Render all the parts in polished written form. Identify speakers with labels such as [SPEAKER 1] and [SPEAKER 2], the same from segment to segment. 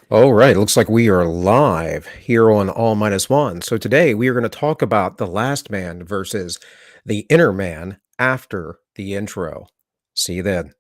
[SPEAKER 1] All right, looks like we are live here on All Minus One. So today we are going to talk about the last man versus the inner man after the intro. See you then.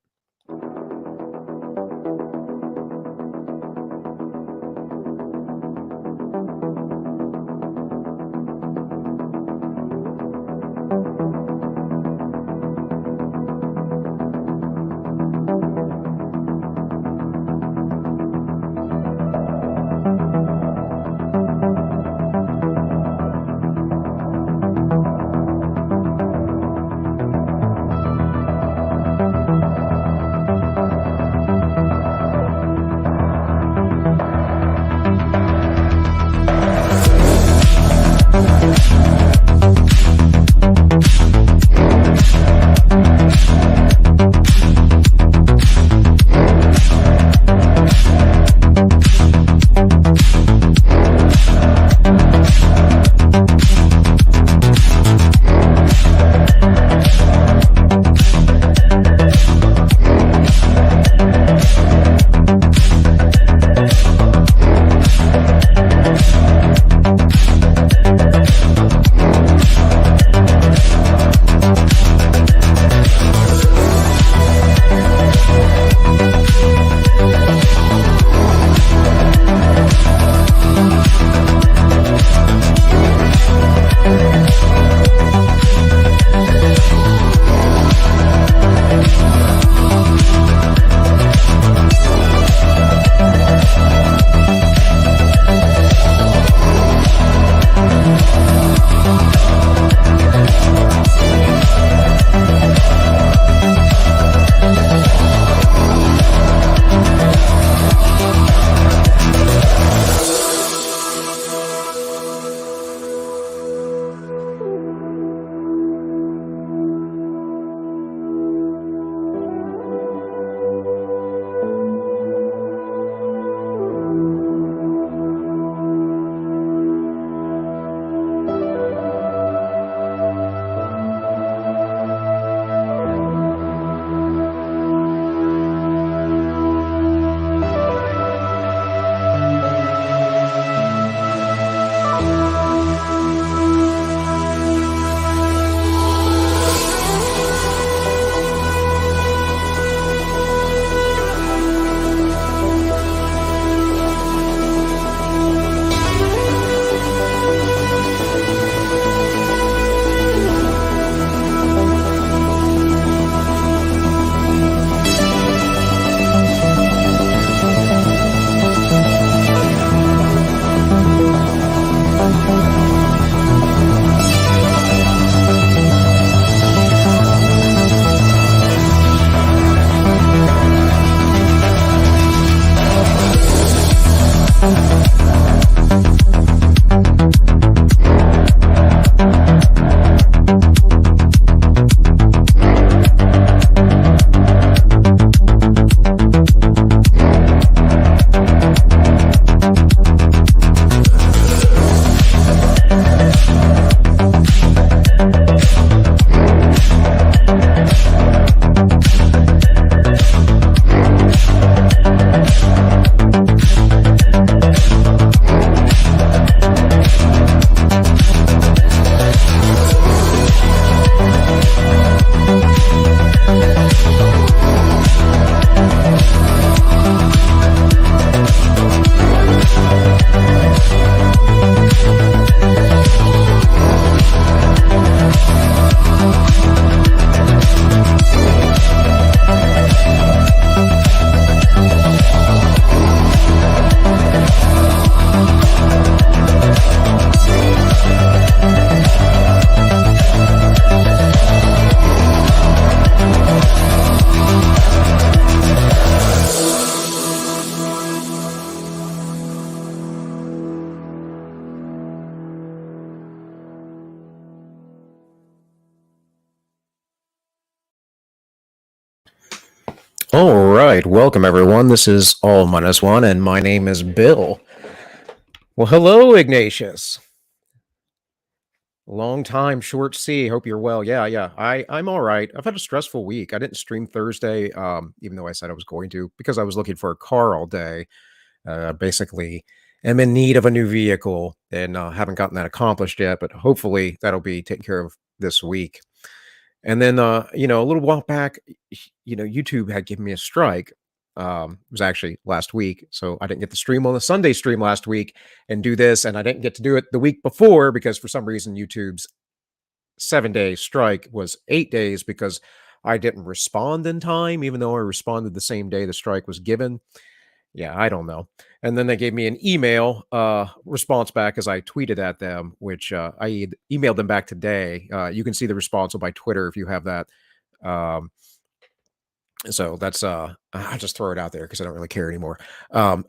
[SPEAKER 1] All right, welcome everyone. This is All Minus One, and my name is Bill. Well, hello, Ignatius. Long time, short see. Hope you're well. Yeah. I'm all right. I've had a stressful week. I didn't stream Thursday, even though I said I was going to, because I was looking for a car all day. Basically, am in need of a new vehicle and haven't gotten that accomplished yet, but hopefully that'll be taken care of this week. And then, a little while back, YouTube had given me a strike. It was actually last week, so I didn't get to stream on the Sunday stream last week and do this, and I didn't get to do it the week before because for some reason YouTube's 7-day strike was 8 days because I didn't respond in time, even though I responded the same day the strike was given. Yeah, I don't know. And then they gave me an email response back as I tweeted at them, which emailed them back today. You can see the response on my Twitter if you have that. Um, so that's I just throw it out there because I don't really care anymore. Um,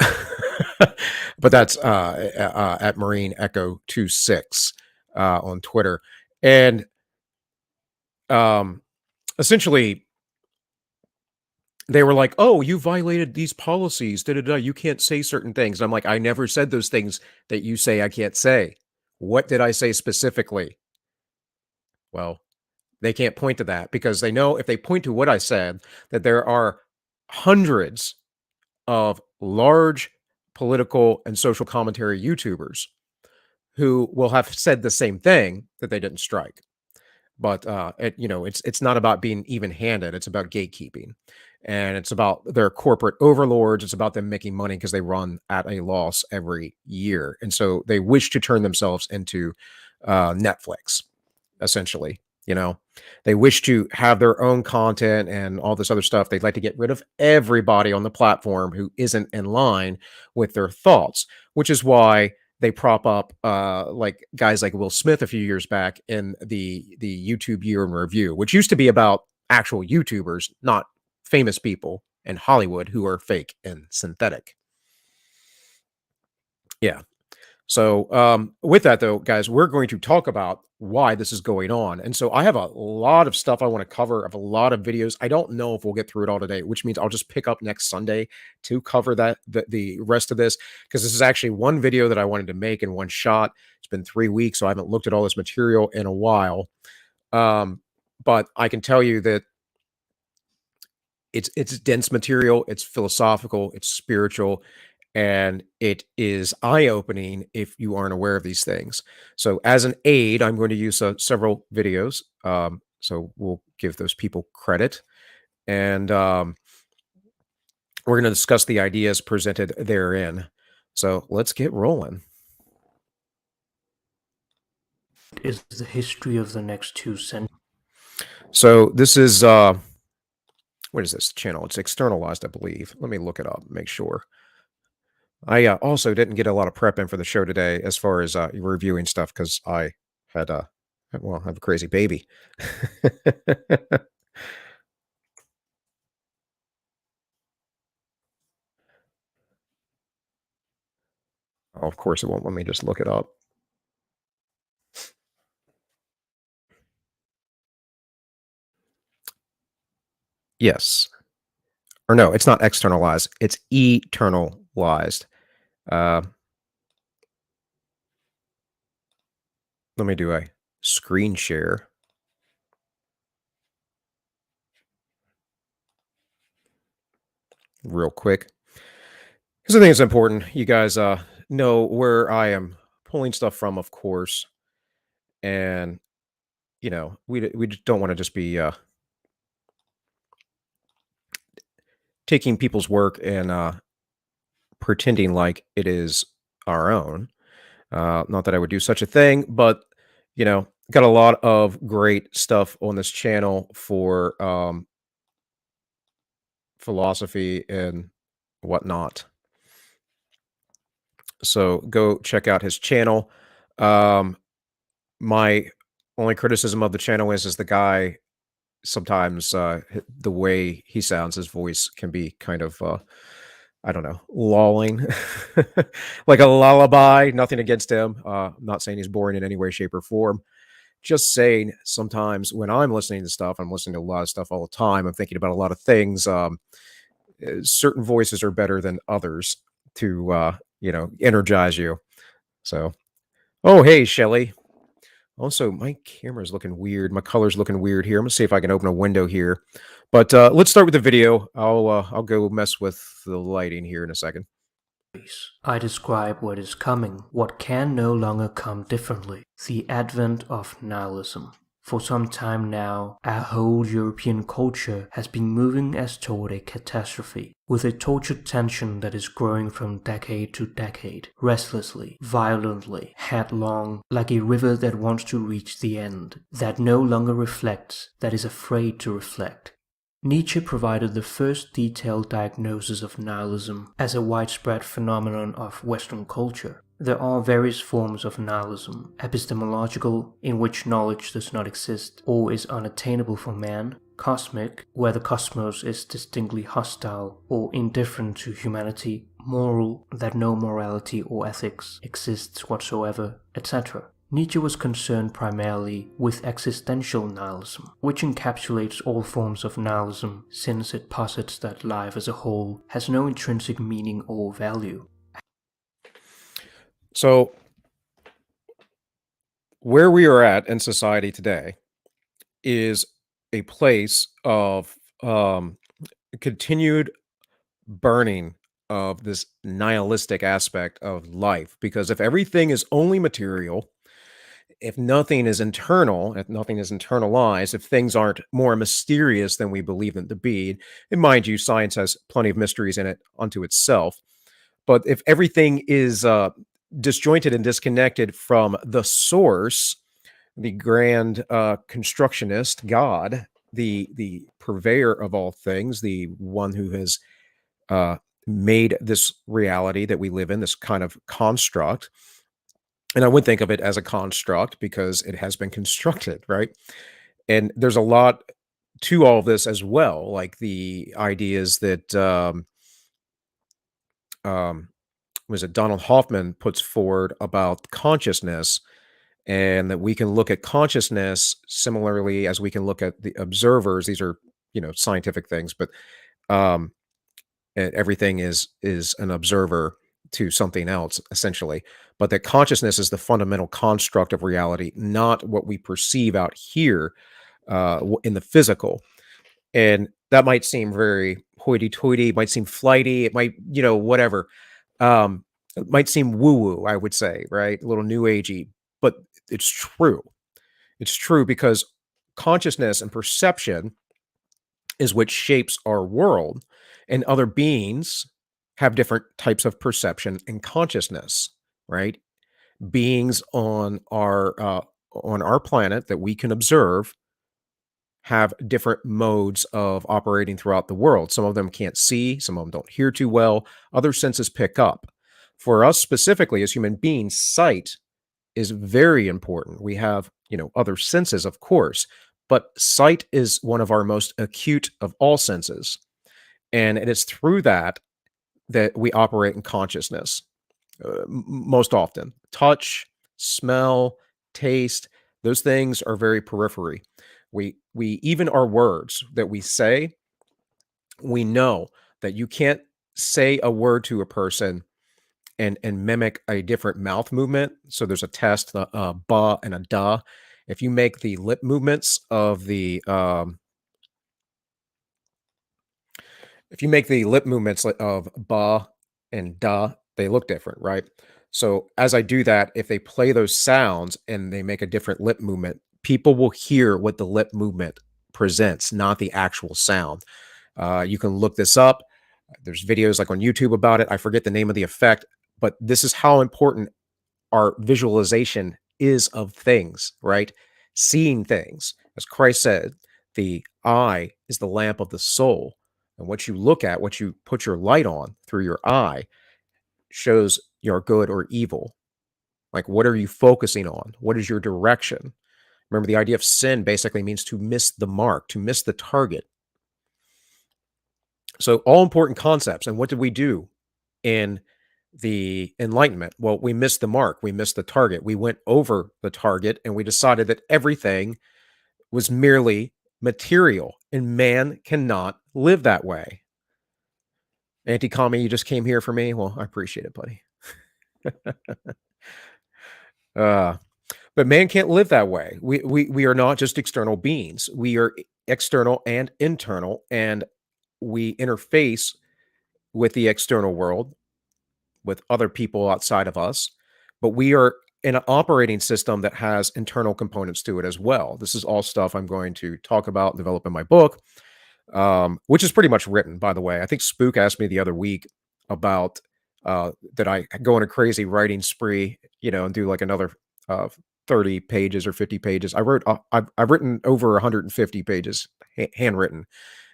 [SPEAKER 1] but that's at Marine Echo 26 on Twitter, and um, essentially they were like, "Oh, you violated these policies. Da, da, da. You can't say certain things." And I'm like, "I never said those things that you say I can't say. What did I say specifically?" Well, they can't point to that because they know if they point to what I said, that there are hundreds of large political and social commentary YouTubers who will have said the same thing that they didn't strike. But it's not about being even-handed. It's about gatekeeping, and it's about their corporate overlords. It's about them making money because they run at a loss every year, and so they wish to turn themselves into Netflix, essentially. You know, they wish to have their own content and all this other stuff. They'd like to get rid of everybody on the platform who isn't in line with their thoughts, which is why they prop up like guys like Will Smith a few years back in the YouTube Year in Review, which used to be about actual YouTubers, not famous people in Hollywood who are fake and synthetic. Yeah. So, with that though, guys, we're going to talk about why this is going on. And so I have a lot of stuff I want to cover. I have a lot of videos. I don't know if we'll get through it all today, which means I'll just pick up next Sunday to cover the rest of this, because this is actually one video that I wanted to make in one shot. It's been 3 weeks, so I haven't looked at all this material in a while. But I can tell you that it's dense material, it's philosophical, it's spiritual, and it is eye-opening if you aren't aware of these things. So as an aid, I'm going to use several videos. So we'll give those people credit. And we're going to discuss the ideas presented therein. So let's get rolling.
[SPEAKER 2] Is the history of the next 2 centuries.
[SPEAKER 1] So this is, what is this channel? It's externalized, I believe. Let me look it up, make sure. I also didn't get a lot of prep in for the show today as far as reviewing stuff because I had I have a crazy baby. Oh, of course it won't let me just look it up. Yes. Or no, it's not externalized. It's eternalized. Let me do a screen share. Real quick. Because I think it's important. You guys know where I am pulling stuff from, of course. And, we don't want to just be taking people's work and pretending like it is our own. Not that I would do such a thing, but got a lot of great stuff on this channel for philosophy and whatnot. So go check out his channel. My only criticism of the channel is the guy sometimes the way he sounds, his voice can be kind of I don't know, lulling, like a lullaby. Nothing against him. I'm not saying he's boring in any way, shape, or form. Just saying sometimes when I'm listening to stuff, I'm listening to a lot of stuff all the time. I'm thinking about a lot of things. Certain voices are better than others to, energize you. So, oh, hey, Shelly. Also, my camera's looking weird. My color's looking weird here. I'm gonna see if I can open a window here. But let's start with the video. I'll go mess with the lighting here in a second.
[SPEAKER 2] I describe what is coming, what can no longer come differently, the advent of nihilism. For some time now, our whole European culture has been moving as toward a catastrophe, with a tortured tension that is growing from decade to decade, restlessly, violently, headlong, like a river that wants to reach the end, that no longer reflects, that is afraid to reflect. Nietzsche provided the first detailed diagnosis of nihilism as a widespread phenomenon of Western culture. There are various forms of nihilism: epistemological, in which knowledge does not exist or is unattainable for man; cosmic, where the cosmos is distinctly hostile or indifferent to humanity; moral, that no morality or ethics exists whatsoever, etc. Nietzsche was concerned primarily with existential nihilism, which encapsulates all forms of nihilism since it posits that life as a whole has no intrinsic meaning or value.
[SPEAKER 1] So, where we are at in society today is a place of continued burning of this nihilistic aspect of life. Because if everything is only material, if nothing is internal, if nothing is internalized, if things aren't more mysterious than we believe them to be, and mind you, science has plenty of mysteries in it unto itself. But if everything is disjointed and disconnected from the source, the grand constructionist, God, the purveyor of all things, the one who has uh, made this reality that we live in, this kind of construct. And I would think of it as a construct because it has been constructed, right? And there's a lot to all of this as well, like the ideas that um, was it Donald Hoffman puts forward about consciousness, and that we can look at consciousness similarly as we can look at the observers. These are, scientific things, but um, everything is an observer to something else essentially, but that consciousness is the fundamental construct of reality, not what we perceive out here in the physical. And that might seem very hoity-toity, might seem flighty, it might, whatever. It might seem woo-woo, I would say, right? A little new agey, but it's true. It's true because consciousness and perception is what shapes our world, and other beings have different types of perception and consciousness, right? Beings on our planet that we can observe have different modes of operating throughout the world. Some of them can't see, some of them don't hear too well, other senses pick up. For us specifically as human beings, sight is very important. We have, other senses, of course, but sight is one of our most acute of all senses. And it is through that that we operate in consciousness most often. Touch, smell, taste, those things are very periphery. We even our words that we say, we know that you can't say a word to a person and mimic a different mouth movement. So there's a test, the ba and a da. If you make the lip movements of the if you make the lip movements of ba and da, they look different, right? So as I do that, if they play those sounds and they make a different lip movement, people will hear what the lip movement presents, not the actual sound. You can look this up. There's videos like on YouTube about it. I forget the name of the effect, but this is how important our visualization is of things, right? Seeing things. As Christ said, the eye is the lamp of the soul. And what you look at, what you put your light on through your eye, shows your good or evil. Like, what are you focusing on? What is your direction? Remember, the idea of sin basically means to miss the mark, to miss the target. So, all important concepts. And what did we do in the Enlightenment? Well, we missed the mark, we missed the target. We went over the target and we decided that everything was merely material, and man cannot live that way. Anti-commie, you just came here for me? Well, I appreciate it, buddy. uh, but man can't live that way. We are not just external beings. We are external and internal, and we interface with the external world with other people outside of us, but we are in an operating system that has internal components to it as well. This is all stuff I'm going to talk about and develop in my book, which is pretty much written, by the way. I think Spook asked me the other week about that I go on a crazy writing spree, and do like another 30 pages or 50 pages. I've written over 150 pages handwritten.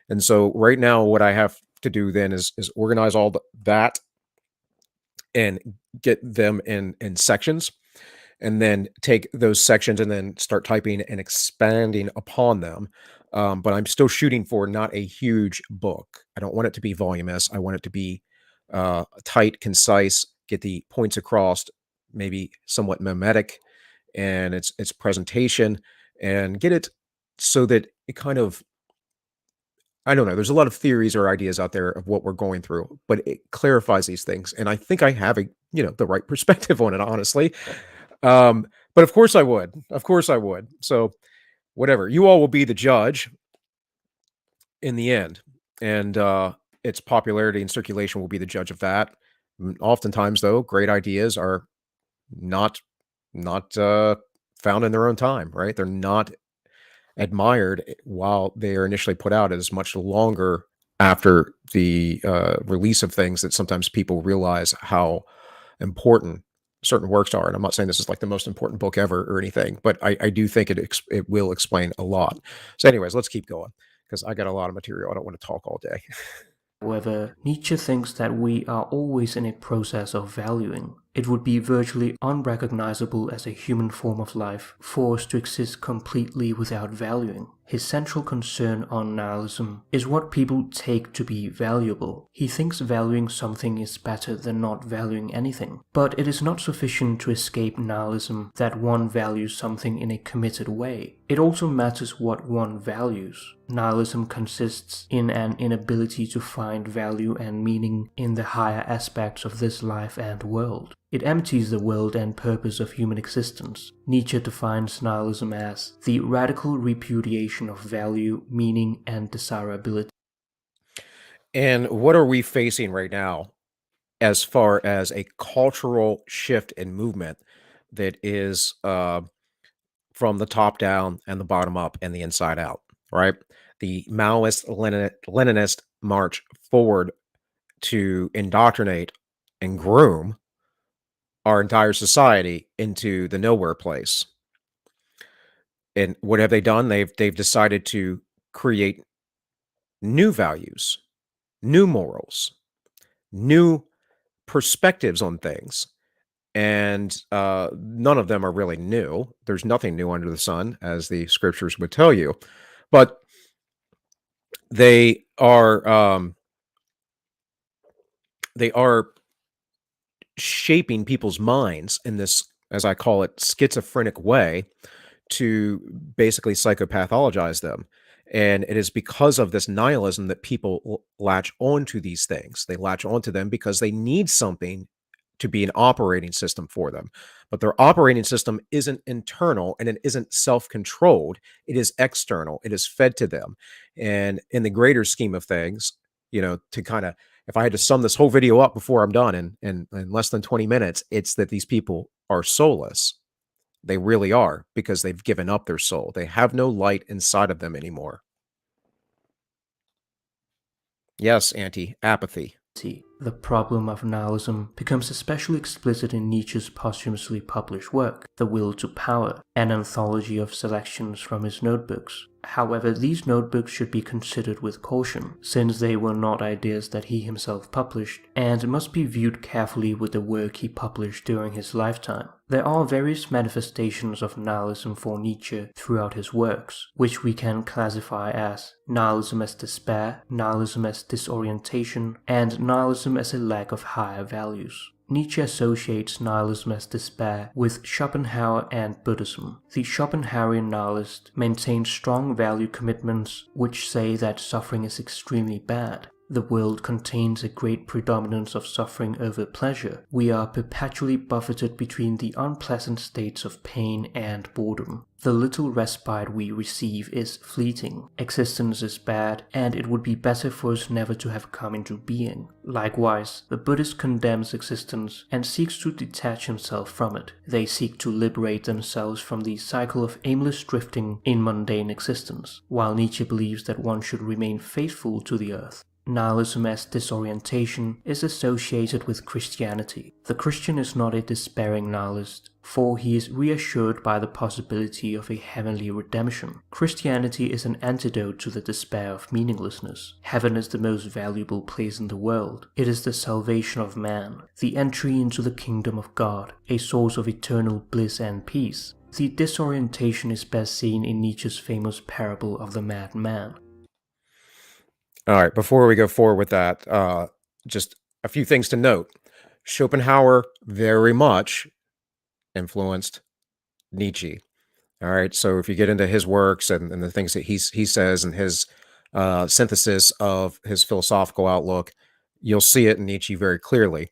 [SPEAKER 1] And so right now what I have to do then is organize all that and get them in sections, and then take those sections and then start typing and expanding upon them. But I'm still shooting for not a huge book. I don't want it to be voluminous. I want it to be tight, concise, get the points across, maybe somewhat mimetic, and its presentation, and get it so that it kind of, I don't know. There's a lot of theories or ideas out there of what we're going through, but it clarifies these things, and I think I have the right perspective on it, honestly. But of course I would. Of course I would. So whatever. You all will be the judge in the end, and its popularity and circulation will be the judge of that. Oftentimes, though, great ideas are not found in their own time, right? They're not admired while they are initially put out. It is much longer after the release of things that sometimes people realize how important certain works are. And I'm not saying this is like the most important book ever or anything, but I do think it will explain a lot. So, anyways, let's keep going because I got a lot of material. I don't want to talk all day.
[SPEAKER 2] However, Nietzsche thinks that we are always in a process of valuing. It would be virtually unrecognizable as a human form of life, forced to exist completely without valuing. His central concern on nihilism is what people take to be valuable. He thinks valuing something is better than not valuing anything. But it is not sufficient to escape nihilism that one values something in a committed way. It also matters what one values. Nihilism consists in an inability to find value and meaning in the higher aspects of this life and world. It empties the world and purpose of human existence. Nietzsche defines nihilism as the radical repudiation of value, meaning, and desirability.
[SPEAKER 1] And what are we facing right now as far as a cultural shift and movement that is from the top down and the bottom up and the inside out, right? The Maoist Leninist march forward to indoctrinate and groom our entire society into the nowhere place. And what have they done? They've decided to create new values, new morals, new perspectives on things. And none of them are really new. There's nothing new under the sun, as the scriptures would tell you. But they are shaping people's minds in this, as I call it, schizophrenic way to basically psychopathologize them. And it is because of this nihilism that people latch onto these things. They latch onto them because they need something to be an operating system for them. But their operating system isn't internal and it isn't self-controlled. It is external. It is fed to them. And in the greater scheme of things, to kind of, if I had to sum this whole video up before I'm done in less than 20 minutes, it's that these people are soulless. They really are, because they've given up their soul. They have no light inside of them anymore. Yes, apathy.
[SPEAKER 2] The problem of nihilism becomes especially explicit in Nietzsche's posthumously published work, The Will to Power, an anthology of selections from his notebooks. However, these notebooks should be considered with caution, since they were not ideas that he himself published, and must be viewed carefully with the work he published during his lifetime. There are various manifestations of nihilism for Nietzsche throughout his works, which we can classify as nihilism as despair, nihilism as disorientation, and nihilism as a lack of higher values. Nietzsche associates nihilism as despair with Schopenhauer and Buddhism. The Schopenhauerian nihilist maintains strong value commitments which say that suffering is extremely bad. The world contains a great predominance of suffering over pleasure. We are perpetually buffeted between the unpleasant states of pain and boredom. The little respite we receive is fleeting. Existence is bad, and it would be better for us never to have come into being. Likewise, the Buddhist condemns existence and seeks to detach himself from it. They seek to liberate themselves from the cycle of aimless drifting in mundane existence, while Nietzsche believes that one should remain faithful to the earth. Nihilism as disorientation is associated with Christianity. The Christian is not a despairing nihilist, for he is reassured by the possibility of a heavenly redemption. Christianity is an antidote to the despair of meaninglessness. Heaven is the most valuable place in the world. It is the salvation of man, the entry into the kingdom of God, a source of eternal bliss and peace. The disorientation is best seen in Nietzsche's famous parable of the madman.
[SPEAKER 1] All right, before we go forward with that, just a few things to note. Schopenhauer very much influenced Nietzsche. All right, so if you get into his works and the things that he says and his synthesis of his philosophical outlook, you'll see it in Nietzsche very clearly.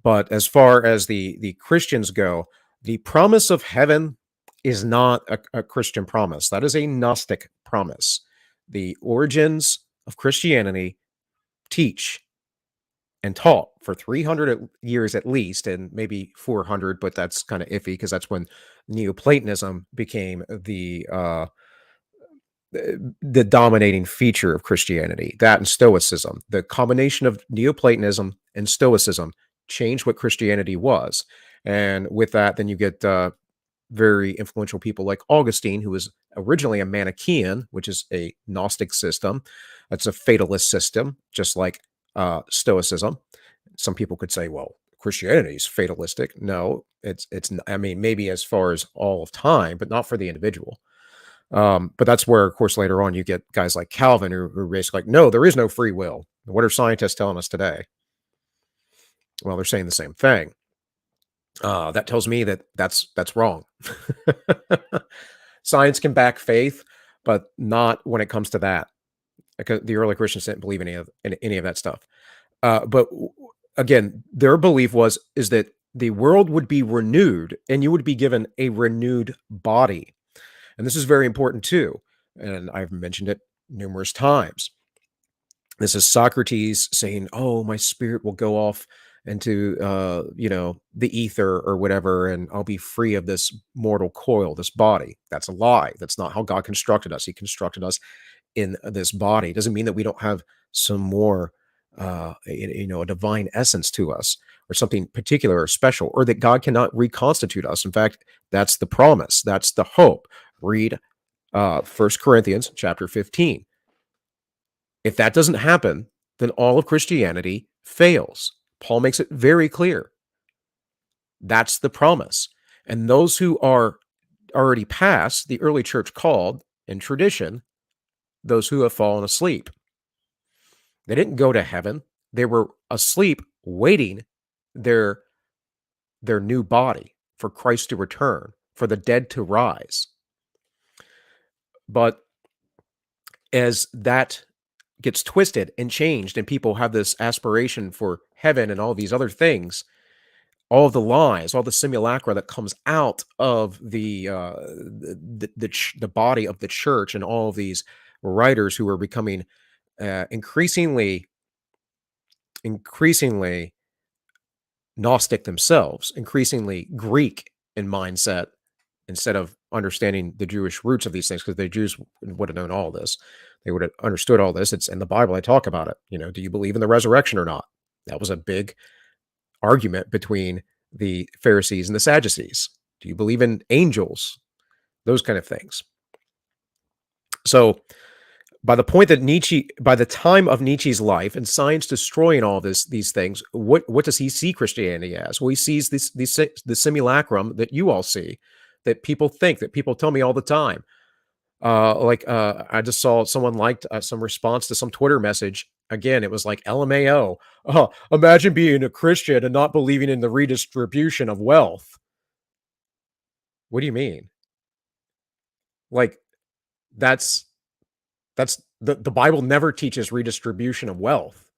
[SPEAKER 1] But as far as the Christians go, the promise of heaven is not a Christian promise. That is a Gnostic promise. The origins of Christianity teach and taught for 300 years at least, and maybe 400, but that's kind of iffy because that's when Neoplatonism became the dominating feature of Christianity. That and Stoicism, the combination of Neoplatonism and Stoicism changed what Christianity was. And with that, then you get very influential people like Augustine, who was originally a Manichaean, which is a Gnostic system. It's a fatalist system, just like Stoicism. Some people could say, well, Christianity is fatalistic. No, it's. I mean, maybe as far as all of time, but not for the individual. But that's where, of course, later on you get guys like Calvin who are basically like, no, there is no free will. What are scientists telling us today? Well, they're saying the same thing. That tells me that that's wrong. Science can back faith, but not when it comes to that. Because the early Christians didn't believe in any of that stuff. But again, their belief is that the world would be renewed, and you would be given a renewed body. And this is very important too. And I've mentioned it numerous times. This is Socrates saying, "Oh, my spirit will go off into the ether or whatever, and I'll be free of this mortal coil, this body." That's a lie. That's not how God constructed us. He constructed us in this body. It doesn't mean that we don't have some more, a divine essence to us, or something particular or special, or that God cannot reconstitute us. In fact, that's the promise. That's the hope. Read 1 Corinthians chapter 15. If that doesn't happen, then all of Christianity fails. Paul makes it very clear. That's the promise. And those who are already past, the early church called, in tradition, those who have fallen asleep. They didn't go to heaven. They were asleep waiting their new body for Christ to return, for the dead to rise. But as that gets twisted and changed, and people have this aspiration for heaven and all these other things, all of the lies, all the simulacra that comes out of the body of the church, and all of these writers who are becoming increasingly Gnostic themselves, increasingly Greek in mindset, instead of understanding the Jewish roots of these things, because the Jews would have known all this. They would have understood all this. It's in the Bible. I talk about it. Do you believe in the resurrection or not? That was a big argument between the Pharisees and the Sadducees. Do you believe in angels? Those kind of things. So by the time of Nietzsche's life and science destroying all these things, what does he see Christianity as? Well, he sees the simulacrum that you all see, that people think, that people tell me all the time. I just saw someone liked some response to some Twitter message. Again, it was like LMAO. Imagine being a Christian and not believing in the redistribution of wealth. What do you mean? Like, that's the Bible never teaches redistribution of wealth.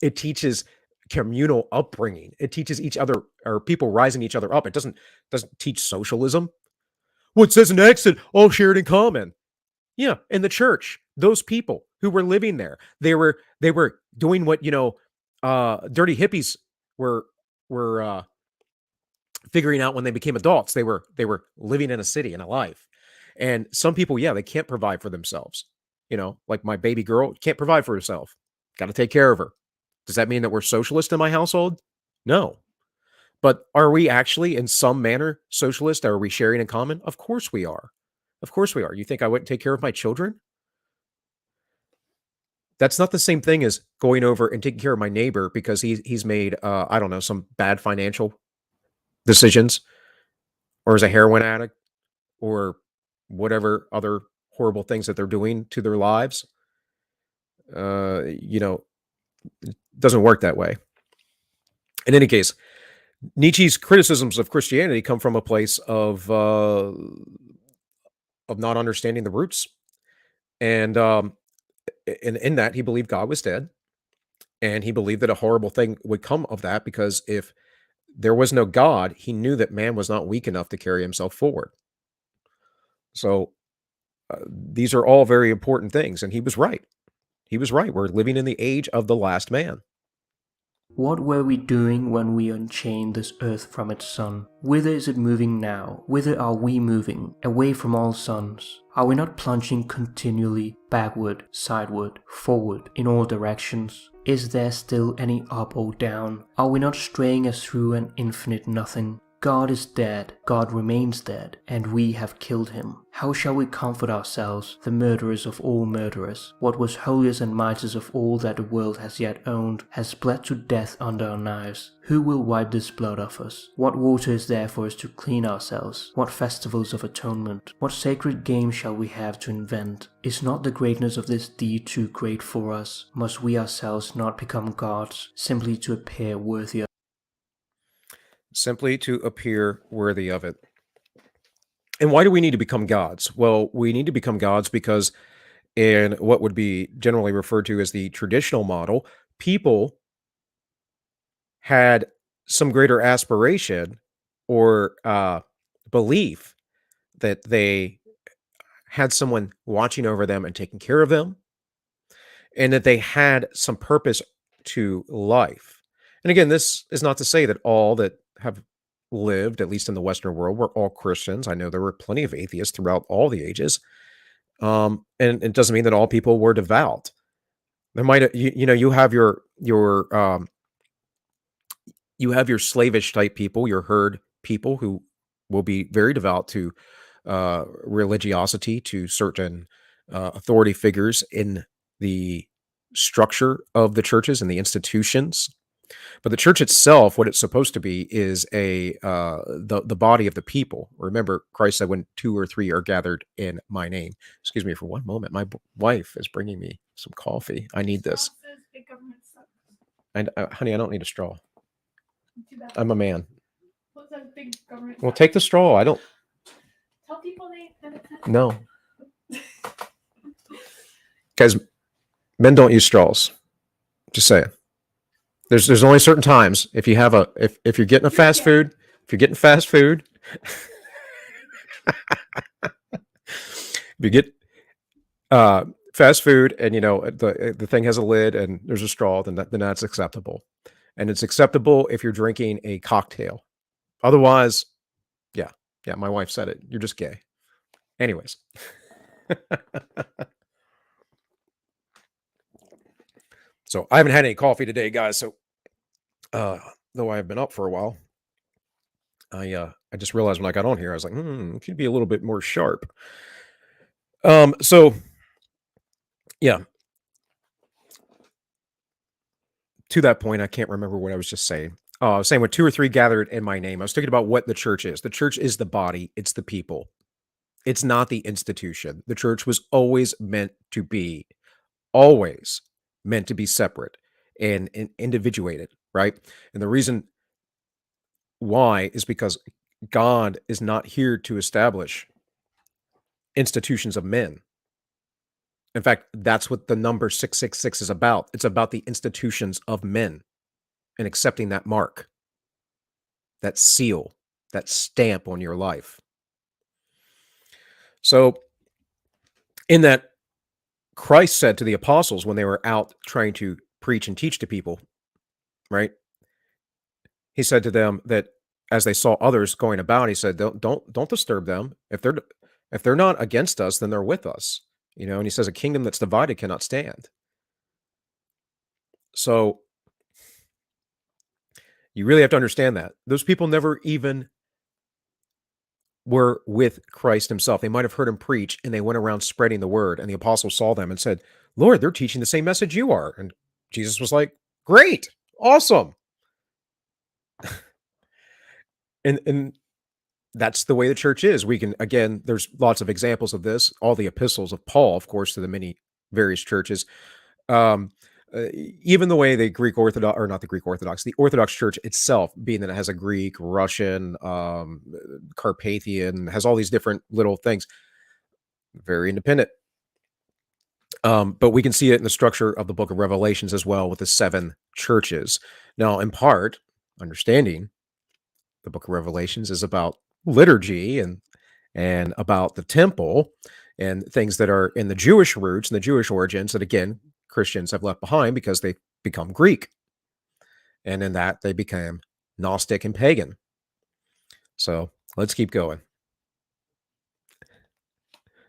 [SPEAKER 1] It teaches communal upbringing. It teaches each other or people rising each other up. It doesn't teach socialism. Well, it says an exit, all shared in common. Yeah, in the church, those people who were living there, they were doing what dirty hippies were were figuring out when they became adults. They were living in a city in a life, and some people, yeah, they can't provide for themselves. Like my baby girl can't provide for herself. Got to take care of her. Does that mean that we're socialist in my household? No. But are we actually, in some manner, socialist? Are we sharing in common? Of course we are. Of course we are. You think I wouldn't take care of my children? That's not the same thing as going over and taking care of my neighbor because he's made I don't know, some bad financial decisions, or is a heroin addict, or whatever other horrible things that they're doing to their lives. It doesn't work that way. In any case, Nietzsche's criticisms of Christianity come from a place of not understanding the roots, and in that he believed God was dead, and he believed that a horrible thing would come of that because if there was no God, he knew that man was not weak enough to carry himself forward. So these are all very important things, and he was right. He was right. We're living in the age of the last man.
[SPEAKER 2] What were we doing when we unchained this earth from its sun? Whither is it moving now? Whither are we moving? Away from all suns? Are we not plunging continually backward, sideward, forward, in all directions? Is there still any up or down? Are we not straying as through an infinite nothing? God is dead, God remains dead, and we have killed him. How shall we comfort ourselves, the murderers of all murderers? What was holiest and mightiest of all that the world has yet owned has bled to death under our knives. Who will wipe this blood off us? What water is there for us to clean ourselves? What festivals of atonement? What sacred games shall we have to invent? Is not the greatness of this deed too great for us? Must we ourselves not become gods, simply to appear worthy of
[SPEAKER 1] Simply to appear worthy of it. And why do we need to become gods? Well, we need to become gods because in what would be generally referred to as the traditional model, people had some greater aspiration or belief that they had someone watching over them and taking care of them, and that they had some purpose to life. And again, this is not to say that all that have lived, at least in the Western world, were all Christians. I know there were plenty of atheists throughout all the ages. And it doesn't mean that all people were devout. There might, you have you have your slavish type people, your herd people who will be very devout to religiosity, to certain authority figures in the structure of the churches and the institutions. But the church itself, what it's supposed to be, is the body of the people. Remember, Christ said, "When two or three are gathered in my name." Excuse me for one moment. My wife is bringing me some coffee. I need this. And honey, I don't need a straw. I'm a man. Well, take the straw. I don't.
[SPEAKER 3] Tell people
[SPEAKER 1] No, guys, men don't use straws. Just saying. There's only certain times if you have if you're getting a fast food, if you're getting fast food, if you get fast food and the thing has a lid and there's a straw, then that's acceptable. And it's acceptable if you're drinking a cocktail. Otherwise, yeah, my wife said it. You're just gay. Anyways. So I haven't had any coffee today, guys. So though I've been up for a while, I just realized when I got on here, I was like, it could be a little bit more sharp. So yeah. To that point, I can't remember what I was just saying. I was saying when two or three gathered in my name, I was thinking about what the church is. The church is the body. It's the people. It's not the institution. The church was always meant to be separate and individuated, right? And the reason why is because God is not here to establish institutions of men. In fact, that's what the number 666 is about. It's about the institutions of men and accepting that mark, that seal, that stamp on your life. So, in that, Christ said to the apostles when they were out trying to preach and teach to people, right? He said to them that as they saw others going about, he said, don't disturb them. If they're not against us, then they're with us. And he says a kingdom that's divided cannot stand. So you really have to understand that. Those people never even were with Christ himself. They might have heard him preach and they went around spreading the word, and the apostles saw them and said, Lord, they're teaching the same message you are. And Jesus was like, great, awesome. And that's the way the church is. We can, again, there's lots of examples of this, all the epistles of Paul, of course, to the many various churches. Um, Even the way the Greek Orthodox, or not the Greek Orthodox, the Orthodox Church itself, being that it has a Greek, Russian, Carpathian, has all these different little things, very independent. But we can see it in the structure of the book of Revelations as well, with the 7 churches. Now, in part, understanding the book of Revelations is about liturgy and about the temple and things that are in the Jewish roots and the Jewish origins that, again, Christians have left behind because they become Greek. And in that, they became Gnostic and pagan. So let's keep going.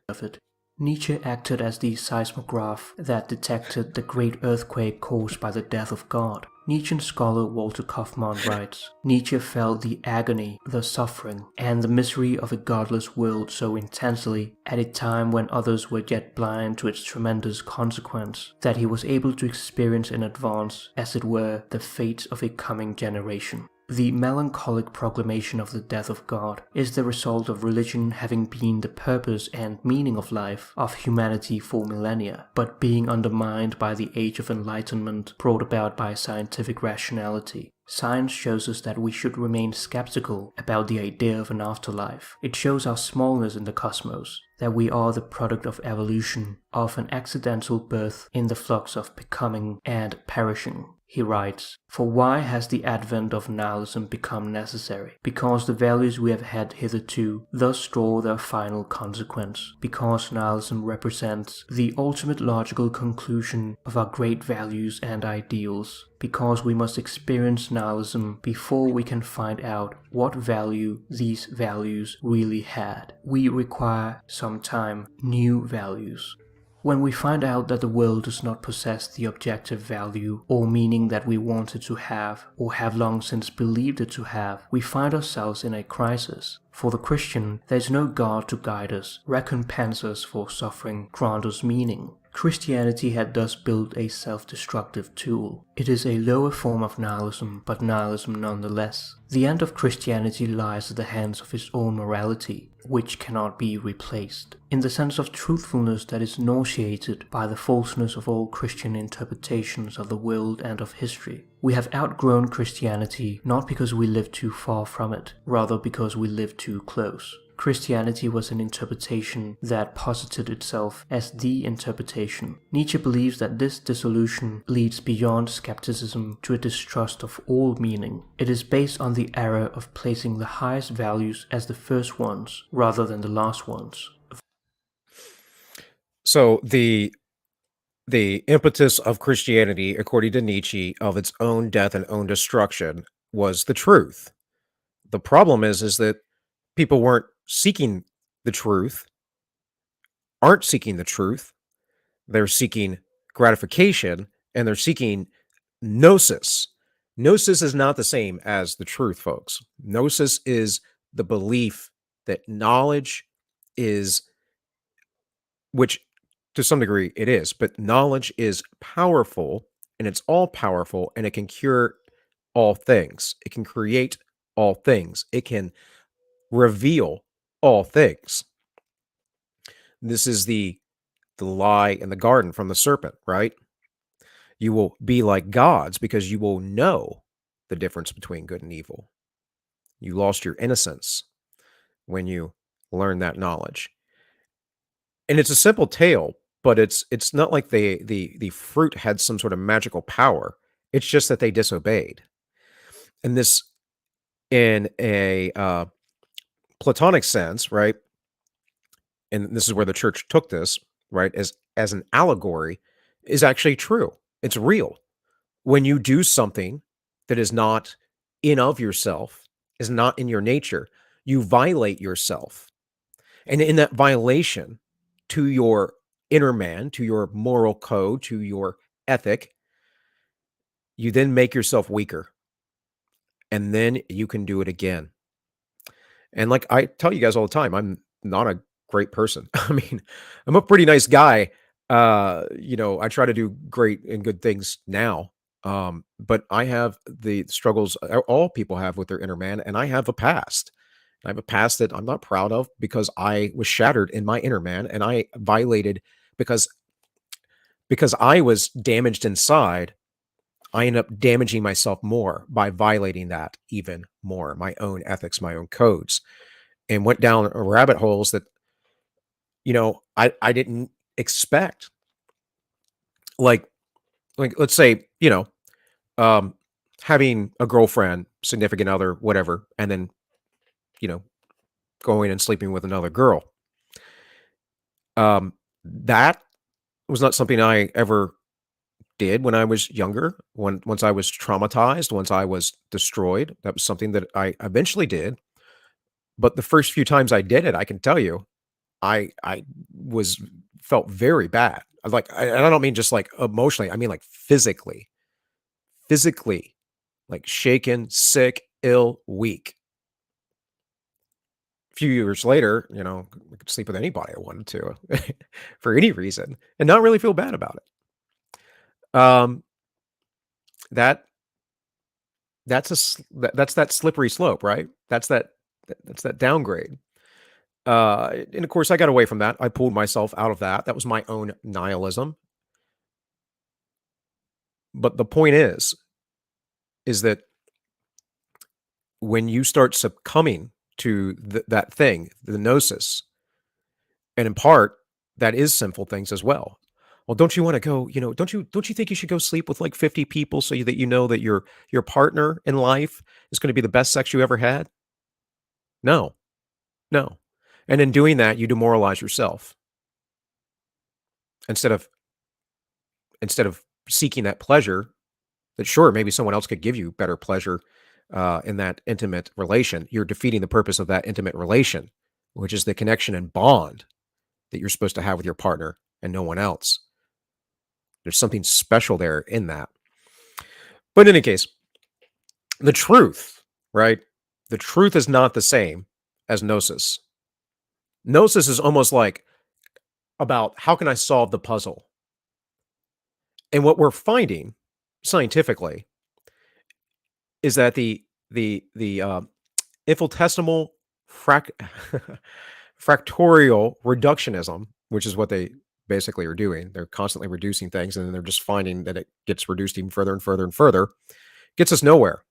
[SPEAKER 2] Of it. Nietzsche acted as the seismograph that detected the great earthquake caused by the death of God. Nietzschean scholar Walter Kaufmann writes, Nietzsche felt the agony, the suffering, and the misery of a godless world so intensely at a time when others were yet blind to its tremendous consequence, that he was able to experience in advance, as it were, the fate of a coming generation. The melancholic proclamation of the death of God is the result of religion having been the purpose and meaning of life of humanity for millennia, but being undermined by the age of enlightenment brought about by scientific rationality. Science shows us that we should remain skeptical about the idea of an afterlife. It shows our smallness in the cosmos, that we are the product of evolution, of an accidental birth in the flux of becoming and perishing. He writes, For why has the advent of nihilism become necessary? Because the values we have had hitherto thus draw their final consequence. Because nihilism represents the ultimate logical conclusion of our great values and ideals. Because we must experience nihilism before we can find out what value these values really had. We require, sometime, new values. When we find out that the world does not possess the objective value or meaning that we want it to have, or have long since believed it to have, we find ourselves in a crisis. For the Christian, there is no God to guide us, recompense us for suffering, grant us meaning. Christianity had thus built a self-destructive tool. It is a lower form of nihilism, but nihilism nonetheless. The end of Christianity lies at the hands of its own morality, which cannot be replaced. In the sense of truthfulness that is nauseated by the falseness of all Christian interpretations of the world and of history. We have outgrown Christianity not because we live too far from it, rather because we live too close. Christianity was an interpretation that posited itself as the interpretation. Nietzsche believes that this dissolution leads beyond skepticism to a distrust of all meaning. It is based on the error of placing the highest values as the first ones, rather than the last ones.
[SPEAKER 1] So the impetus of Christianity, according to Nietzsche, of its own death and own destruction, was the truth. The problem is that people weren't seeking the truth, aren't seeking the truth. They're seeking gratification, and they're seeking gnosis. Gnosis is not the same as the truth, folks. Gnosis is the belief that knowledge is, which to some degree it is, but knowledge is powerful, and it's all powerful, and it can cure all things. It can create all things. It can reveal all things. This is the lie in the garden from the serpent, right? You will be like gods because you will know the difference between good and evil. You lost your innocence when you learn that knowledge. And it's a simple tale, but it's not like the fruit had some sort of magical power. It's just that they disobeyed. And this, in a Platonic sense, right? And this is where the church took this, right, as an allegory, is actually true. It's real. When you do something that is not in of yourself, is not in your nature, you violate yourself. And in that violation to your inner man, to your moral code, to your ethic, you then make yourself weaker. And then you can do it again. And like I tell you guys all the time, I'm not a great person. I mean, I'm a pretty nice guy. I try to do great and good things now. But I have the struggles all people have with their inner man, and I have a past. I have a past that I'm not proud of because I was shattered in my inner man and I violated because I was damaged inside. I end up damaging myself more by violating that even more, my own ethics, my own codes, and went down rabbit holes that I didn't expect. Like let's say, um having a girlfriend, significant other, whatever, and then, you know, going and sleeping with another girl. That was not something I ever did when I was younger. Once I was traumatized, once I was destroyed, that was something that I eventually did. But the first few times I did it, I can tell you, I was felt very bad. I don't mean just like emotionally, I mean like physically, like shaken, sick, ill, weak. A few years later, I could sleep with anybody I wanted to for any reason and not really feel bad about it. That that's that slippery slope, right? That's that downgrade. And of course, I got away from that. I pulled myself out of that. That was my own nihilism. But the point is that when you start succumbing to that thing, the gnosis, and in part, that is sinful things as well. Well, don't you want to go? Don't you think you should go sleep with like 50 people so that you know that your partner in life is going to be the best sex you ever had? No, no. And in doing that, you demoralize yourself instead of instead of seeking that pleasure. That sure, maybe someone else could give you better pleasure in that intimate relation. You're defeating the purpose of that intimate relation, which is the connection and bond that you're supposed to have with your partner and no one else. There's something special there in that. But in any case, the truth, right? The truth is not the same as gnosis. Gnosis is almost like about how can I solve the puzzle? And what we're finding scientifically is that the infinitesimal fractorial reductionism, which is what they basically are doing. They're constantly reducing things, and then they're just finding that it gets reduced even further and further and further. Gets us nowhere.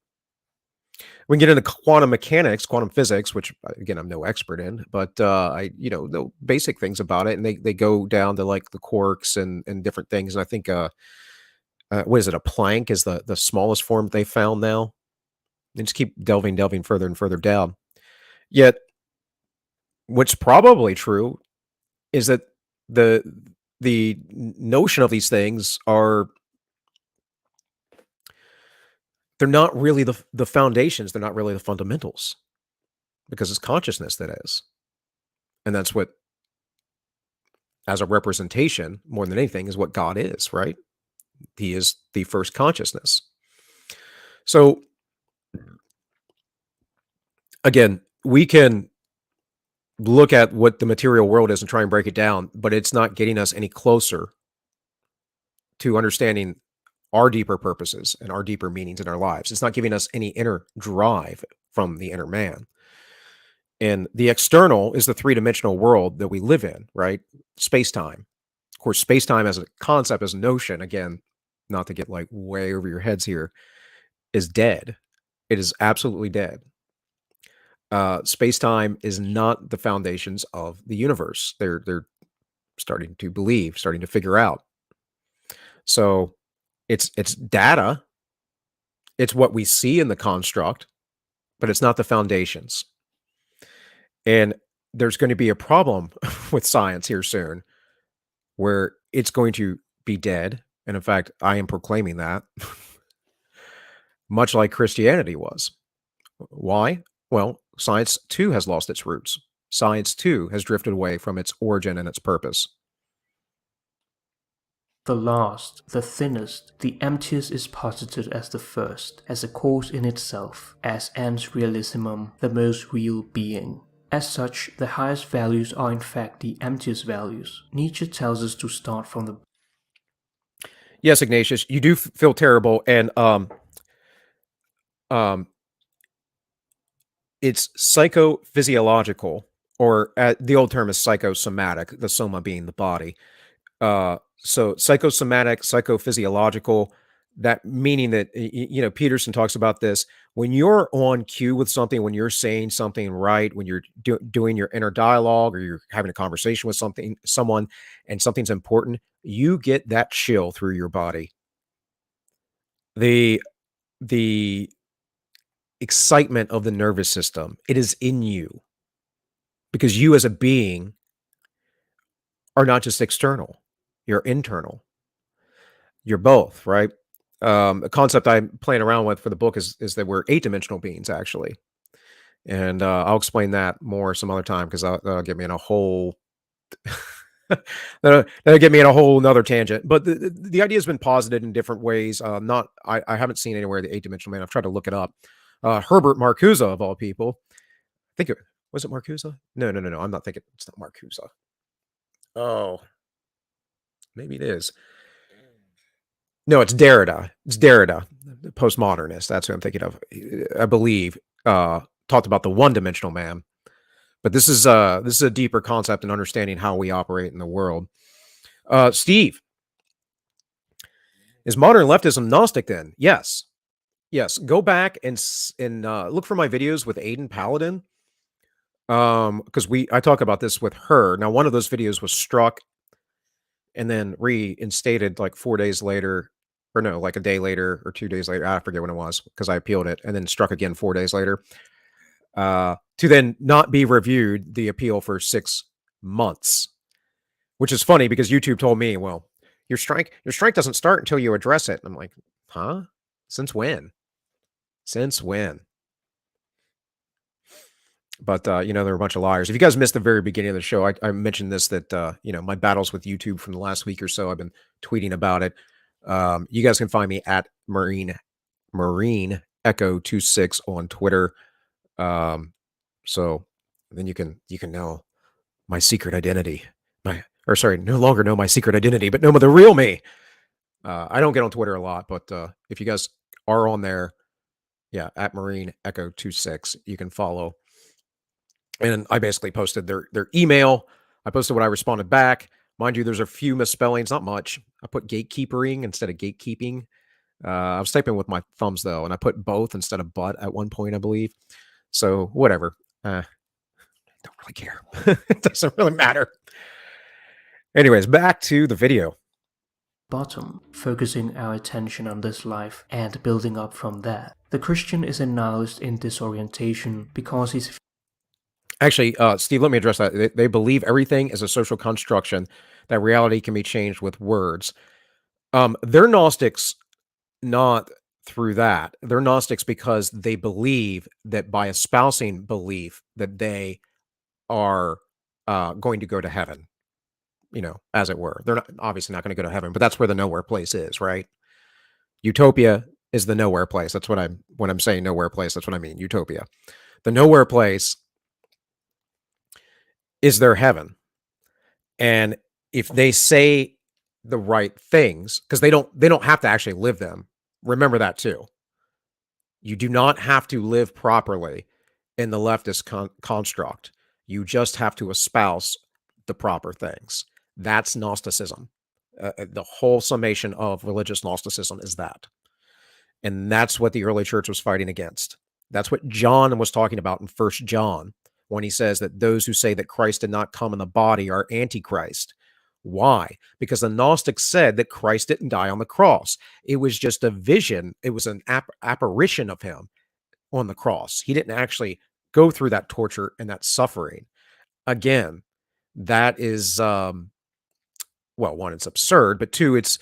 [SPEAKER 1] We can get into quantum mechanics, quantum physics, which again I'm no expert in, but I know basic things about it, and they go down to like the quarks and different things. And I think what is it? A Planck is the smallest form they found now. They just keep delving further and further down. Yet, what's probably true is that the the notion of these things are they're not really the foundations. They're not really the fundamentals because it's consciousness that is, and that's what, as a representation more than anything, is what God is. Right? He is the first consciousness. So again, we can look at what the material world is and try and break it down, but it's not getting us any closer to understanding our deeper purposes and our deeper meanings in our lives. It's not giving us any inner drive from the inner man. And the external is the three-dimensional world that we live in, right? Space-time. Of course, space-time as a concept, as a notion, again, not to get like way over your heads here, is dead. It is absolutely dead. Space-time is not the foundations of the universe. They're starting to believe, starting to figure out. So it's data. It's what we see in the construct, but it's not the foundations. And there's going to be a problem with science here soon where it's going to be dead. And in fact, I am proclaiming that, much like Christianity was. Why? Well, science too has lost its roots. Science too has drifted away from its origin and its purpose.
[SPEAKER 2] The last, the thinnest, the emptiest is posited as the first, as a cause in itself, as ens realissimum, the most real being. As such, the highest values are in fact the emptiest values. Nietzsche tells us to start from the...
[SPEAKER 1] Yes, Ignatius, you do feel terrible, and it's psychophysiological, or the old term is psychosomatic, the soma being the body. So psychosomatic, psychophysiological, that meaning that, Peterson talks about this. When you're on cue with something, when you're saying something right, when you're doing your inner dialogue, or you're having a conversation with someone, and something's important, you get that chill through your body. The excitement of the nervous system, it is in you, because you as a being are not just external, you're internal. You're both, right? A concept I'm playing around with for the book is that we're 8-dimensional beings, actually. And I'll explain that more some other time, because that'll get me in a whole that'll get me in a whole another tangent. But the idea has been posited in different ways. I haven't seen anywhere the 8-dimensional man. I've tried to look it up. Herbert Marcuse, of all people. I think was it Marcuse? No. I'm not thinking. It's not Marcuse. Oh, maybe it is. No, it's Derrida. It's Derrida, the postmodernist. That's who I'm thinking of. I believe talked about the one-dimensional man, but this is a deeper concept in understanding how we operate in the world. Steve, is modern leftism Gnostic then? Yes. Go back and look for my videos with Aiden Paladin, because I talk about this with her. Now, one of those videos was struck and then reinstated like 4 days later, or no, like a day later or 2 days later. I forget when it was, because I appealed it, and then struck again 4 days later, to then not be reviewed, the appeal, for 6 months, which is funny because YouTube told me, well, your strike doesn't start until you address it. And I'm like, huh? Since when? But, there are a bunch of liars. If you guys missed the very beginning of the show, I mentioned this, that, my battles with YouTube from the last week or so, I've been tweeting about it. You guys can find me at Marine Echo 26 on Twitter. So then you can know my secret identity. No longer know my secret identity, but know the real me. I don't get on Twitter a lot, but if you guys are on there, yeah, at Marine Echo 26, you can follow. And I basically posted their email. I posted what I responded back. Mind you, there's a few misspellings, not much. I put gatekeepering instead of gatekeeping. I was typing with my thumbs, though, and I put both instead of but at one point, I believe. So whatever. Don't really care. It doesn't really matter. Anyways, back to the video.
[SPEAKER 2] Bottom, focusing our attention on this life and building up from that. The Christian is a nihilist in disorientation because he's...
[SPEAKER 1] Actually, Steve, let me address that. They believe everything is a social construction, that reality can be changed with words. They're Gnostics not through that. They're Gnostics because they believe that by espousing belief that they are going to go to heaven, as it were. They're obviously not going to go to heaven, but that's where the nowhere place is, right? Utopia is the nowhere place. That's when I'm saying nowhere place, that's what I mean, utopia. The nowhere place is their heaven. And if they say the right things, because they don't have to actually live them. Remember that too. You do not have to live properly in the leftist construct. You just have to espouse the proper things. That's Gnosticism. The whole summation of religious Gnosticism is that. And that's what the early church was fighting against. That's what John was talking about in 1 John, when he says that those who say that Christ did not come in the body are antichrist. Why? Because the Gnostics said that Christ didn't die on the cross. It was just a vision. It was an apparition of him on the cross. He didn't actually go through that torture and that suffering. Again, that is, well, one, it's absurd, but two, it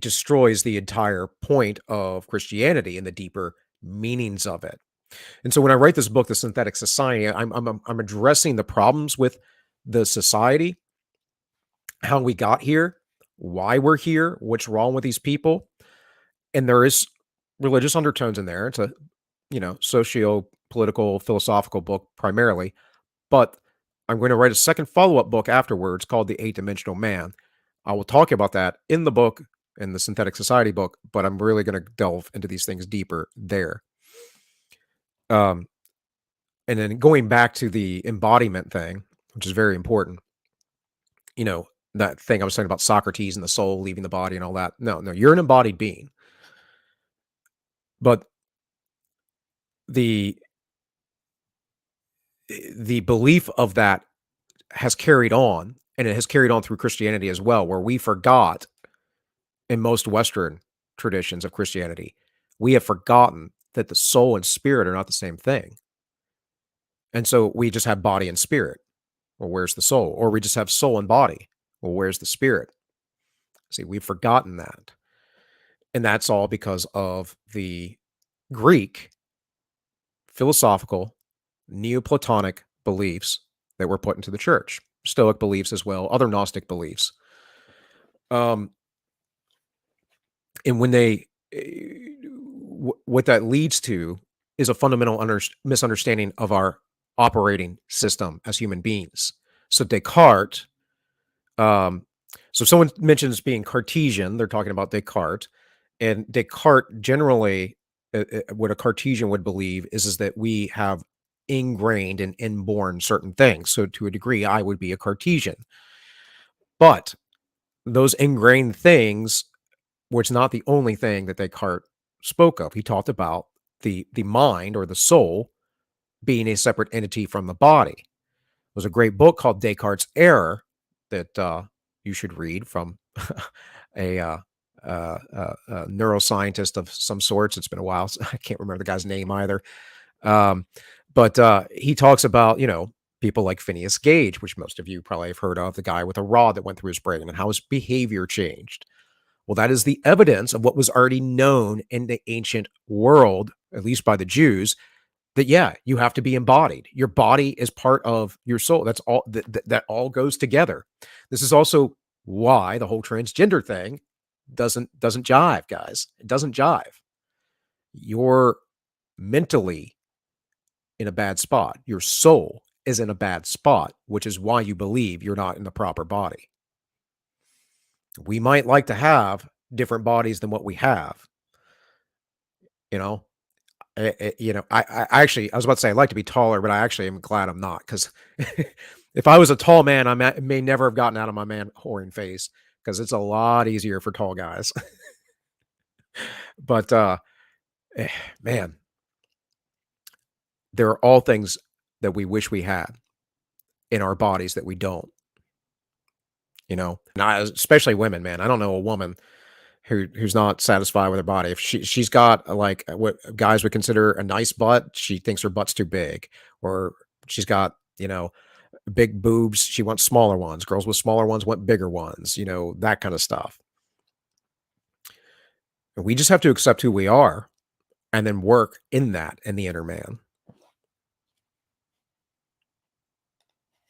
[SPEAKER 1] destroys the entire point of Christianity and the deeper meanings of it. And so when I write this book, The Synthetic Society, I'm addressing the problems with the society, how we got here, why we're here, what's wrong with these people. And there is religious undertones in there. It's a, socio-political, philosophical book primarily. But I'm going to write a second follow-up book afterwards called The Eight-Dimensional Man. I will talk about that in the book, in the Synthetic Society book, but I'm really going to delve into these things deeper there. And then going back to the embodiment thing, which is very important, that thing I was talking about, Socrates and the soul leaving the body and all that. No, you're an embodied being. But the belief of that has carried on, and it has carried on through Christianity as well, where we forgot in most Western traditions of Christianity, we have forgotten that the soul and spirit are not the same thing. And so we just have body and spirit. Well, where's the soul? Or we just have soul and body. Well, where's the spirit? See, we've forgotten that. And that's all because of the Greek philosophical, Neoplatonic beliefs that were put into the church. Stoic beliefs as well, other Gnostic beliefs. And when they, what that leads to is a fundamental misunderstanding of our operating system as human beings. So Descartes, so someone mentions being Cartesian, they're talking about Descartes, and Descartes generally, what a Cartesian would believe is that we have ingrained and inborn certain things. So to a degree, I would be a Cartesian. But those ingrained things was not the only thing that Descartes spoke of. He talked about the mind or the soul being a separate entity from the body. There's a great book called Descartes' Error that you should read from a neuroscientist of some sorts. It's been a while. So I can't remember the guy's name either. But he talks about, people like Phineas Gage, which most of you probably have heard of, the guy with a rod that went through his brain and how his behavior changed. Well, that is the evidence of what was already known in the ancient world, at least by the Jews, that, yeah, you have to be embodied. Your body is part of your soul. That's all that all goes together. This is also why the whole transgender thing doesn't jive, guys. It doesn't jive. You're mentally in a bad spot. Your soul is in a bad spot, which is why you believe you're not in the proper body. We might like to have different bodies than what we have. I actually, I was about to say I'd like to be taller, but I actually am glad I'm not, because if I was a tall man, I may never have gotten out of my man whoring phase, because it's a lot easier for tall guys. But man, there are all things that we wish we had in our bodies that we don't. And especially women, man. I don't know a woman who's not satisfied with her body. If she's got like what guys would consider a nice butt, she thinks her butt's too big, or she's got, big boobs, she wants smaller ones. Girls with smaller ones want bigger ones, that kind of stuff. And we just have to accept who we are and then work in that, in the inner man.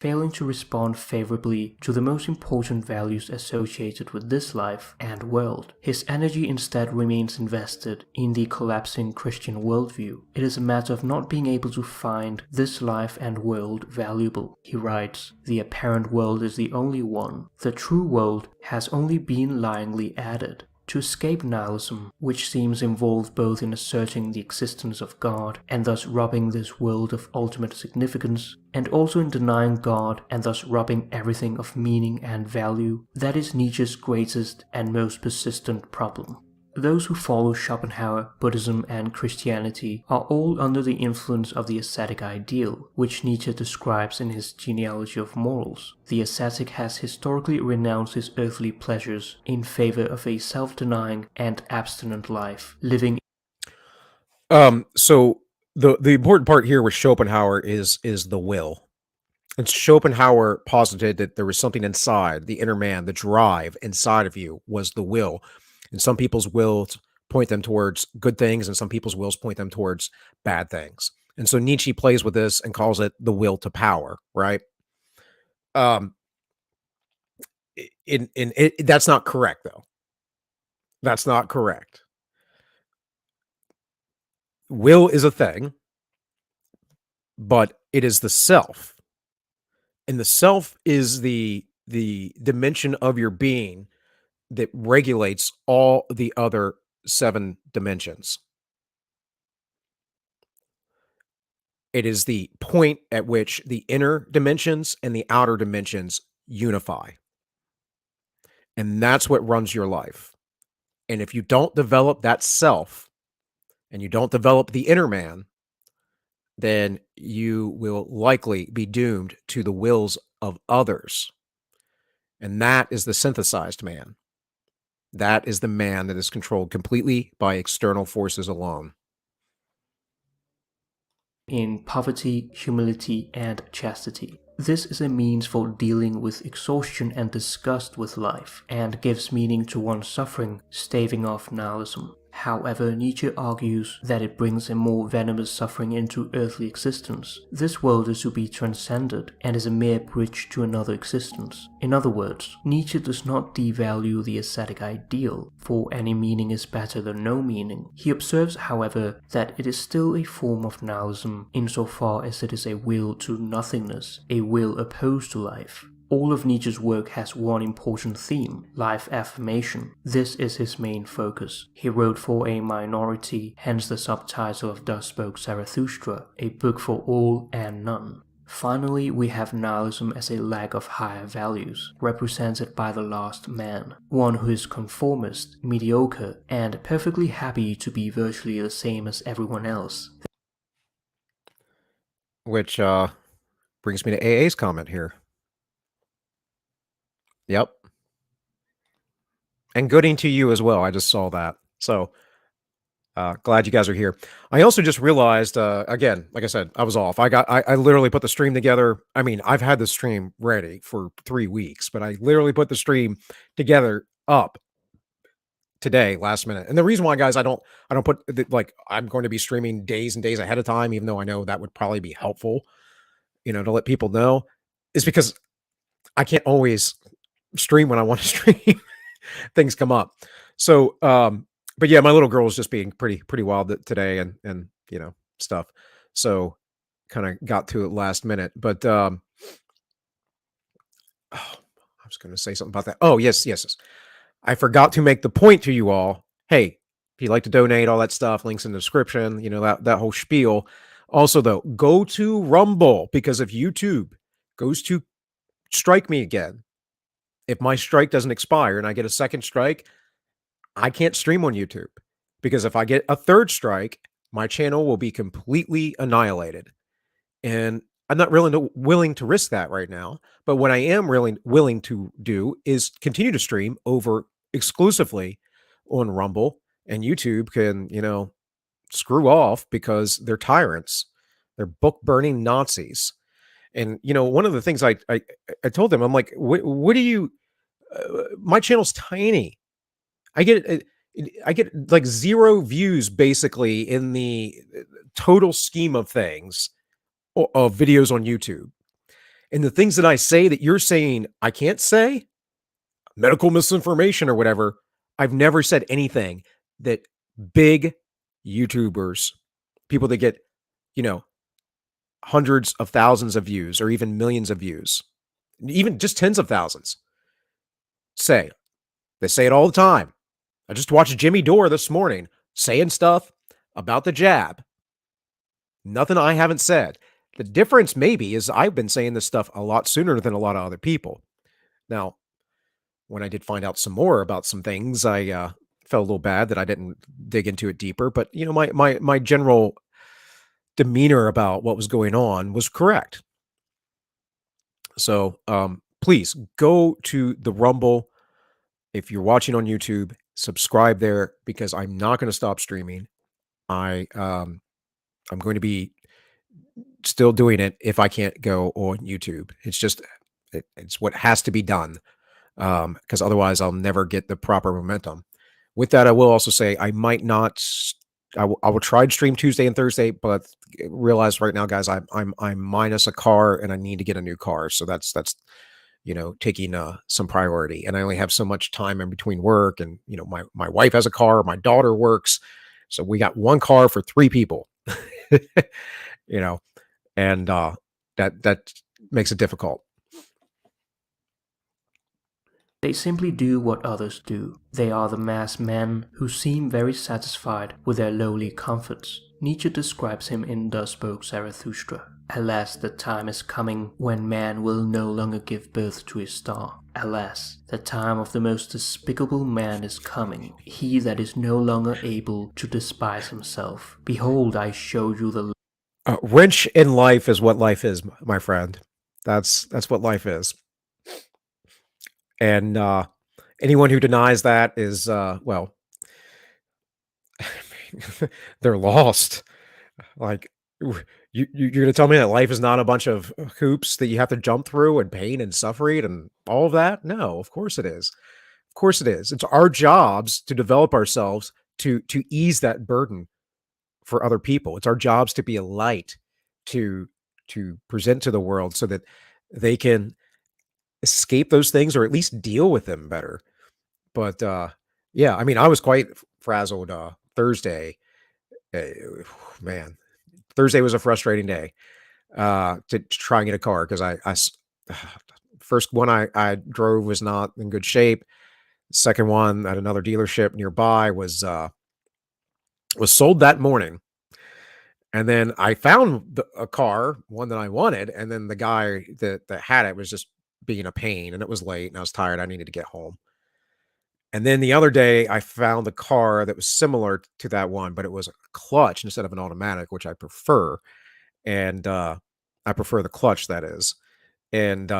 [SPEAKER 2] Failing to respond favorably to the most important values associated with this life and world, his energy instead remains invested in the collapsing Christian worldview. It is a matter of not being able to find this life and world valuable. He writes, "The apparent world is the only one. The true world has only been lyingly added." To escape nihilism, which seems involved both in asserting the existence of God and thus robbing this world of ultimate significance, and also in denying God and thus robbing everything of meaning and value, that is Nietzsche's greatest and most persistent problem. Those who follow Schopenhauer, Buddhism, and Christianity are all under the influence of the ascetic ideal, which Nietzsche describes in his Genealogy of Morals. The ascetic has historically renounced his earthly pleasures in favor of a self-denying and abstinent life, living.
[SPEAKER 1] So the important part here with Schopenhauer is the will. And Schopenhauer posited that there was something inside, the inner man, the drive inside of you was the will. And some people's wills point them towards good things, and some people's wills point them towards bad things. And so Nietzsche plays with this and calls it the will to power, right? That's not correct, though. That's not correct. Will is a thing, but it is the self. And the self is the dimension of your being that regulates all the other 7 dimensions. It is the point at which the inner dimensions and the outer dimensions unify. And that's what runs your life. And if you don't develop that self and you don't develop the inner man, then you will likely be doomed to the wills of others. And that is the synthesized man. That is the man that is controlled completely by external forces alone.
[SPEAKER 2] In poverty, humility, and chastity. This is a means for dealing with exhaustion and disgust with life, and gives meaning to one's suffering, staving off nihilism. However, Nietzsche argues that it brings a more venomous suffering into earthly existence. This world is to be transcended and is a mere bridge to another existence. In other words, Nietzsche does not devalue the ascetic ideal, for any meaning is better than no meaning. He observes, however, that it is still a form of nihilism insofar as it is a will to nothingness, a will opposed to life. All of Nietzsche's work has one important theme, life affirmation. This is his main focus. He wrote for a minority, hence the subtitle of Thus Spoke Zarathustra, a book for all and none. Finally, we have nihilism as a lack of higher values, represented by the last man, one who is conformist, mediocre, and perfectly happy to be virtually the same as everyone else.
[SPEAKER 1] Which brings me to AA's comment here. Yep. And gooding to you as well. I just saw that. So glad you guys are here. I also just realized, again, like I said, I was off. I literally put the stream together. I mean, I've had the stream ready for 3 weeks, but I literally put the stream together up today, last minute. And the reason why, guys, I don't put like I'm going to be streaming days and days ahead of time, even though I know that would probably be helpful, to let people know, is because I can't always stream when I want to stream. Things come up. So, but yeah, my little girl is just being pretty wild today and stuff. So kind of got to it last minute, but I was going to say something about that. Oh, yes. I forgot to make the point to you all. Hey, if you'd like to donate, all that stuff, links in the description, that whole spiel. Also, though, go to Rumble, because if YouTube goes to strike me again, if my strike doesn't expire and I get a second strike, I can't stream on YouTube, because if I get a third strike, my channel will be completely annihilated. And I'm not really willing to risk that right now. But what I am really willing to do is continue to stream over exclusively on Rumble, and YouTube can, screw off, because they're tyrants. They're book burning Nazis. And, one of the things I told them, I'm like, what do you, my channel's tiny. I get like 0 views basically in the total scheme of things, of videos on YouTube. And the things that I say that you're saying I can't say, medical misinformation or whatever, I've never said anything that big YouTubers, people that get, hundreds of thousands of views or even millions of views, even just tens of thousands, say. They say it all the time. I just watched Jimmy Dore this morning saying stuff about the jab. Nothing I haven't said. The difference maybe is I've been saying this stuff a lot sooner than a lot of other people. Now, when I did find out some more about some things, I felt a little bad that I didn't dig into it deeper, but, you know, my general demeanor about what was going on was correct. So, please go to the Rumble. If you're watching on YouTube, subscribe there because I'm not gonna stop streaming. I'm going to be still doing it if I can't go on YouTube. It's just it's what has to be done, because otherwise I'll never get the proper momentum. With that, I will also say I might not. I will try to stream Tuesday and Thursday, but realize right now, guys, I'm minus a car and I need to get a new car. So that's taking some priority, and I only have so much time in between work, and my wife has a car, my daughter works, so we got one car for three people. you know, and that makes it difficult.
[SPEAKER 2] They simply do what others do. They are the mass men who seem very satisfied with their lowly comforts. Nietzsche describes him in Thus Spoke Zarathustra. Alas, the time is coming when man will no longer give birth to his star. Alas, the time of the most despicable man is coming, he that is no longer able to despise himself. Behold, I show you the
[SPEAKER 1] Wrench in life is what life is, my friend. That's what life is. And anyone who denies that is, well, they're lost. Like, you're going to tell me that life is not a bunch of hoops that you have to jump through and pain and suffering and all of that? No, of course it is. Of course it is. It's our jobs to develop ourselves to ease that burden for other people. It's our jobs to be a light to present to the world so that they can escape those things or at least deal with them better. But yeah, I mean, I was quite frazzled Thursday. Man, Thursday was a frustrating day to try and get a car because first one I drove was not in good shape. Second one at another dealership nearby was sold that morning. And then I found a car, one that I wanted, and then the guy that had it was just being a pain, and it was late, and I was tired. I needed to get home. And then the other day, I found a car that was similar to that one, but it was a clutch instead of an automatic, which I prefer. And I prefer the clutch, that is. And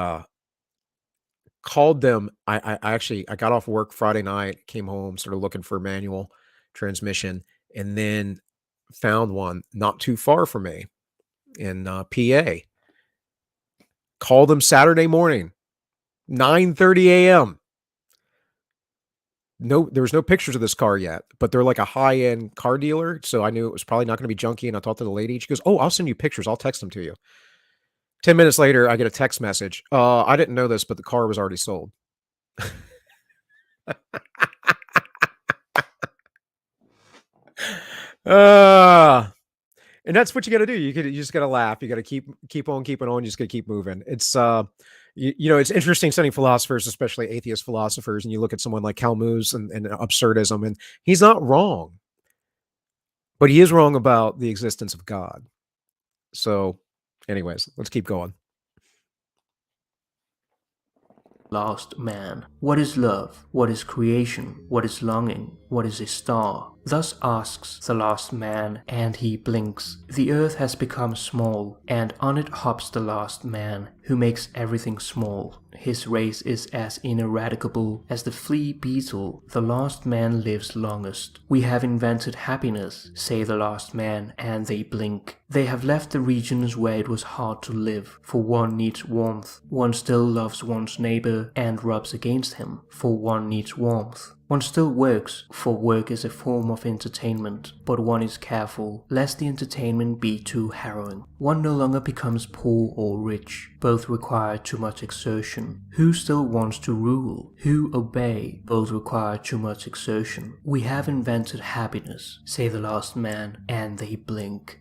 [SPEAKER 1] called them. I got off work Friday night, came home, started looking for a manual transmission, and then found one not too far from me in PA. Called them Saturday morning, 9:30 a.m. No, there was no pictures of this car yet, but they're like a high-end car dealer, so I knew it was probably not going to be junky. And I talked to the lady. She goes, "Oh, I'll send you pictures. I'll text them to you." 10 minutes later, I get a text message. I didn't know this, but the car was already sold. And that's what you got to do. You just got to laugh. You got to keep on keeping on. You just got to keep moving. It's it's interesting studying philosophers, especially atheist philosophers, and you look at someone like Camus and absurdism, and he's not wrong, but he is wrong about the existence of God. So, anyways, let's keep going.
[SPEAKER 2] lost man. What is love? What is creation? What is longing? What is a star? Thus asks the lost man, and he blinks. The earth has become small, and on it hops the lost man, who makes everything small. His race is as ineradicable as the flea beetle. The lost man lives longest. We have invented happiness, say the lost man, and they blink. They have left the regions where it was hard to live, for one needs warmth. One still loves one's neighbor and rubs against him, for one needs warmth. One still works, for work is a form of entertainment, but one is careful, lest the entertainment be too harrowing. One no longer becomes poor or rich, both require too much exertion. Who still wants to rule? Who obey? Both require too much exertion. We have invented happiness, say the lost man, and they blink.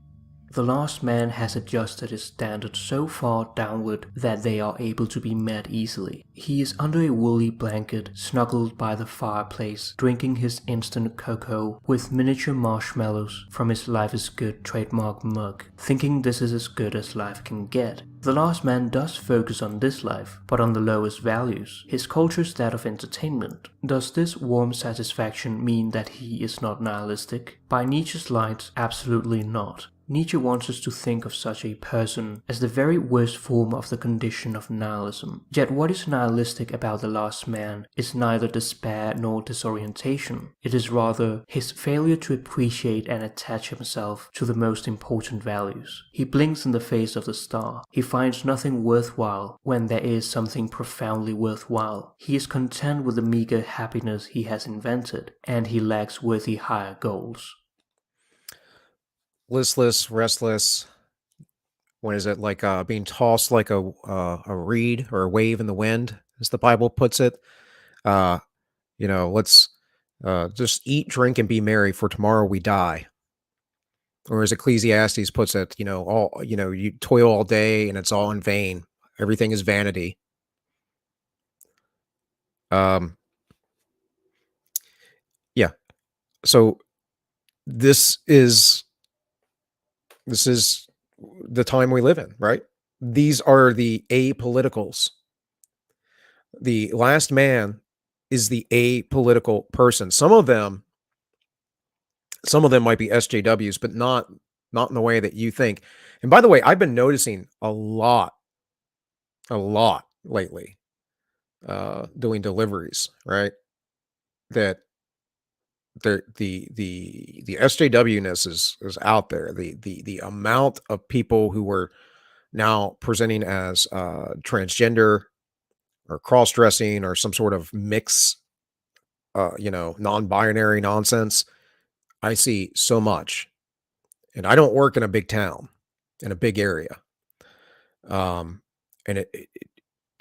[SPEAKER 2] The last man has adjusted his standards so far downward that they are able to be met easily. He is under a woolly blanket, snuggled by the fireplace, drinking his instant cocoa with miniature marshmallows from his Life is Good trademark mug, thinking this is as good as life can get. The last man does focus on this life, but on the lowest values. His culture is that of entertainment. Does this warm satisfaction mean that he is not nihilistic? By Nietzsche's light, absolutely not. Nietzsche wants us to think of such a person as the very worst form of the condition of nihilism. Yet what is nihilistic about the last man is neither despair nor disorientation. It is rather his failure to appreciate and attach himself to the most important values. He blinks in the face of the star. He finds nothing worthwhile when there is something profoundly worthwhile. He is content with the meager happiness he has invented, and he lacks worthy higher goals.
[SPEAKER 1] Listless, restless. What is it, like being tossed like a reed or a wave in the wind, as the Bible puts it? Uh, let's just eat, drink, and be merry, for tomorrow we die. Or as Ecclesiastes puts it, you toil all day and it's all in vain. Everything is vanity. Um, yeah. So this is this is the time we live in, right? These are the apoliticals. The last man is the apolitical person. Some of them might be SJWs, but not in the way that you think. And by the way, I've been noticing a lot lately, doing deliveries, right? That the SJW-ness is out there. The amount of people who were now presenting as transgender or cross-dressing or some sort of mix, non-binary nonsense. I see so much, and I don't work in a big town, in a big area, and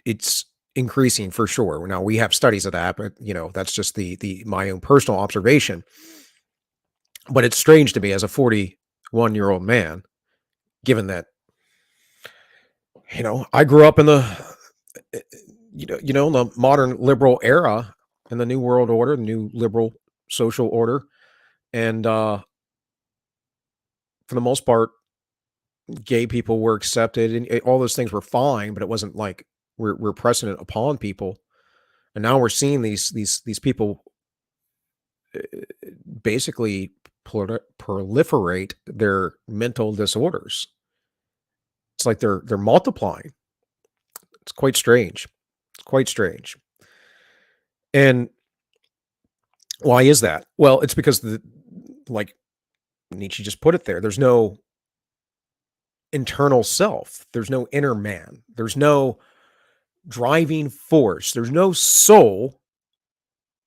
[SPEAKER 1] it's increasing for sure. Now we have studies of that, but that's just the my own personal observation. But it's strange to me as a 41-year-old man, given that I grew up in the the modern liberal era, in the new world order, the new liberal social order, and for the most part, gay people were accepted, and all those things were fine, but it wasn't like we're pressing it upon people. And now we're seeing these people basically proliferate their mental disorders. It's like they're multiplying. It's quite strange. It's quite strange. And why is that? Well, it's because like Nietzsche just put it there. There's no internal self. There's no inner man. There's no driving force. There's no soul.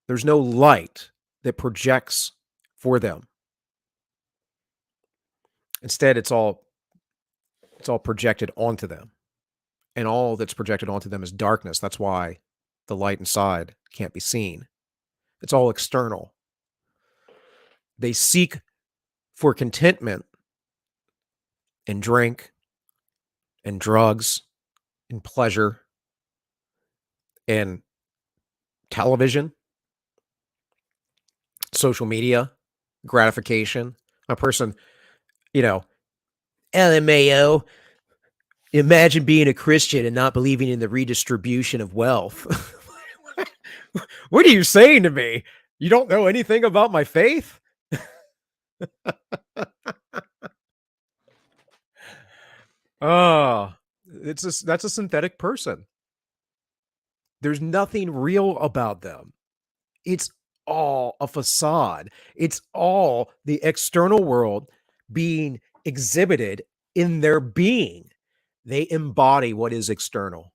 [SPEAKER 1] There's no light that projects for them. Instead, it's all projected onto them. And all that's projected onto them is darkness. That's why the light inside can't be seen. It's all external. They seek for contentment in drink, and drugs, and pleasure, and television, social media, gratification. A person, LMAO, imagine being a Christian and not believing in the redistribution of wealth. What are you saying to me? You don't know anything about my faith? Oh, that's a synthetic person. There's nothing real about them. It's all a facade. It's all the external world being exhibited in their being. They embody what is external.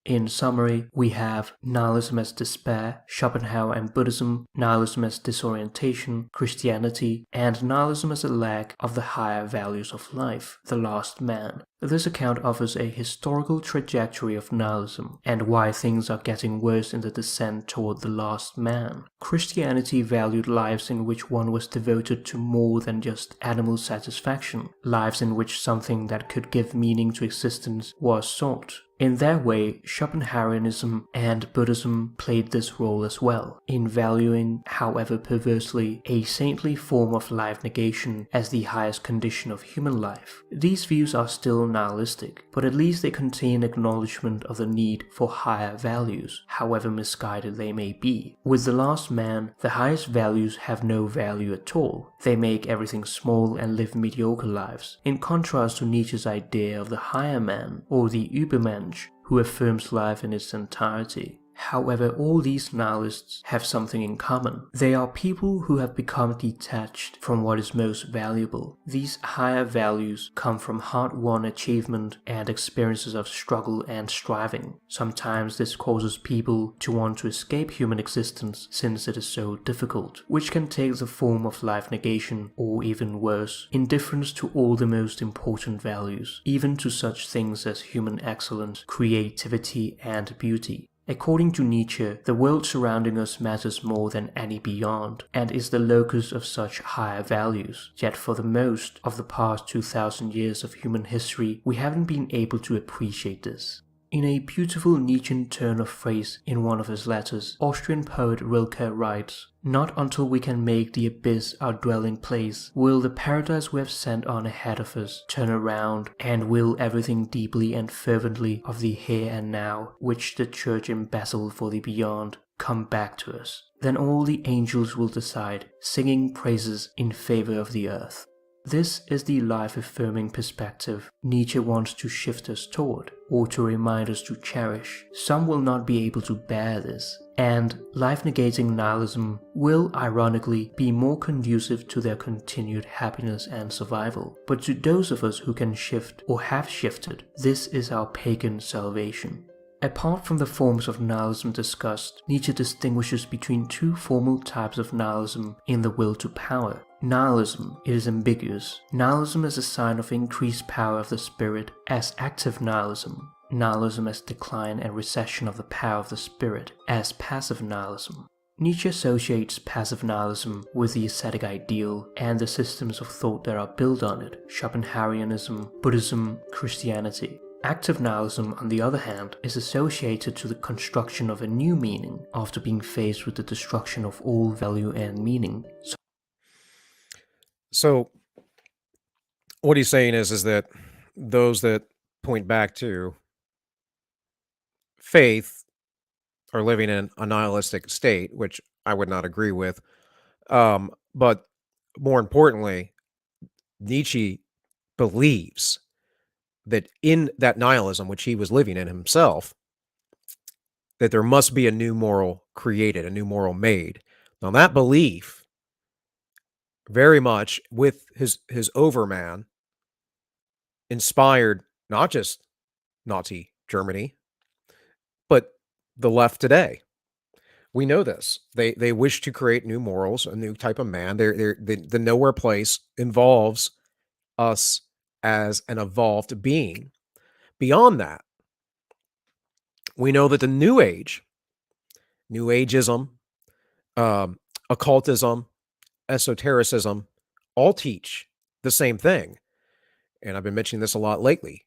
[SPEAKER 2] In summary, we have nihilism as despair, Schopenhauer and Buddhism, nihilism as disorientation, Christianity, and nihilism as a lack of the higher values of life, the last man. This account offers a historical trajectory of nihilism and why things are getting worse in the descent toward the last man. Christianity valued lives in which one was devoted to more than just animal satisfaction, lives in which something that could give meaning to existence was sought. In their way, Schopenhauerianism and Buddhism played this role as well, in valuing, however perversely, a saintly form of life negation as the highest condition of human life. These views are still nihilistic, but at least they contain acknowledgement of the need for higher values, however misguided they may be. With the last man, the highest values have no value at all. They make everything small and live mediocre lives, in contrast to Nietzsche's idea of the higher man, or the Übermensch, who affirms life in its entirety. However, all these nihilists have something in common. They are people who have become detached from what is most valuable. These higher values come from hard-won achievement and experiences of struggle and striving. Sometimes this causes people to want to escape human existence since it is so difficult, which can take the form of life negation or even worse, indifference to all the most important values, even to such things as human excellence, creativity, and beauty. According to Nietzsche, the world surrounding us matters more than any beyond, and is the locus of such higher values. Yet for the most of the past 2,000 years of human history, we haven't been able to appreciate this. In a beautiful Nietzschean turn of phrase in one of his letters, Austrian poet Rilke writes, "Not until we can make the abyss our dwelling place will the paradise we have sent on ahead of us turn around and will everything deeply and fervently of the here and now, which the church embezzled for the beyond, come back to us. Then all the angels will decide, singing praises in favor of the earth." This is the life-affirming perspective Nietzsche wants to shift us toward, or to remind us to cherish. Some will not be able to bear this, and life-negating nihilism will, ironically, be more conducive to their continued happiness and survival. But to those of us who can shift, or have shifted, this is our pagan salvation. Apart from the forms of nihilism discussed, Nietzsche distinguishes between two formal types of nihilism in The Will to Power. Nihilism, it is ambiguous. Nihilism as a sign of increased power of the spirit, as active nihilism. Nihilism as decline and recession of the power of the spirit, as passive nihilism. Nietzsche associates passive nihilism with the ascetic ideal and the systems of thought that are built on it, Schopenhauerianism, Buddhism, Christianity. Active nihilism, on the other hand, is associated to the construction of a new meaning after being faced with the destruction of all value and meaning.
[SPEAKER 1] So what he's saying is that those that point back to faith are living in a nihilistic state, which I would not agree with. But more importantly, Nietzsche believes that in that nihilism, which he was living in himself, that there must be a new moral created, a new moral made. Now, that belief, very much with his overman, inspired not just Nazi Germany, but the left today. We know this. They wish to create new morals, a new type of man. The nowhere place involves us as an evolved being. Beyond that, we know that the New Age, New Ageism, occultism, esotericism, all teach the same thing. And I've been mentioning this a lot lately.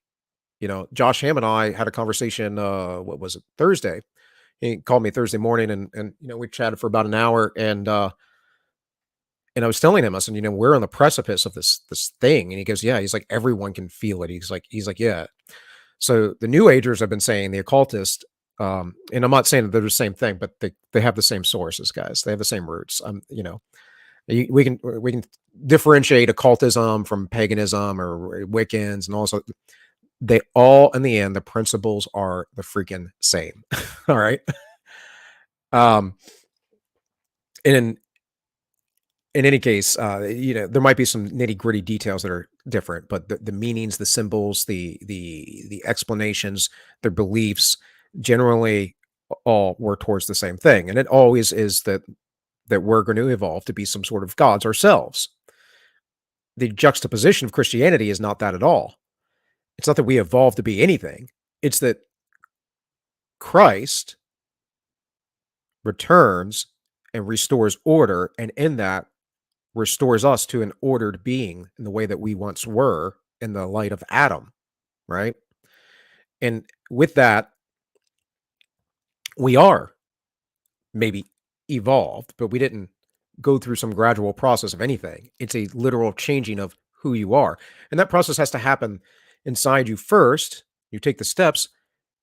[SPEAKER 1] You know, Josh Ham and I had a conversation, what was it, Thursday? He called me Thursday morning and you know, we chatted for about an hour and I was telling him, I said, you know, we're on the precipice of this thing. And he goes, yeah, he's like, everyone can feel it. He's like, yeah. So the New Agers have been saying the occultist, and I'm not saying that they're the same thing, but they have the same sources, guys. They have the same roots. You know, we can differentiate occultism from paganism or Wiccans and all this. They all, in the end, the principles are the freaking same. All right. And in any case, you know, there might be some nitty gritty details that are different, but the meanings, the symbols, the explanations, their beliefs, generally all work towards the same thing. And it always is that we're going to evolve to be some sort of gods ourselves. The juxtaposition of Christianity is not that at all. It's not that we evolve to be anything. It's that Christ returns and restores order, and in that restores us to an ordered being in the way that we once were in the light of Adam, right? And with that, we are maybe evolved, but we didn't go through some gradual process of anything. It's a literal changing of who you are. And that process has to happen inside you first. You take the steps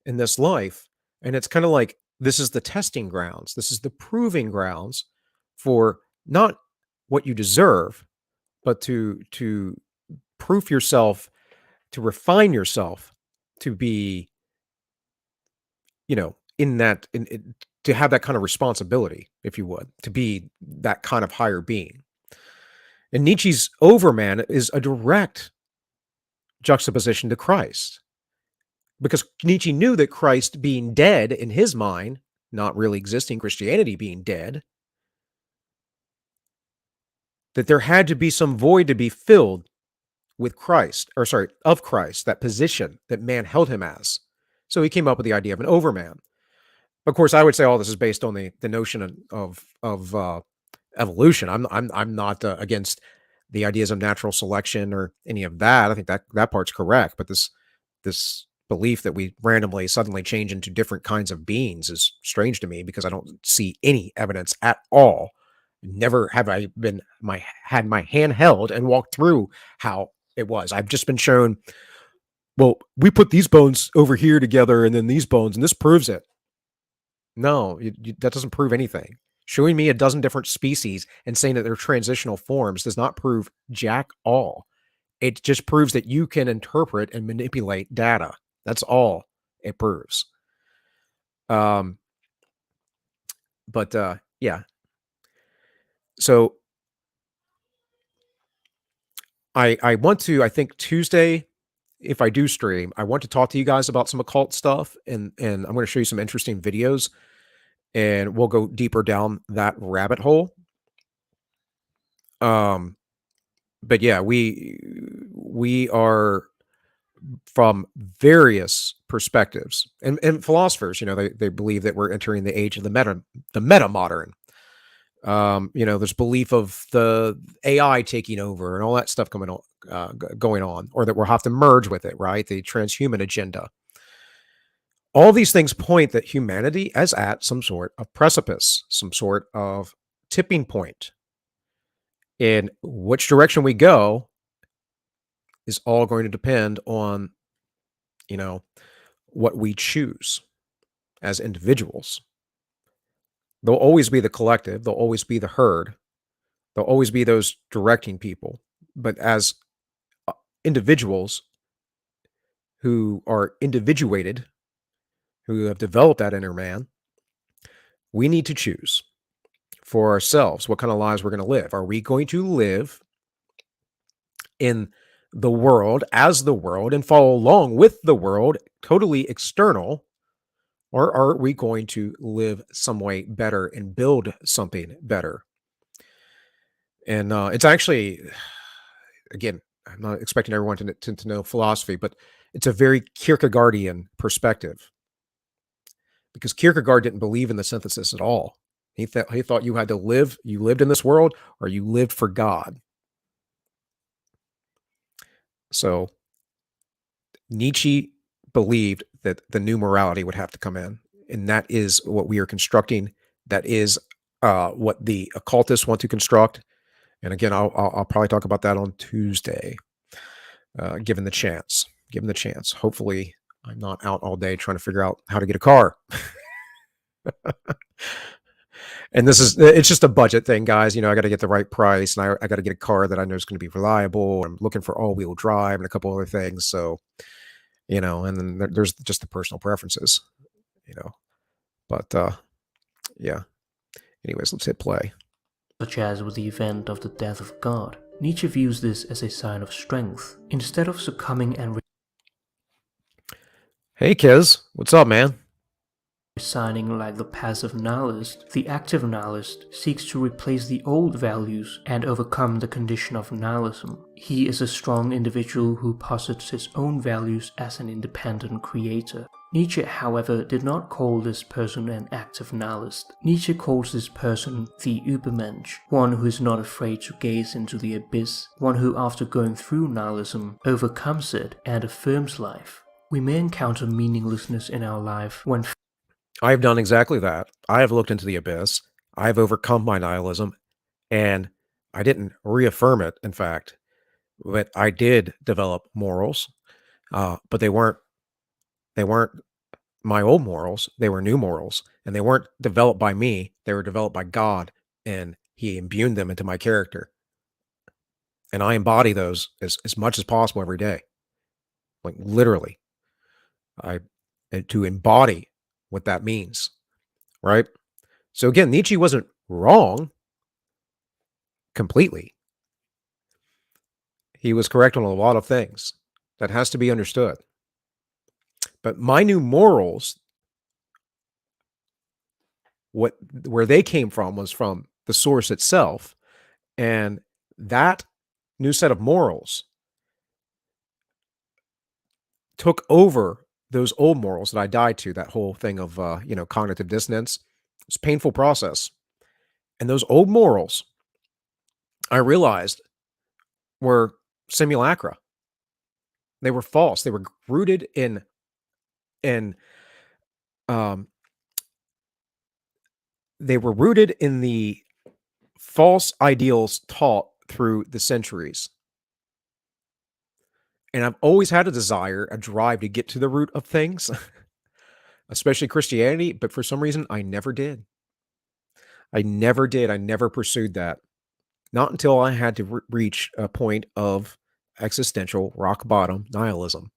[SPEAKER 1] in this life, and it's kind of like this is the testing grounds. This is the proving grounds for not what you deserve, but to proof yourself, to refine yourself, to be, in that, to have that kind of responsibility, if you would, to be that kind of higher being. And Nietzsche's Overman is a direct juxtaposition to Christ, because Nietzsche knew that Christ being dead in his mind, not really existing, Christianity being dead, that there had to be some void to be filled with Christ, of Christ, that position that man held him as. So he came up with the idea of an overman. Of course, I would say all this is based on the notion of evolution. I'm not against the ideas of natural selection or any of that. I think that part's correct. But this belief that we randomly suddenly change into different kinds of beings is strange to me, because I don't see any evidence at all. Never have I had my hand held and walked through how it was. I've just been shown, well, we put these bones over here together and then these bones, and this proves it. No, that doesn't prove anything. Showing me a dozen different species and saying that they're transitional forms does not prove jack all. It just proves that you can interpret and manipulate data. That's all it proves. Yeah. So I want to, I think Tuesday, if I do stream, I want to talk to you guys about some occult stuff, and I'm going to show you some interesting videos, and we'll go deeper down that rabbit hole. But yeah, we are from various perspectives, and philosophers, they believe that we're entering the age of the meta modern. There's belief of the AI taking over and all that stuff going on, or that we'll have to merge with it, right? The transhuman agenda. All these things point that humanity is at some sort of precipice, some sort of tipping point. In which direction we go is all going to depend on, what we choose as individuals. There'll always be the collective. There'll always be the herd. There'll always be those directing people. But as individuals who are individuated, who have developed that inner man, we need to choose for ourselves what kind of lives we're going to live. Are we going to live in the world as the world and follow along with the world, totally external, or are we going to live some way better and build something better? And it's actually, again, I'm not expecting everyone to know philosophy, but it's a very Kierkegaardian perspective, because Kierkegaard didn't believe in the synthesis at all. He thought you had to live, you lived in this world, or you lived for God. So Nietzsche believed that the new morality would have to come in, and that is what we are constructing. That is what the occultists want to construct. And again, I'll probably talk about that on Tuesday, given the chance. Given the chance. Hopefully, I'm not out all day trying to figure out how to get a car. And it's just a budget thing, guys. I got to get the right price, and I got to get a car that I know is going to be reliable. I'm looking for all-wheel drive and a couple other things. So, and then there's just the personal preferences, but yeah. Anyways, let's hit play.
[SPEAKER 2] Such as with the event of the death of God, Nietzsche views this as a sign of strength. Instead of succumbing and
[SPEAKER 1] Hey, Kiz. What's up, man?
[SPEAKER 2] Signing like the passive nihilist, the active nihilist seeks to replace the old values and overcome the condition of nihilism. He is a strong individual who posits his own values as an independent creator. Nietzsche, however, did not call this person an active nihilist. Nietzsche calls this person the Übermensch, one who is not afraid to gaze into the abyss, one who after going through nihilism overcomes it and affirms life. We may encounter meaninglessness in our life when
[SPEAKER 1] I have done exactly that. I have looked into the abyss. I have overcome my nihilism, and I didn't reaffirm it, in fact, but I did develop morals, but they weren't my old morals. They were new morals, and they weren't developed by me. They were developed by God, and He imbued them into my character. And I embody those as much as possible every day. Like literally, I and to embody what that means, right? So again, Nietzsche wasn't wrong completely. He was correct on a lot of things. That has to be understood. But my new morals, where they came from was from the source itself. And that new set of morals took over those old morals that I died to, that whole thing of cognitive dissonance. It's a painful process. And those old morals, I realized, were simulacra. They were false. They were rooted in um they were rooted in the false ideals taught through the centuries. And I've always had a desire, a drive to get to the root of things, especially Christianity, but for some reason I never did. I never did. I never pursued that. Not until I had to reach a point of existential rock bottom nihilism.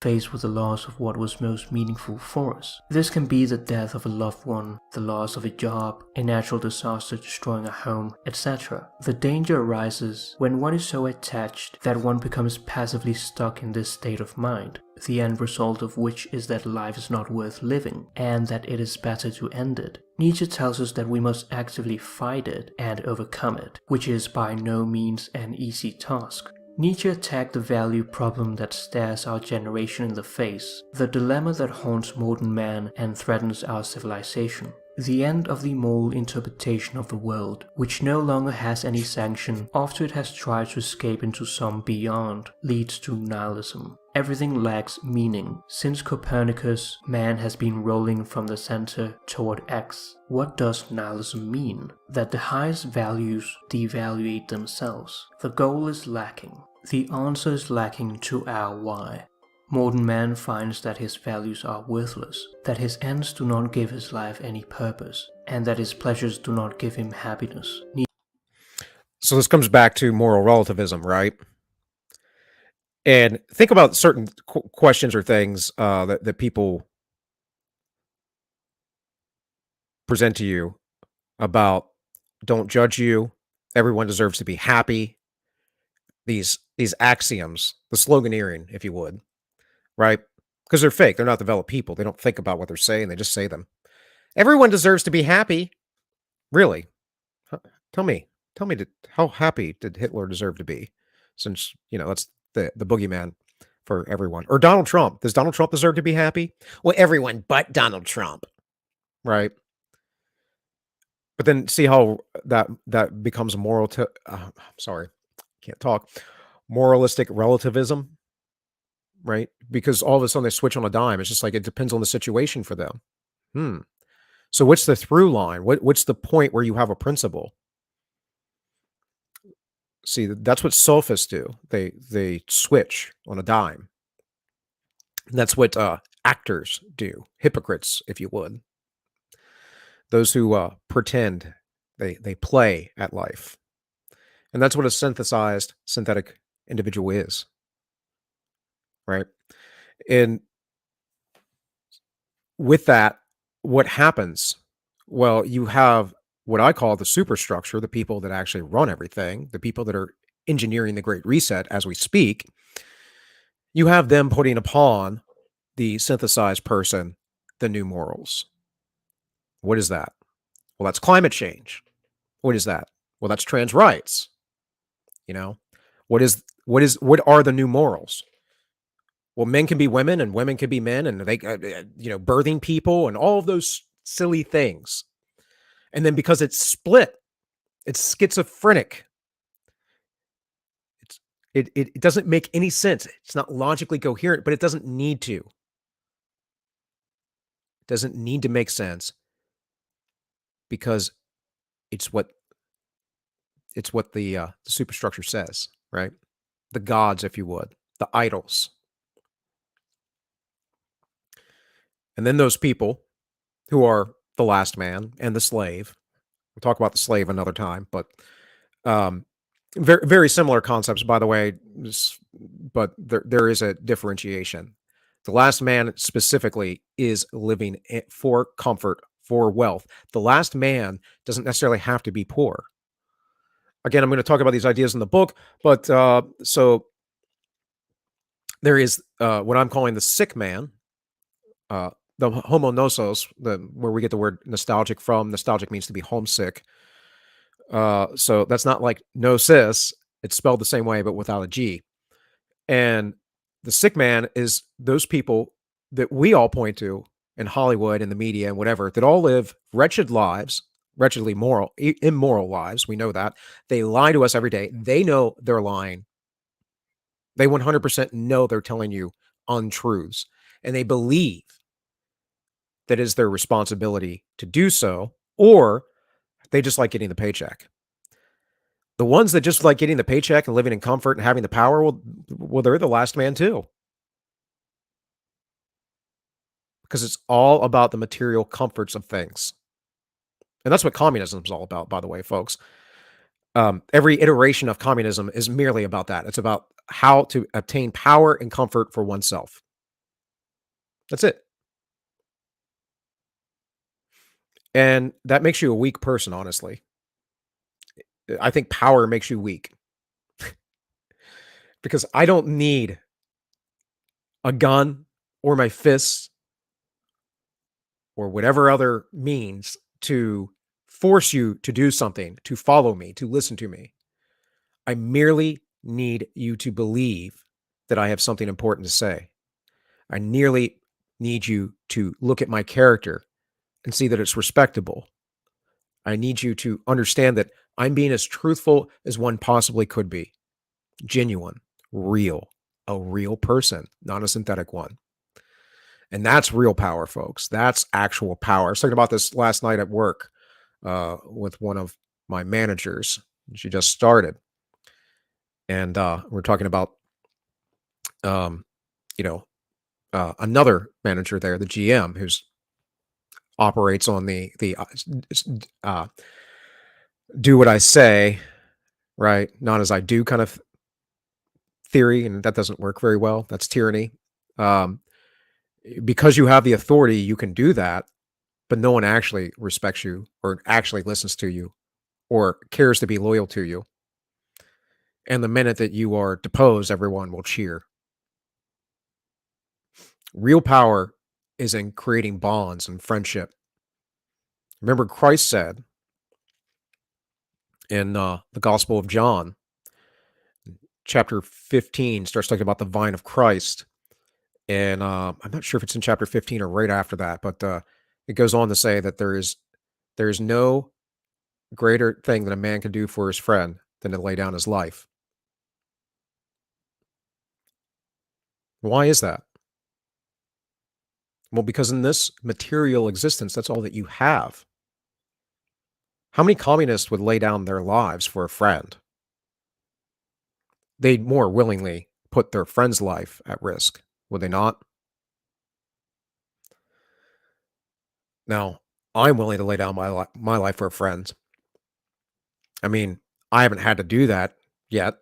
[SPEAKER 2] faced with the loss of what was most meaningful for us. This can be the death of a loved one, the loss of a job, a natural disaster destroying a home, etc. The danger arises when one is so attached that one becomes passively stuck in this state of mind, the end result of which is that life is not worth living, and that it is better to end it. Nietzsche tells us that we must actively fight it and overcome it, which is by no means an easy task. Nietzsche attacked the value problem that stares our generation in the face, the dilemma that haunts modern man and threatens our civilization. The end of the moral interpretation of the world, which no longer has any sanction after it has tried to escape into some beyond, leads to nihilism. Everything lacks meaning. Since Copernicus, man has been rolling from the center toward X. What does nihilism mean? That the highest values devaluate themselves. The goal is lacking. The answer is lacking to our why. Modern man finds that his values are worthless, that his ends do not give his life any purpose, and that his pleasures do not give him happiness.
[SPEAKER 1] So this comes back to moral relativism, right? And think about certain questions or things that people present to you about don't judge you, everyone deserves to be happy. These axioms, the sloganeering, if you would, right? Because they're fake. They're not developed people. They don't think about what they're saying. They just say them. Everyone deserves to be happy. Really? Tell me, how happy did Hitler deserve to be? Since, that's the boogeyman for everyone. Or Donald Trump. Does Donald Trump deserve to be happy? Well, everyone but Donald Trump. Right? But then see how that becomes moral to sorry, can't talk. Moralistic relativism, right? Because all of a sudden they switch on a dime. It's just like it depends on the situation for them. So what's the through line? What's the point where you have a principle? See, that's what sophists do. They switch on a dime. And that's what actors do. Hypocrites, if you would. Those who pretend, they play at life. And that's what a synthesized, synthetic individual is. Right? And with that, what happens? Well, you have what I call the superstructure, the people that actually run everything, the people that are engineering the Great Reset as we speak. You have them putting upon the synthesized person the new morals? What is that? Well, that's climate change. What is that? Well, that's trans rights. You know, what are the new morals? Well, men can be women and women can be men, and they, birthing people and all of those silly things. And then because it's split, it's schizophrenic. It doesn't make any sense. It's not logically coherent, but it doesn't need to. It doesn't need to make sense because it's what the superstructure says, right? The gods, if you would, the idols. And then those people who are the last man and the slave. We'll talk about the slave another time, but very, very similar concepts, by the way, but there is a differentiation. The last man specifically is living for comfort, for wealth. The last man doesn't necessarily have to be poor. Again, I'm going to talk about these ideas in the book, but so there is what I'm calling the sick man, the homonosos, where we get the word nostalgic from. Nostalgic means to be homesick. So that's not like gnosis. It's spelled the same way, but without a G. And the sick man is those people that we all point to in Hollywood and the media and whatever, that all live wretched lives, wretchedly immoral lives. We know that. They lie to us every day. They know they're lying. They 100% know they're telling you untruths. And they believe that is their responsibility to do so, or they just like getting the paycheck. The ones that just like getting the paycheck and living in comfort and having the power, well, they're the last man too. Because it's all about the material comforts of things. And that's what communism is all about, by the way, folks. Every iteration of communism is merely about that. It's about how to obtain power and comfort for oneself. That's it. And that makes you a weak person, honestly. I think power makes you weak. Because I don't need a gun or my fists or whatever other means to force you to do something, to follow me, to listen to me. I merely need you to believe that I have something important to say. I merely need you to look at my character and see that it's respectable. I need you to understand that I'm being as truthful as one possibly could be. Genuine, real, a real person, not a synthetic one. And that's real power, folks. That's actual power. I was talking about this last night at work with one of my managers. She just started. And we're talking about, another manager there, the GM, who's operates on the do what I say, right? Not as I do kind of theory. And that doesn't work very well. That's tyranny. Because you have the authority, you can do that, but no one actually respects you or actually listens to you or cares to be loyal to you. And the minute that you are deposed, everyone will cheer. Real power is in creating bonds and friendship. Remember, Christ said in the Gospel of John, chapter 15, starts talking about the vine of Christ. And I'm not sure if it's in chapter 15 or right after that, but it goes on to say that there is no greater thing that a man can do for his friend than to lay down his life. Why is that? Well, because in this material existence, that's all that you have. How many communists would lay down their lives for a friend? They'd more willingly put their friend's life at risk, would they not? Now, I'm willing to lay down my life for a friend. I mean, I haven't had to do that yet,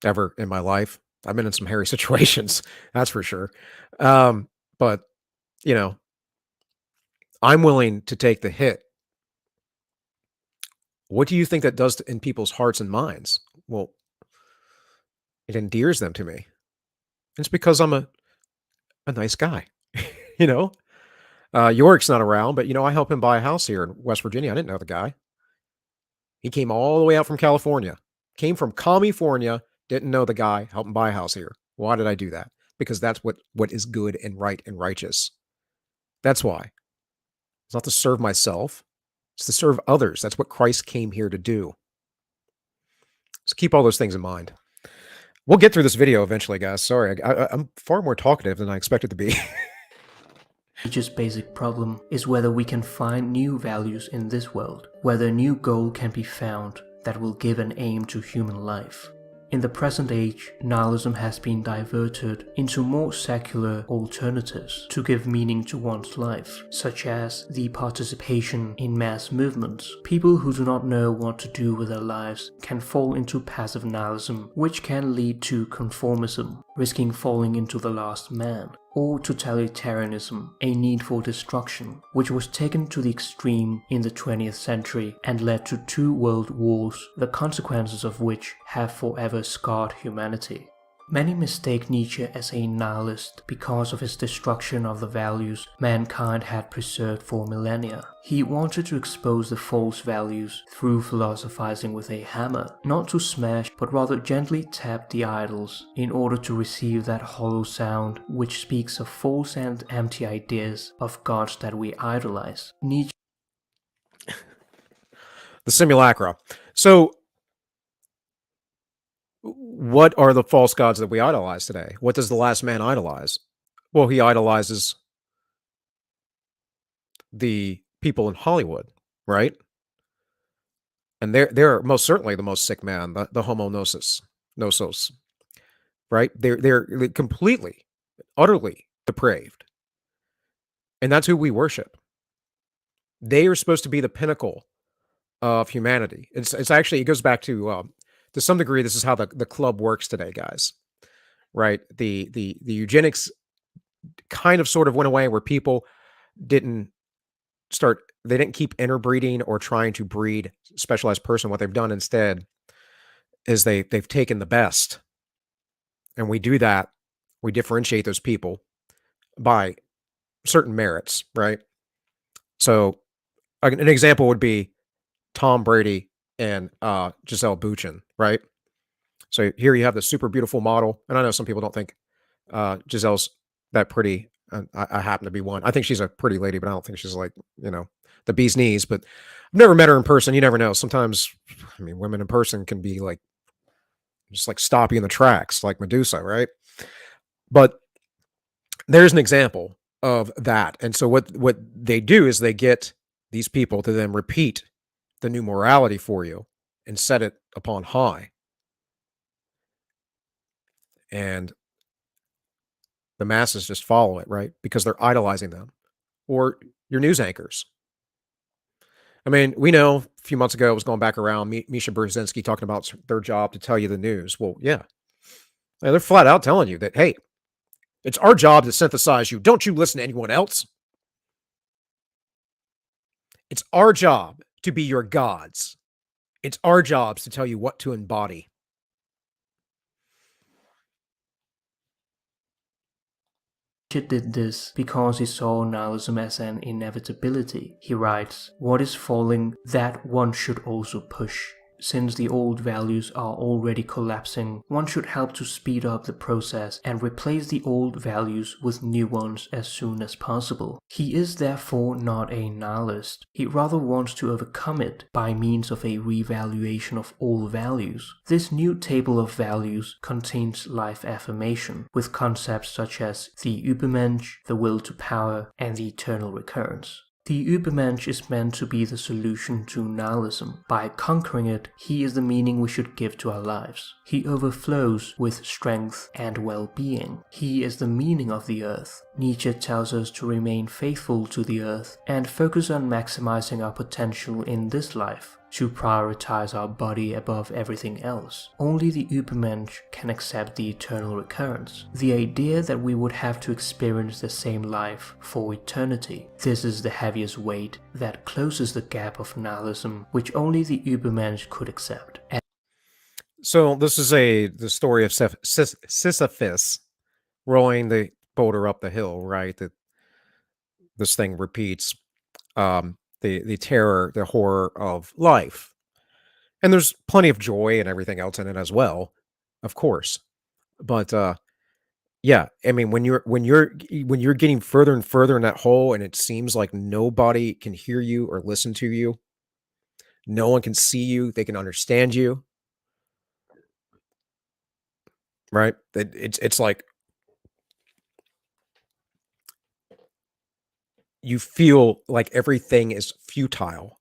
[SPEAKER 1] ever in my life. I've been in some hairy situations, that's for sure. But, you know, I'm willing to take the hit. What do you think that does in people's hearts and minds? Well, it endears them to me. It's because I'm a nice guy. You know, York's not around, but I helped him buy a house here in West Virginia. I didn't know the guy. He came all the way out from California. Came from California, didn't know the guy, helped him buy a house here. Why did I do that? Because that's what is good and right and righteous. That's why. It's not to serve myself. It's to serve others. That's what Christ came here to do. So keep all those things in mind. We'll get through this video eventually, guys. Sorry, I'm far more talkative than I expected to be.
[SPEAKER 2] Nietzsche's basic problem is whether we can find new values in this world, whether a new goal can be found that will give an aim to human life. In the present age, nihilism has been diverted into more secular alternatives to give meaning to one's life, such as the participation in mass movements. People who do not know what to do with their lives can fall into passive nihilism, which can lead to conformism, risking falling into the last man, or totalitarianism, a need for destruction, which was taken to the extreme in the 20th century and led to 2 world wars, the consequences of which have forever scarred humanity. Many mistake Nietzsche as a nihilist because of his destruction of the values mankind had preserved for millennia. He wanted to expose the false values through philosophizing with a hammer, not to smash but rather gently tap the idols in order to receive that hollow sound which speaks of false and empty ideas of gods that we idolize. Nietzsche
[SPEAKER 1] The simulacra. So, what are the false gods that we idolize today? What does the last man idolize? Well, he idolizes the people in Hollywood, right? And they're most certainly the most sick man, the homo nosos, right? They're completely, utterly depraved, and that's who we worship. They are supposed to be the pinnacle of humanity. It's actually, it goes back to some degree. This is how the club works today, guys. Right? The eugenics kind of sort of went away, where people didn't they didn't keep interbreeding or trying to breed specialized person. What they've done instead is they've taken the best, and we do that. We differentiate those people by certain merits, right? So an example would be Tom Brady and Giselle Bündchen, right? So here you have the super beautiful model, and I know some people don't think Giselle's that pretty. I happen to be one. I think she's a pretty lady, but I don't think she's like, the bee's knees. But I've never met her in person. You never know. Sometimes, I mean, women in person can be like, just like stop you in the tracks, like Medusa, right? But there's an example of that. And so what they do is they get these people to then repeat the new morality for you and set it upon high. And the masses just follow it, right? Because they're idolizing them. Or your news anchors. I mean, we know a few months ago it was going back around, Misha Brzezinski talking about their job to tell you the news. Well, yeah. They're flat out telling you that, hey, it's our job to synthesize you. Don't you listen to anyone else. It's our job to be your gods. It's our jobs to tell you what to embody.
[SPEAKER 2] did this because he saw nihilism as an inevitability. He writes, "What is falling, that one should also push. Since the old values are already collapsing, one should help to speed up the process and replace the old values with new ones as soon as possible." He is therefore not a nihilist. He rather wants to overcome it by means of a revaluation of all values. This new table of values contains life affirmation, with concepts such as the Übermensch, the will to power, and the eternal recurrence. The Übermensch is meant to be the solution to nihilism. By conquering it, he is the meaning we should give to our lives. He overflows with strength and well-being. He is the meaning of the earth. Nietzsche tells us to remain faithful to the earth and focus on maximizing our potential in this life, to prioritize our body above everything else. Only the Übermensch can accept the eternal recurrence, the idea that we would have to experience the same life for eternity. This is the heaviest weight that closes the gap of nihilism, which only the Übermensch could accept.
[SPEAKER 1] So this is the story of Sisyphus rolling the boulder up the hill, right? That this thing repeats the terror, the horror of life. And there's plenty of joy and everything else in it as well, of course. But yeah, I mean, when you're getting further and further in that hole, and it seems like nobody can hear you or listen to you, no one can see you, they can understand you, right? It's like you feel like everything is futile,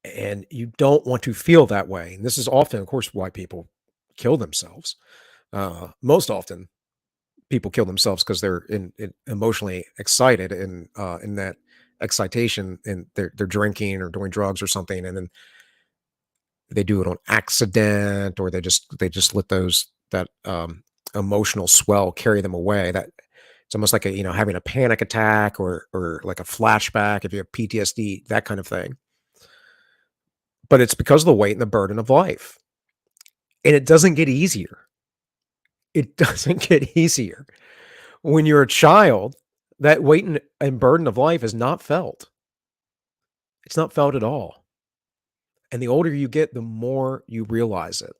[SPEAKER 1] and you don't want to feel that way. And this is often, of course, why people kill themselves. Most often, people kill themselves because they're emotionally excited, and in that excitation, and they're drinking or doing drugs or something, and then they do it on accident, or they just let those that emotional swell carry them away. That it's almost like having a panic attack, or like a flashback if you have PTSD, that kind of thing. But it's because of the weight and the burden of life, and it doesn't get easier. It doesn't get easier. When you're a child, that weight and burden of life is not felt. It's not felt at all. And the older you get, the more you realize it.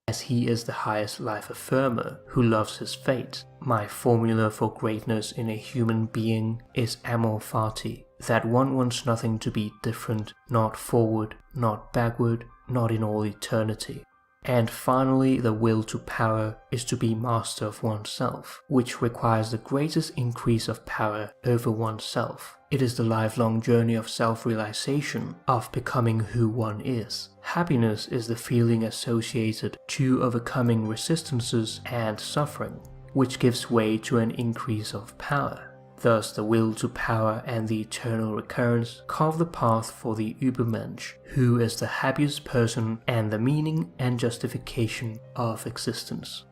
[SPEAKER 2] As he is the highest life affirmer who loves his fate, my formula for greatness in a human being is amor fati, that one wants nothing to be different, not forward, not backward, not in all eternity. And finally, the will to power is to be master of oneself, which requires the greatest increase of power over oneself. It is the lifelong journey of self-realization, of becoming who one is. Happiness is the feeling associated to overcoming resistances and suffering, which gives way to an increase of power. Thus, the will to power and the eternal recurrence carve the path for the Übermensch, who is the happiest person and the meaning and justification of existence.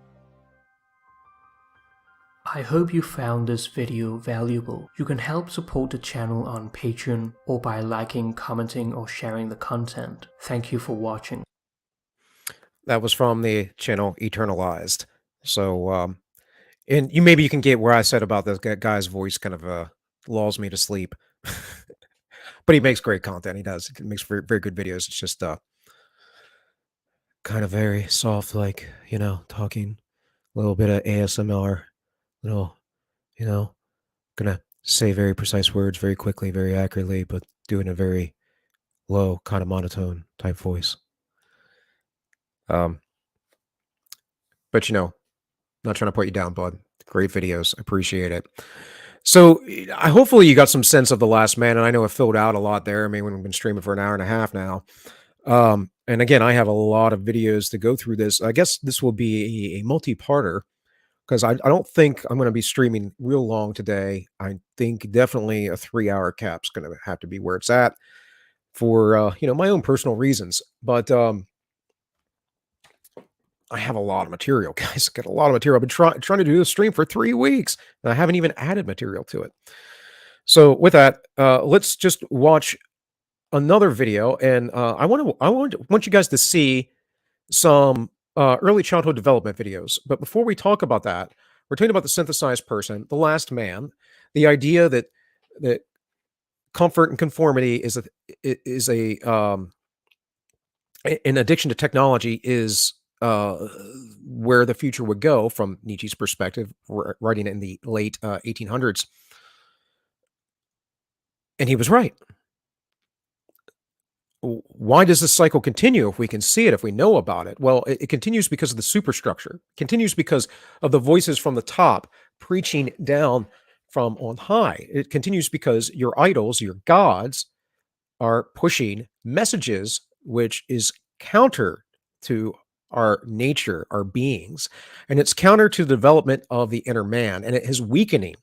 [SPEAKER 2] I hope you found this video valuable. You can help support the channel on Patreon or by liking, commenting, or sharing the content. Thank you for watching.
[SPEAKER 1] That was from the channel Eternalized. So, and maybe you can get where I said about this guy's voice kind of lulls me to sleep. But he makes great content. He does. He makes very, very good videos. It's just kind of very soft, like, talking, a little bit of ASMR, little, you know, gonna say very precise words very quickly, very accurately, but doing a very low, kind of monotone type voice. Um, but not trying to put you down, bud. Great videos. Appreciate it. So I hopefully you got some sense of The Last Man, and I know it filled out a lot there. I mean, we've been streaming for an hour and a half now. And again, I have a lot of videos to go through this. I guess this will be a multi-parter, because I don't think I'm going to be streaming real long today. I think definitely a 3-hour cap's going to have to be where it's at for my own personal reasons. But I have a lot of material, guys. I got a lot of material. I've been trying to do this stream for 3 weeks, and I haven't even added material to it. So with that, let's just watch another video, and I want you guys to see some early childhood development videos. But before we talk about that, we're talking about the synthesized person, the last man, the idea that comfort and conformity is an addiction to technology is where the future would go from Nietzsche's perspective, writing in the late 1800s. And he was right. Why does this cycle continue if we can see it, if we know about it? Well, it continues because of the superstructure. It continues because of the voices from the top preaching down from on high. It continues because your idols, your gods, are pushing messages which is counter to our nature, our beings, and it's counter to the development of the inner man, and it is weakening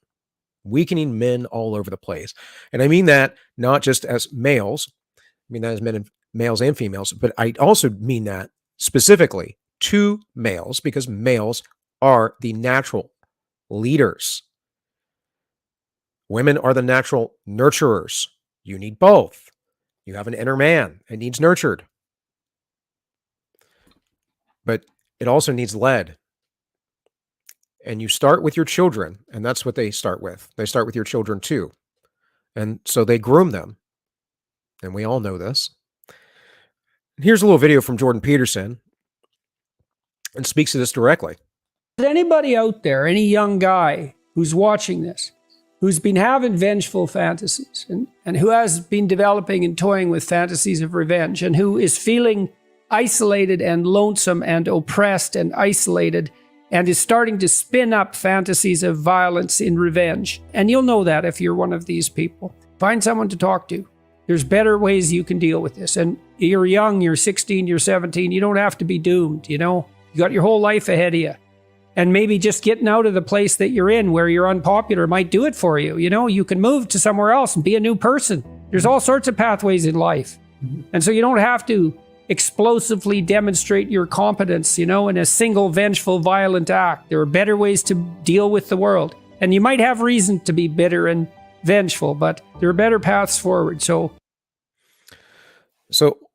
[SPEAKER 1] men all over the place. And I mean that not just as males, I mean that as males and females, but I also mean that specifically to males, because males are the natural leaders. Women are the natural nurturers. You need both. You have an inner man. It needs nurtured. But it also needs led. And you start with your children, and that's what they start with. They start with your children too. And so they groom them. And we all know this. Here's a little video from Jordan Peterson and speaks to this directly.
[SPEAKER 4] Is anybody out there, any young guy who's watching this, who's been having vengeful fantasies and who has been developing and toying with fantasies of revenge and who is feeling isolated and lonesome and oppressed and isolated and is starting to spin up fantasies of violence in revenge? And you'll know that if you're one of these people. Find someone to talk to. There's better ways you can deal with this. And you're young, you're 16, you're 17, you don't have to be doomed, you know? You got your whole life ahead of you. And maybe just getting out of the place that you're in where you're unpopular might do it for you. You know, you can move to somewhere else and be a new person. There's all sorts of pathways in life. And so you don't have to explosively demonstrate your competence, you know, in a single vengeful, violent act. There are better ways to deal with the world. And you might have reason to be bitter and vengeful, but there are better paths forward. So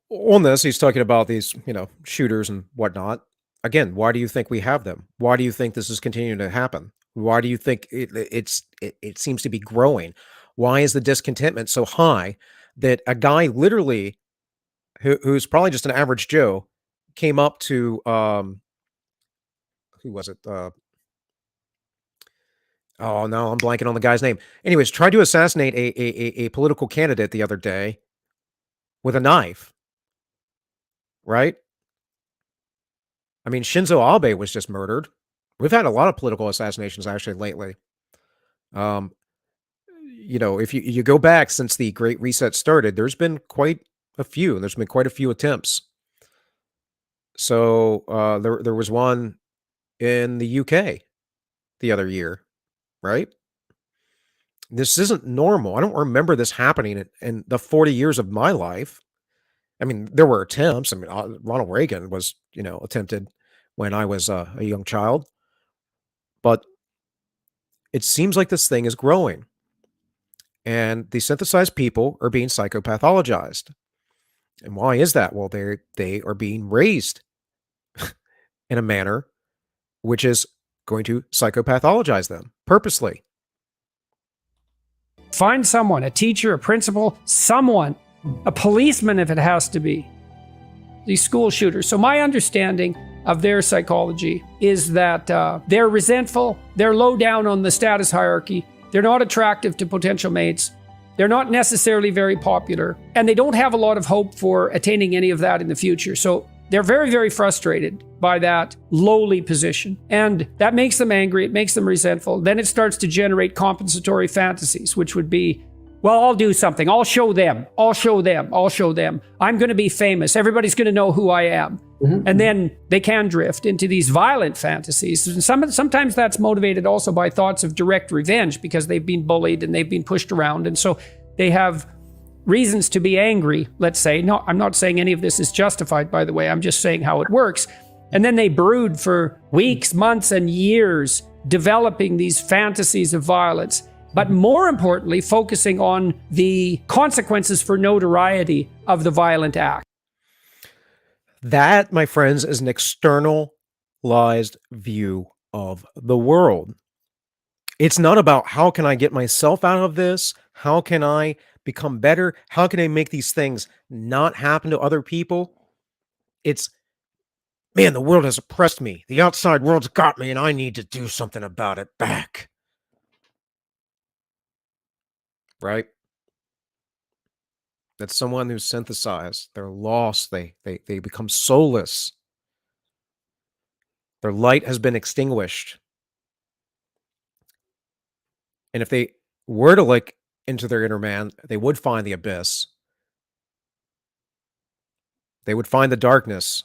[SPEAKER 1] on this, he's talking about these, shooters and whatnot. Again, why do you think we have them? Why do you think this is continuing to happen? Why do you think it seems to be growing? Why is the discontentment so high that a guy literally who's probably just an average Joe came up to who was it? Oh no, I'm blanking on the guy's name. Anyways, tried to assassinate a political candidate the other day with a knife. Right? I mean, Shinzo Abe was just murdered. We've had a lot of political assassinations actually lately. If you go back since the Great Reset started, there's been quite a few. There's been quite a few attempts. So there was one in the UK the other year, right? This isn't normal. I don't remember this happening in the 40 years of my life. I mean, there were attempts. I mean, Ronald Reagan was, attempted when I was a young child. But it seems like this thing is growing. And the synthesized people are being psychopathologized. And why is that? Well, they are being raised in a manner which is going to psychopathologize them purposely.
[SPEAKER 4] find someone, a teacher, a principal, someone, a policeman if it has to be. These school shooters. So my understanding of their psychology is that they're resentful, they're low down on the status hierarchy, they're not attractive to potential mates, they're not necessarily very popular, and they don't have a lot of hope for attaining any of that in the future. So they're very, very frustrated by that lowly position. And that makes them angry, it makes them resentful. Then it starts to generate compensatory fantasies, which would be, well, I'll do something. I'll show them. I'll show them. I'll show them. I'm going to be famous. Everybody's going to know who I am. Mm-hmm. And then they can drift into these violent fantasies. And sometimes that's motivated also by thoughts of direct revenge because they've been bullied and they've been pushed around. And so they have reasons to be angry, let's say. No, I'm not saying any of this is justified, by the way. I'm just saying how it works. And then they brood for weeks, months, and years developing these fantasies of violence. But more importantly, focusing on the consequences for notoriety of the violent act.
[SPEAKER 1] That, my friends, is an externalized view of the world. It's not about how can I get myself out of this? How can I become better? How can I make these things not happen to other people? It's, man, the world has oppressed me. The outside world's got me, and I need to do something about it back. Right? That's someone who's synthesized. They're lost. They become soulless. Their light has been extinguished. And if they were to look into their inner man, they would find the abyss. They would find the darkness.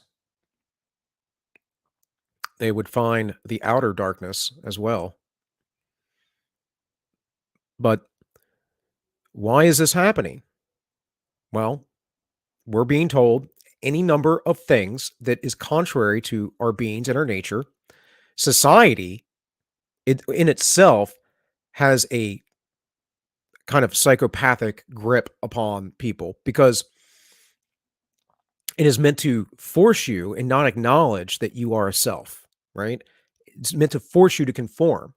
[SPEAKER 1] They would find the outer darkness as well. But why is this happening? Well, we're being told any number of things that is contrary to our beings and our nature. Society, in itself, has a kind of psychopathic grip upon people because it is meant to force you and not acknowledge that you are a self, right? it's meant to force you to conform.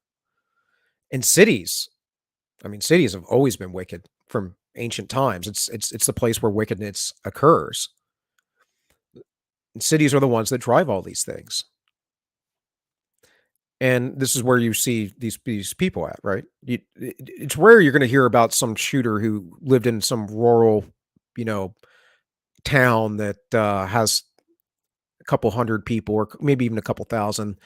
[SPEAKER 1] And cities, I mean, cities have always been wicked from ancient times. It's the place where wickedness occurs. And cities are the ones that drive all these things. And this is where you see these people at, right? It's rare you're going to hear about some shooter who lived in some rural, you know, town that has a couple hundred people, or maybe even a couple thousand,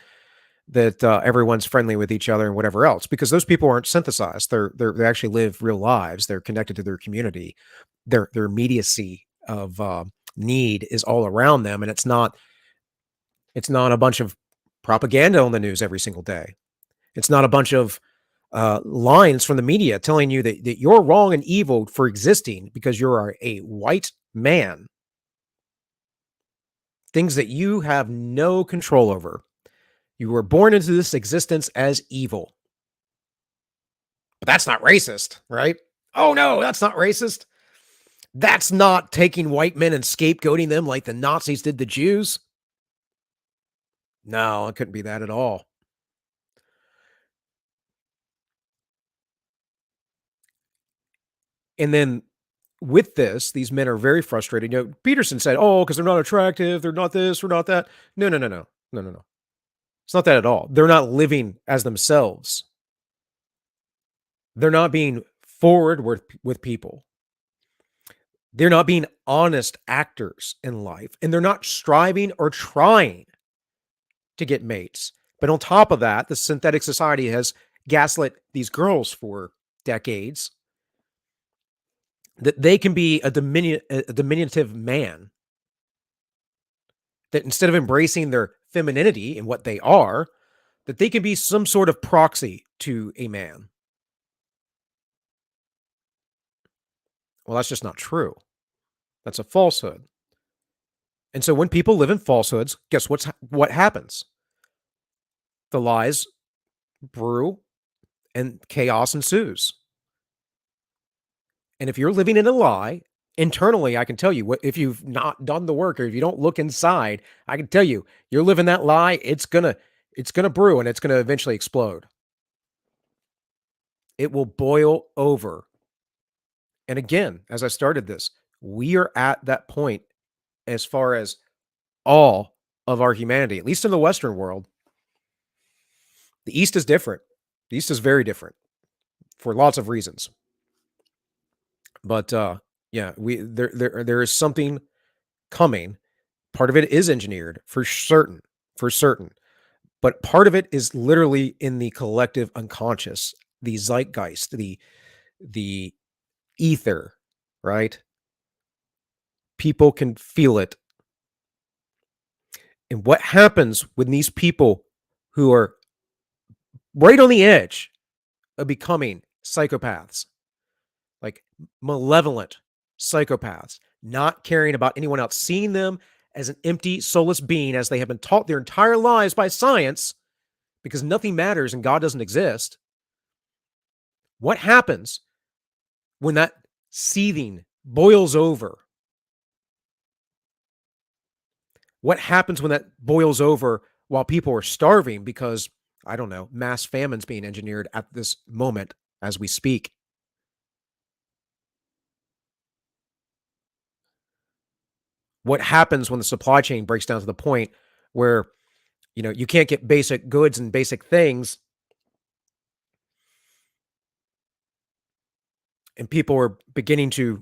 [SPEAKER 1] that everyone's friendly with each other and whatever else, because those people aren't synthesized. They actually live real lives. They're connected to their community. Their immediacy of need is all around them, and it's not a bunch of propaganda on the news every single day. It's not a bunch of lines from the media telling you that you're wrong and evil for existing because you're a white man. Things that you have no control over. You were born into this existence as evil. But that's not racist, right? Oh no, that's not racist. That's not taking white men and scapegoating them like the Nazis did the Jews. No, it couldn't be that at all. And then with this, these men are very frustrated. You know, Peterson said, "Oh, because they're not attractive, they're not this, or not that." No, no, no, no, no, no, no. It's not that at all. They're not living as themselves. They're not being forward with people. They're not being honest actors in life, and they're not striving or trying to get mates. But on top of that, the synthetic society has gaslit these girls for decades that they can be a diminutive man, that instead of embracing their femininity and what they are, that they can be some sort of proxy to a man. Well, that's just not true. That's a falsehood. And so when people live in falsehoods, guess what happens? The lies brew and chaos ensues. And if you're living in a lie, internally, I can tell you, if you've not done the work or if you don't look inside, I can tell you, you're living that lie, it's gonna brew and it's gonna eventually explode. It will boil over. And again, as I started this, we are at that point as far as all of our humanity, at least in the Western world. The East is different. The East is very different for lots of reasons. But yeah, there is something coming. Part of it is engineered for certain, but part of it is literally in the collective unconscious, the zeitgeist, the ether, right? People can feel it. And what happens when these people who are right on the edge of becoming psychopaths, like malevolent psychopaths, not caring about anyone else, seeing them as an empty, soulless being, as they have been taught their entire lives by science, because nothing matters and God doesn't exist. What happens when that seething boils over? What happens when that boils over while people are starving because, I don't know, mass famine's being engineered at this moment as we speak? What happens when the supply chain breaks down to the point where, you know, you can't get basic goods and basic things, and people are beginning to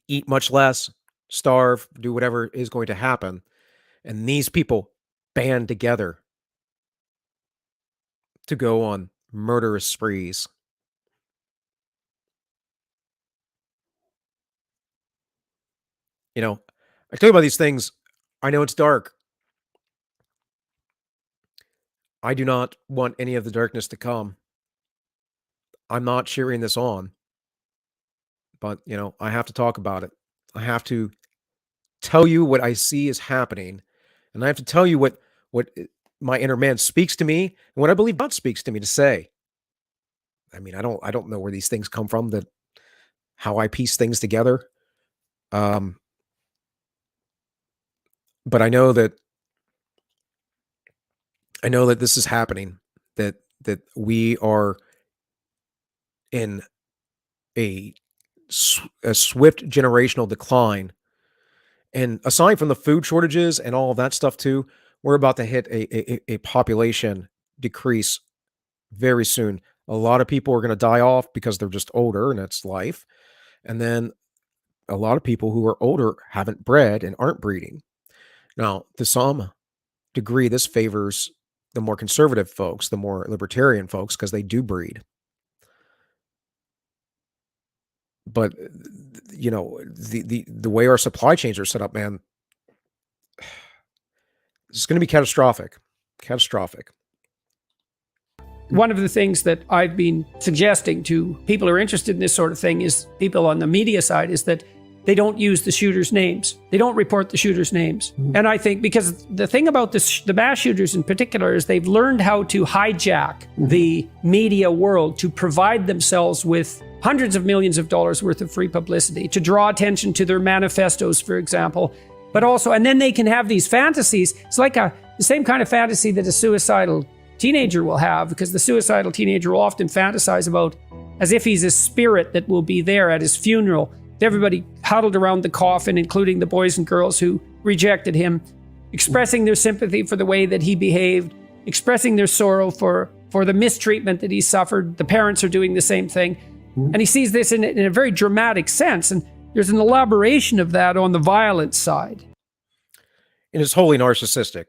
[SPEAKER 1] eat much less, starve, do whatever is going to happen, and these people band together to go on murderous sprees? You know, I tell you about these things. I know it's dark. I do not want any of the darkness to come. I'm not cheering this on, but, you know, I have to talk about it. I have to tell you what I see is happening, and I have to tell you what my inner man speaks to me and what I believe God speaks to me to say. I mean, I don't know where these things come from, that how I piece things together. Um, but I know that I know that this is happening, that we are in a swift generational decline. And aside from the food shortages and all of that stuff too, we're about to hit a population decrease very soon. A lot of people are going to die off because they're just older, and that's life. And then a lot of people who are older haven't bred and aren't breeding. Now, to some degree, this favors the more conservative folks, the more libertarian folks, because they do breed. But the way our supply chains are set up, man, it's going to be catastrophic. Catastrophic.
[SPEAKER 4] One of the things that I've been suggesting to people who are interested in this sort of thing is people on the media side is that they don't use the shooters' names. They don't report the shooters' names. And I think because the thing about the mass shooters in particular is they've learned how to hijack the media world to provide themselves with hundreds of millions of dollars worth of free publicity, to draw attention to their manifestos, for example. But also, and then they can have these fantasies. It's like the same kind of fantasy that a suicidal teenager will have, because the suicidal teenager will often fantasize about as if he's a spirit that will be there at his funeral, with everybody huddled around the coffin, including the boys and girls who rejected him, expressing their sympathy for the way that he behaved, expressing their sorrow for the mistreatment that he suffered. The parents are doing the same thing. And he sees this in a very dramatic sense. And there's an elaboration of that on the violence side.
[SPEAKER 1] And it's wholly narcissistic.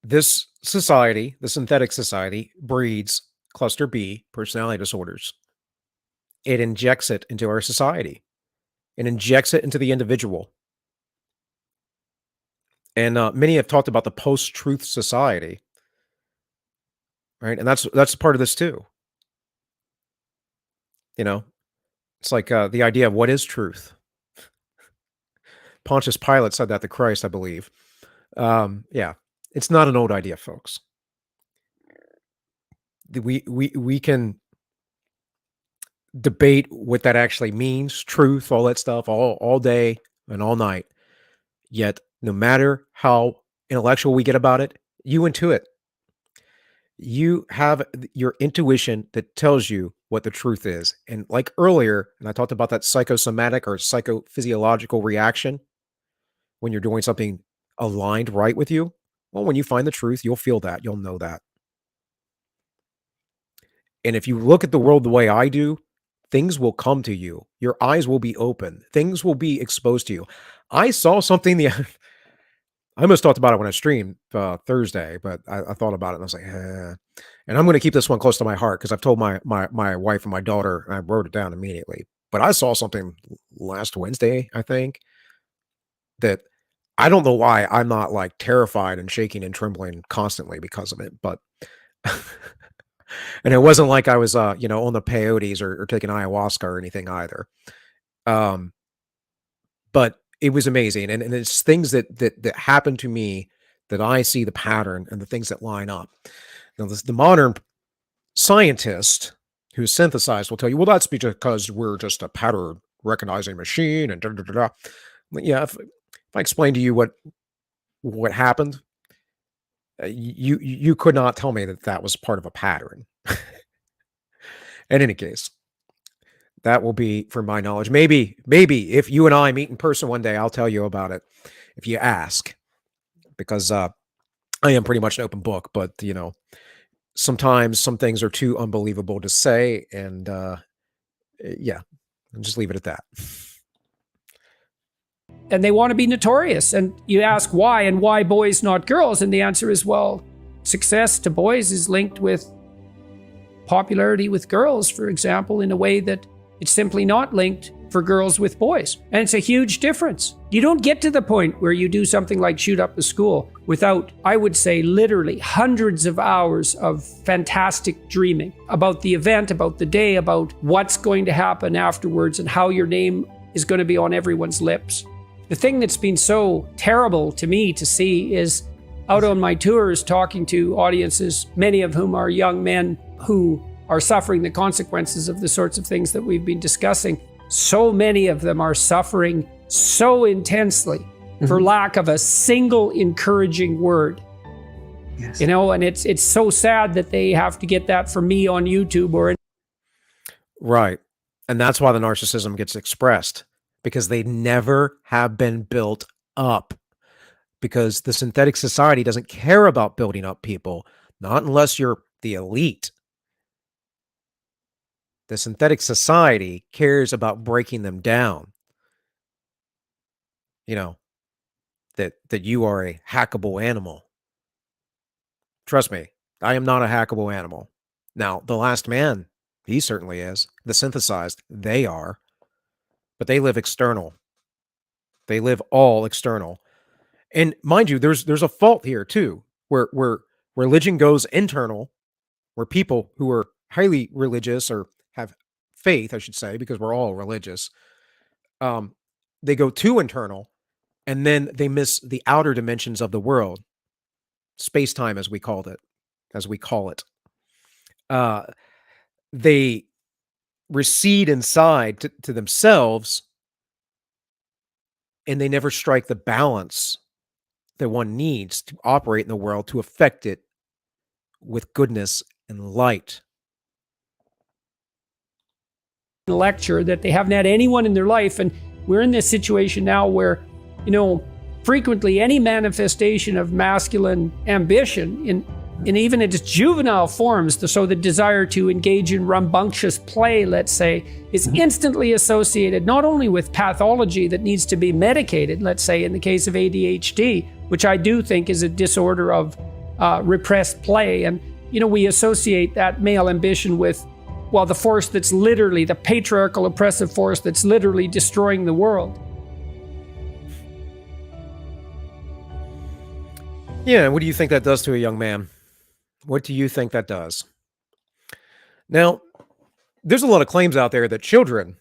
[SPEAKER 1] This society, the synthetic society, breeds cluster B personality disorders. It injects it into our society. It injects it into the individual. And many have talked about the post-truth society, right? And that's part of this too. It's like the idea of what is truth. Pontius Pilate said that to Christ, I believe. Yeah, it's not an old idea, folks. We can debate what that actually means, truth, all that stuff, all day and all night. Yet, no matter how intellectual we get about it, you intuit. You have your intuition that tells you what the truth is. And like earlier, and I talked about that psychosomatic or psychophysiological reaction when you're doing something aligned right with you. Well, when you find the truth, you'll feel that. You'll know that. And if you look at the world the way I do, things will come to you. Your eyes will be open. Things will be exposed to you. I saw something I almost talked about it when I streamed Thursday, but I thought about it and I was like, And I'm going to keep this one close to my heart because I've told my wife and my daughter, and I wrote it down immediately. But I saw something last Wednesday, I think, that I don't know why I'm not like terrified and shaking and trembling constantly because of it. But and it wasn't like I was, on the peyotes or taking ayahuasca or anything either. But it was amazing. And it's things that happen to me that I see the pattern and the things that line up. Now, the modern scientist who's synthesized will tell you, well, that's because we're just a pattern recognizing machine and da-da-da-da. Yeah, if I explain to you what happened, you could not tell me that was part of a pattern. In any case, that will be for my knowledge. Maybe if you and I meet in person one day, I'll tell you about it if you ask, because I am pretty much an open book. But sometimes some things are too unbelievable to say, and yeah, I'll just leave it at that.
[SPEAKER 4] And they want to be notorious. And you ask why, and why boys, not girls? And the answer is, well, success to boys is linked with popularity with girls, for example, in a way that it's simply not linked for girls with boys. And it's a huge difference. You don't get to the point where you do something like shoot up a school without, I would say, literally hundreds of hours of fantastic dreaming about the event, about the day, about what's going to happen afterwards, and how your name is going to be on everyone's lips. The thing that's been so terrible to me to see is out on my tours talking to audiences, many of whom are young men who are suffering the consequences of the sorts of things that we've been discussing. So many of them are suffering so intensely for lack of a single encouraging word.
[SPEAKER 5] Yes.
[SPEAKER 4] You know, and it's so sad that they have to get that from me on YouTube or in
[SPEAKER 1] Right. And that's why the narcissism gets expressed, because they never have been built up. Because the synthetic society doesn't care about building up people, not unless you're the elite. The synthetic society cares about breaking them down. You know, that you are a hackable animal. Trust me, I am not a hackable animal. Now, the last man, he certainly is. The synthesized, they are. But they live external. They live all external. And mind you, there's a fault here too, where religion goes internal, where people who are highly religious or have faith, I should say, because we're all religious, they go too internal, and then they miss the outer dimensions of the world, space time, as we called it, as we call it. They recede inside to themselves, and they never strike the balance that one needs to operate in the world to affect it with goodness and light.
[SPEAKER 4] lecture that they haven't had anyone in their life. And we're in this situation now where, you know, frequently any manifestation of masculine ambition in even its juvenile forms, so the desire to engage in rambunctious play, let's say, is instantly associated not only with pathology that needs to be medicated, let's say in the case of ADHD, which I do think is a disorder of repressed play. And, you know, we associate that male ambition with, well, the force that's literally, the patriarchal oppressive force that's literally destroying the world.
[SPEAKER 1] Yeah, what do you think that does to a young man? What do you think that does? Now, there's a lot of claims out there that children,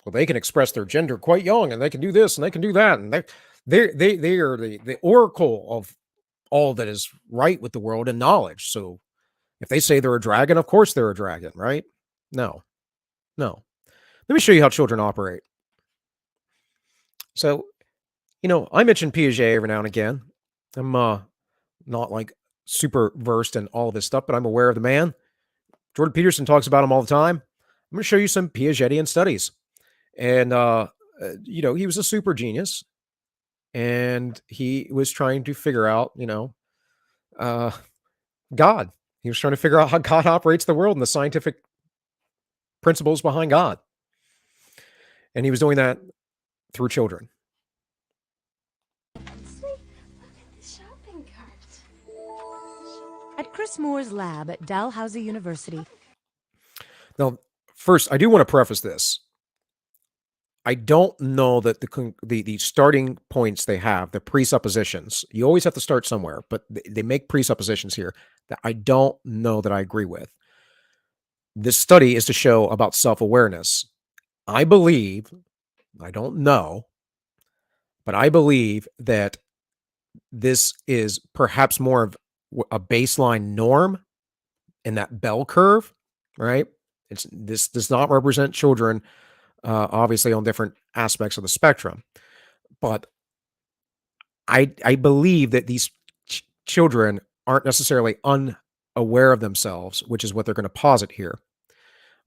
[SPEAKER 1] well, they can express their gender quite young, and they can do this and they can do that, and they are the oracle of all that is right with the world and knowledge. So if they say they're a dragon, of course they're a dragon, right? No. Let me show you how children operate. So, you know, I mention Piaget every now and again. I'm not like super versed in all of this stuff, but I'm aware of the man. Jordan Peterson talks about him all the time. I'm going to show you some Piagetian studies. And, you know, he was a super genius, and he was trying to figure out, you know, God. He was trying to figure out how God operates the world and the scientific principles behind God. And he was doing that through children.
[SPEAKER 3] Look at the shopping cart.
[SPEAKER 6] At Chris Moore's lab at Dalhousie University.
[SPEAKER 1] Now, first, I do want to preface this. I don't know that the starting points they have, the presuppositions, you always have to start somewhere, but they make presuppositions here that I don't know that I agree with. This study is to show about self-awareness. I believe, I don't know, but I believe that this is perhaps more of a baseline norm in that bell curve, right? This does not represent children, obviously, on different aspects of the spectrum. But I believe that these children aren't necessarily unaware of themselves, which is what they're going to posit here,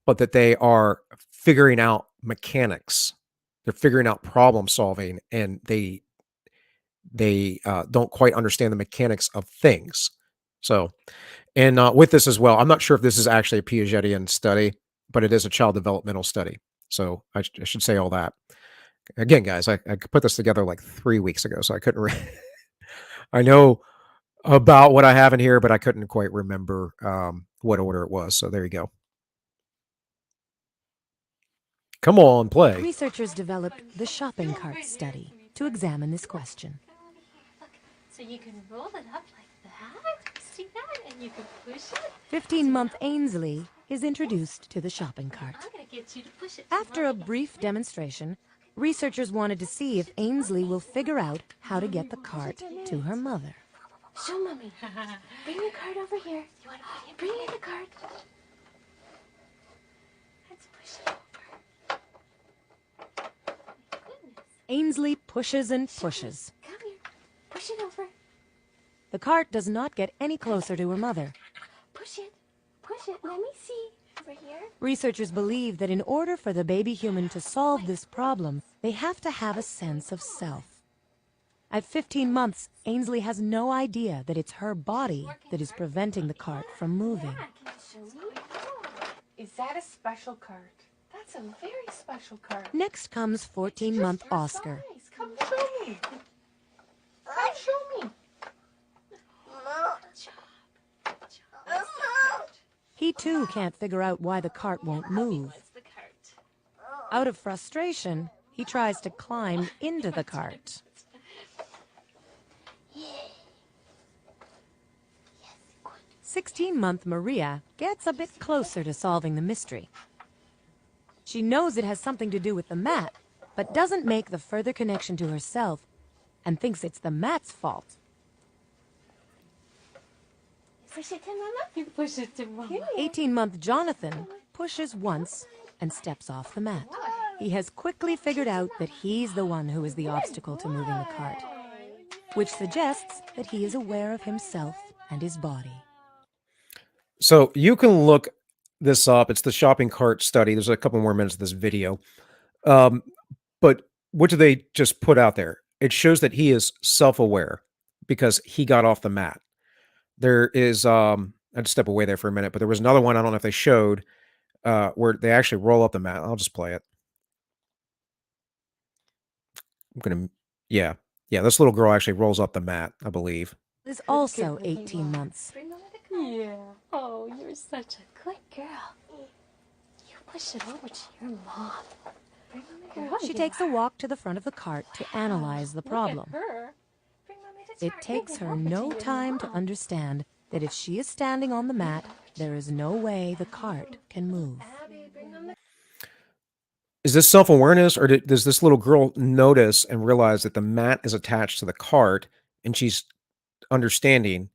[SPEAKER 1] but that they are figuring out mechanics. They're figuring out problem solving, and they don't quite understand the mechanics of things. So, and with this as well, I'm not sure if this is actually a Piagetian study, but it is a child developmental study. So I should say all that. Again, guys, I put this together like 3 weeks ago, so I couldn't. I know about what I have in here, but I couldn't quite remember what order it was. So there you go. Come on, play.
[SPEAKER 6] Researchers developed the shopping cart study to examine this question.
[SPEAKER 3] Look, so you can roll it up like that. See that? And you can push it.
[SPEAKER 6] 15-month Ainsley is introduced to the shopping cart.
[SPEAKER 3] I'm gonna get you to push it.
[SPEAKER 6] After a brief demonstration, researchers wanted to see if Ainsley will figure out how to get the cart to her mother.
[SPEAKER 3] Show mommy. Bring the cart over here. You want to bring me the cart? Let's push it over. Goodness.
[SPEAKER 6] Ainsley pushes and pushes.
[SPEAKER 3] Come here. Push it over.
[SPEAKER 6] The cart does not get any closer to her mother.
[SPEAKER 3] Push it. Push it. Let me see. Over here.
[SPEAKER 6] Researchers believe that in order for the baby human to solve this problem, they have to have a sense of self. At 15 months, Ainsley has no idea that it's her body that is preventing the cart from moving.
[SPEAKER 3] Can you show me?
[SPEAKER 5] Is that a special cart? That's a very special cart.
[SPEAKER 6] Next comes 14-month Oscar.
[SPEAKER 5] Nice. Come show me. Come show me.
[SPEAKER 6] He too can't figure out why the cart won't move. Out of frustration, he tries to climb into the cart. 16-month Maria gets a bit closer to solving the mystery. She knows it has something to do with the mat, but doesn't make the further connection to herself and thinks it's the mat's fault.
[SPEAKER 3] Push it to Mama. You push it to Mama.
[SPEAKER 6] 18-month Jonathan pushes once and steps off the mat. He has quickly figured out that he's the one who is the obstacle to moving the cart, which suggests that he is aware of himself and his body.
[SPEAKER 1] So you can look this up. It's the shopping cart study. There's a couple more minutes of this video. But what do they just put out there? It shows that he is self-aware because he got off the mat. There is, I'd step away there for a minute, but there was another one, I don't know if they showed, where they actually roll up the mat. I'll just play it. I'm going to, yeah, this little girl actually rolls up the mat, I believe.
[SPEAKER 6] Is also 18 months.
[SPEAKER 5] Yeah.
[SPEAKER 3] Oh, you're such a good girl. You push it over to your mom. Girl,
[SPEAKER 6] She takes a walk to the front of the cart to analyze the problem.
[SPEAKER 5] Her.
[SPEAKER 6] It takes her no time to understand that if she is standing on the mat, there is no way the cart can move.
[SPEAKER 1] Is this self-awareness, or does this little girl notice and realize that the mat is attached to the cart, and she's understanding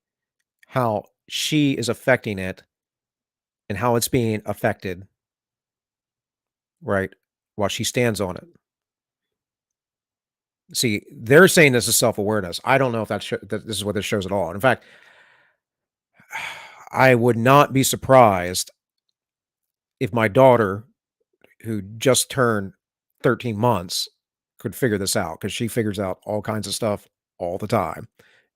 [SPEAKER 1] how she is affecting it and how it's being affected, right, while she stands on it? See, they're saying this is self-awareness. I don't know if that this is what this shows at all. In fact, I would not be surprised if my daughter, who just turned 13 months, could figure this out, because she figures out all kinds of stuff all the time.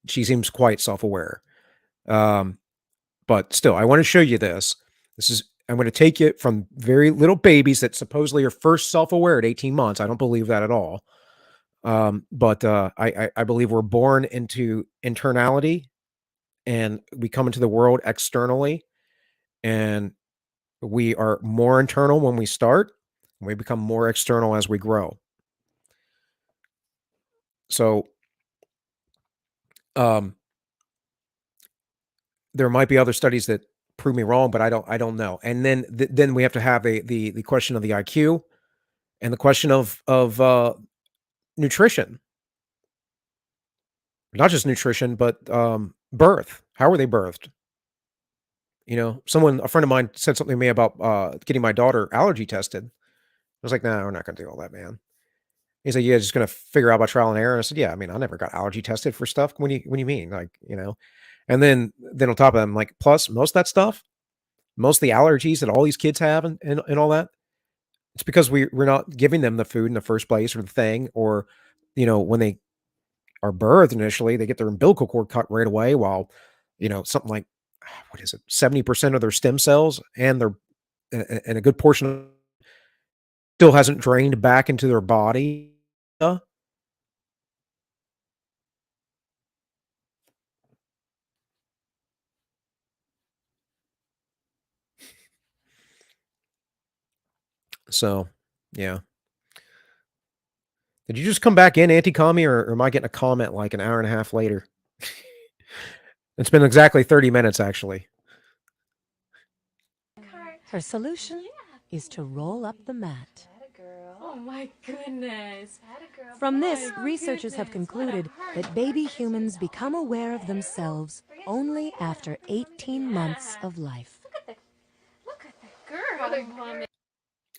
[SPEAKER 1] She seems quite self-aware. But still, I want to show you this. I'm going to take you from very little babies that supposedly are first self-aware at 18 months. I don't believe that at all. But I believe we're born into internality, and we come into the world externally, and we are more internal when we start, and we become more external as we grow. So, there might be other studies that prove me wrong, but I don't know. And then we have to have the question of the IQ and the question of nutrition. Not just nutrition, but birth. How were they birthed? You know, a friend of mine said something to me about getting my daughter allergy tested. I was like, nah, we're not going to do all that, man. He said, yeah, just going to figure out by trial and error. And I said, yeah, I mean, I never got allergy tested for stuff. What do you mean? Like, you know, and then on top of that, I'm like, plus most of that stuff, most of the allergies that all these kids have and all that, it's because we're not giving them the food in the first place, or the thing, or, you know, when they are birthed initially, they get their umbilical cord cut right away, while, you know, something like, what is it, 70% of their stem cells and a good portion still hasn't drained back into their body. So, yeah. Did you just come back in, anti-commie, or am I getting a comment like an hour and a half later? It's been exactly 30 minutes, actually.
[SPEAKER 6] Her solution is to roll up the mat.
[SPEAKER 3] Oh my goodness.
[SPEAKER 6] From this, researchers have concluded that baby humans become aware of themselves only after 18 months of life.
[SPEAKER 3] Look at the girl.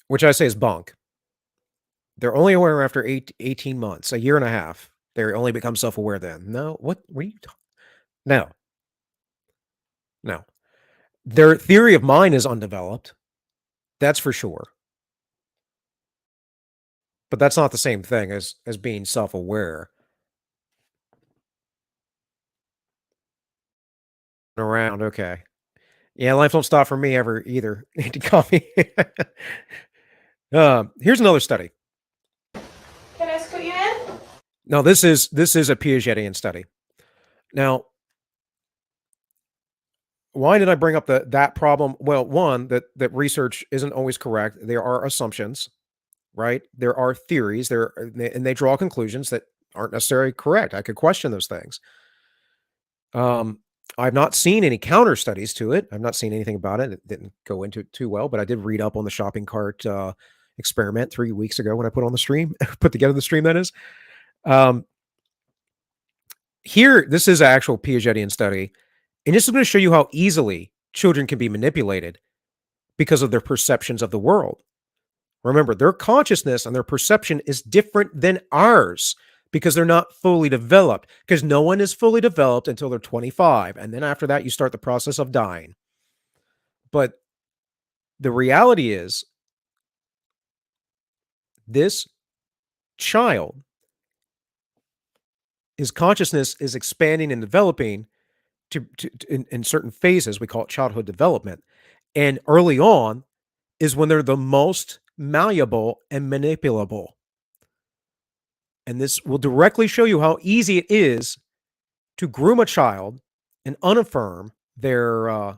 [SPEAKER 1] Which I say is bunk. They're only aware after 18 months, a year and a half. They only become self-aware then. No, what are you talking? No, no. Their theory of mind is undeveloped. That's for sure. But that's not the same thing as being self-aware. Around, okay. Yeah, life don't stop for me ever either. Need to call me. Here's another study.
[SPEAKER 5] Can I scoot you in?
[SPEAKER 1] Now, this is a Piagetian study. Now, why did I bring up that problem? Well, one, that research isn't always correct. There are assumptions, right? There are theories. And they draw conclusions that aren't necessarily correct. I could question those things. I've not seen any counter studies to it. I've not seen anything about it. It didn't go into it too well, but I did read up on the shopping cart experiment 3 weeks ago when I put on the stream, put together the stream. That is. Here, this is an actual Piagetian study, and this is going to show you how easily children can be manipulated because of their perceptions of the world. Remember, their consciousness and their perception is different than ours because they're not fully developed, because no one is fully developed until they're 25. And then after that, you start the process of dying. But the reality is, this child, his consciousness is expanding and developing in certain phases. We call it childhood development. And early on is when they're the most malleable and manipulable. And this will directly show you how easy it is to groom a child and unaffirm their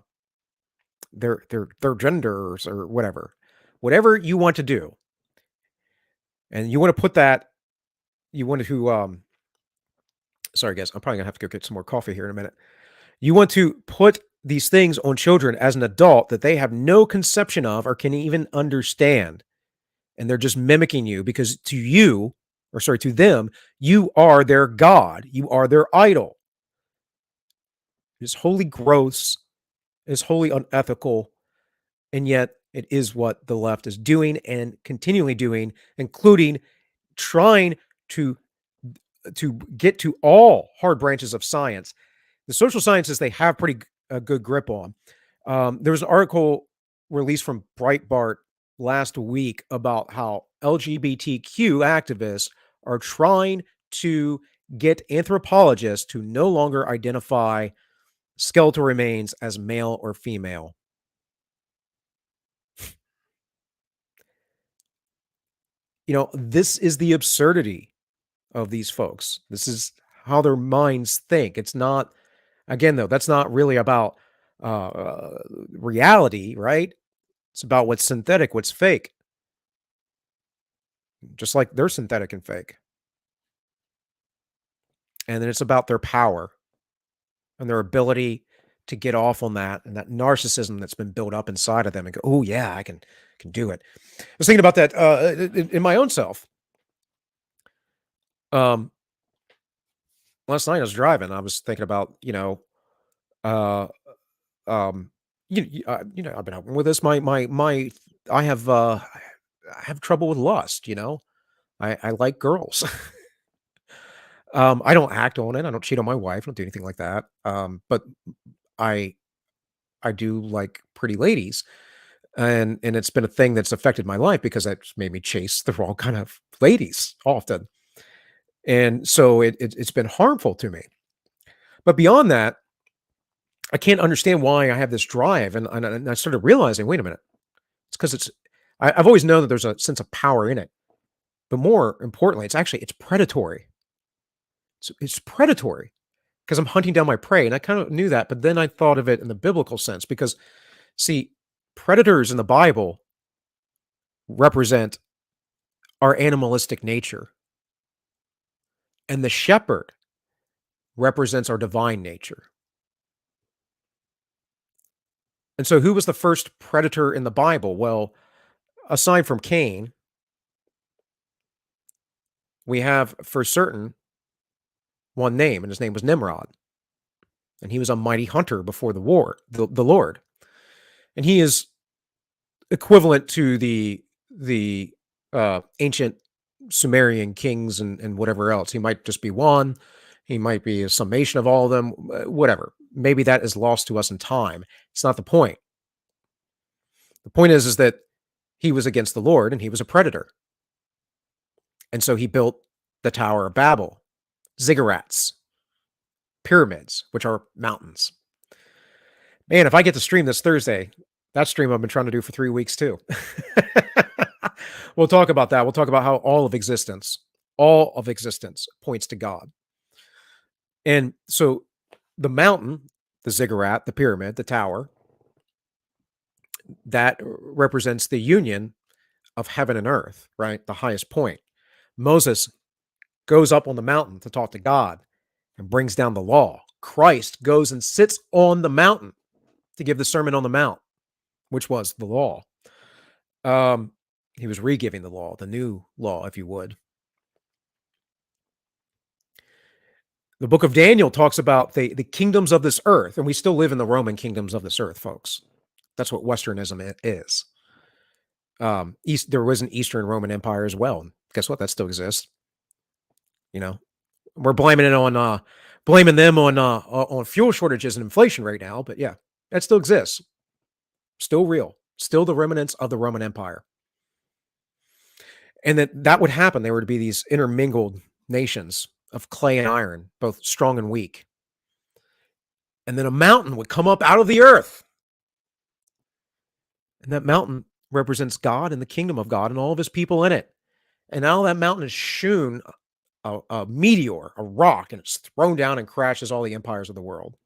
[SPEAKER 1] genders or whatever you want to do. And you want to put that, you want to, sorry guys, I'm probably gonna have to go get some more coffee here in a minute. You want to put these things on children as an adult that they have no conception of or can even understand. And they're just mimicking you because to them, you are their God. You are their idol. It's wholly gross. It's wholly unethical. And yet it is what the left is doing and continually doing, including trying to get to all hard branches of science. The social sciences, they have pretty good grip on. There was an article released from Breitbart last week about how LGBTQ activists are trying to get anthropologists to no longer identify skeletal remains as male or female. This is the absurdity of these folks. This is how their minds think. It's not, again, though, that's not really about reality, right? It's about what's synthetic, what's fake. Just like they're synthetic and fake. And then it's about their power and their ability to get off on that and that narcissism that's been built up inside of them and go, oh yeah, I can do it. I was thinking about that in my own self. Last night I was driving. I was thinking about, I've been open with this. I have trouble with lust. I like girls. I don't act on it. I don't cheat on my wife. I don't do anything like that. But I do like pretty ladies, and it's been a thing that's affected my life because it's made me chase the wrong kind of ladies often, and so it's been harmful to me. But beyond that, I can't understand why I have this drive, and I started realizing, wait a minute, it's because I've always known that there's a sense of power in it, but more importantly, it's predatory. It's predatory because I'm hunting down my prey, and I kind of knew that, but then I thought of it in the biblical sense because, see, predators in the Bible represent our animalistic nature, and the shepherd represents our divine nature. And so who was the first predator in the Bible? Well, aside from Cain, we have for certain one name, and his name was Nimrod. And he was a mighty hunter before the Lord. And he is equivalent to the ancient Sumerian kings and whatever else. He might just be one. He might be a summation of all of them, whatever. Maybe that is lost to us in time. It's not the point. The point is that he was against the Lord and he was a predator. And so he built the Tower of Babel, ziggurats, pyramids, which are mountains. Man, if I get to stream this Thursday, that stream I've been trying to do for 3 weeks too. We'll talk about that. We'll talk about how all of existence points to God. And so the mountain, the ziggurat, the pyramid, the tower, that represents the union of heaven and earth, right? The highest point. Moses goes up on the mountain to talk to God and brings down the law. Christ goes and sits on the mountain to give the Sermon on the Mount, which was the law. He was re-giving the law, the new law, if you would. The book of Daniel talks about the kingdoms of this earth, and we still live in the Roman kingdoms of this earth, folks. That's what Westernism is. There was an Eastern Roman Empire as well. Guess what? That still exists. You know, we're blaming them on fuel shortages and inflation right now, but yeah, that still exists. Still real. Still the remnants of the Roman Empire. And that would happen. There were to be these intermingled nations of clay and iron, both strong and weak. And then a mountain would come up out of the earth. And that mountain represents God and the kingdom of God and all of his people in it. And now that mountain is shewn a meteor, a rock, and it's thrown down and crashes all the empires of the world.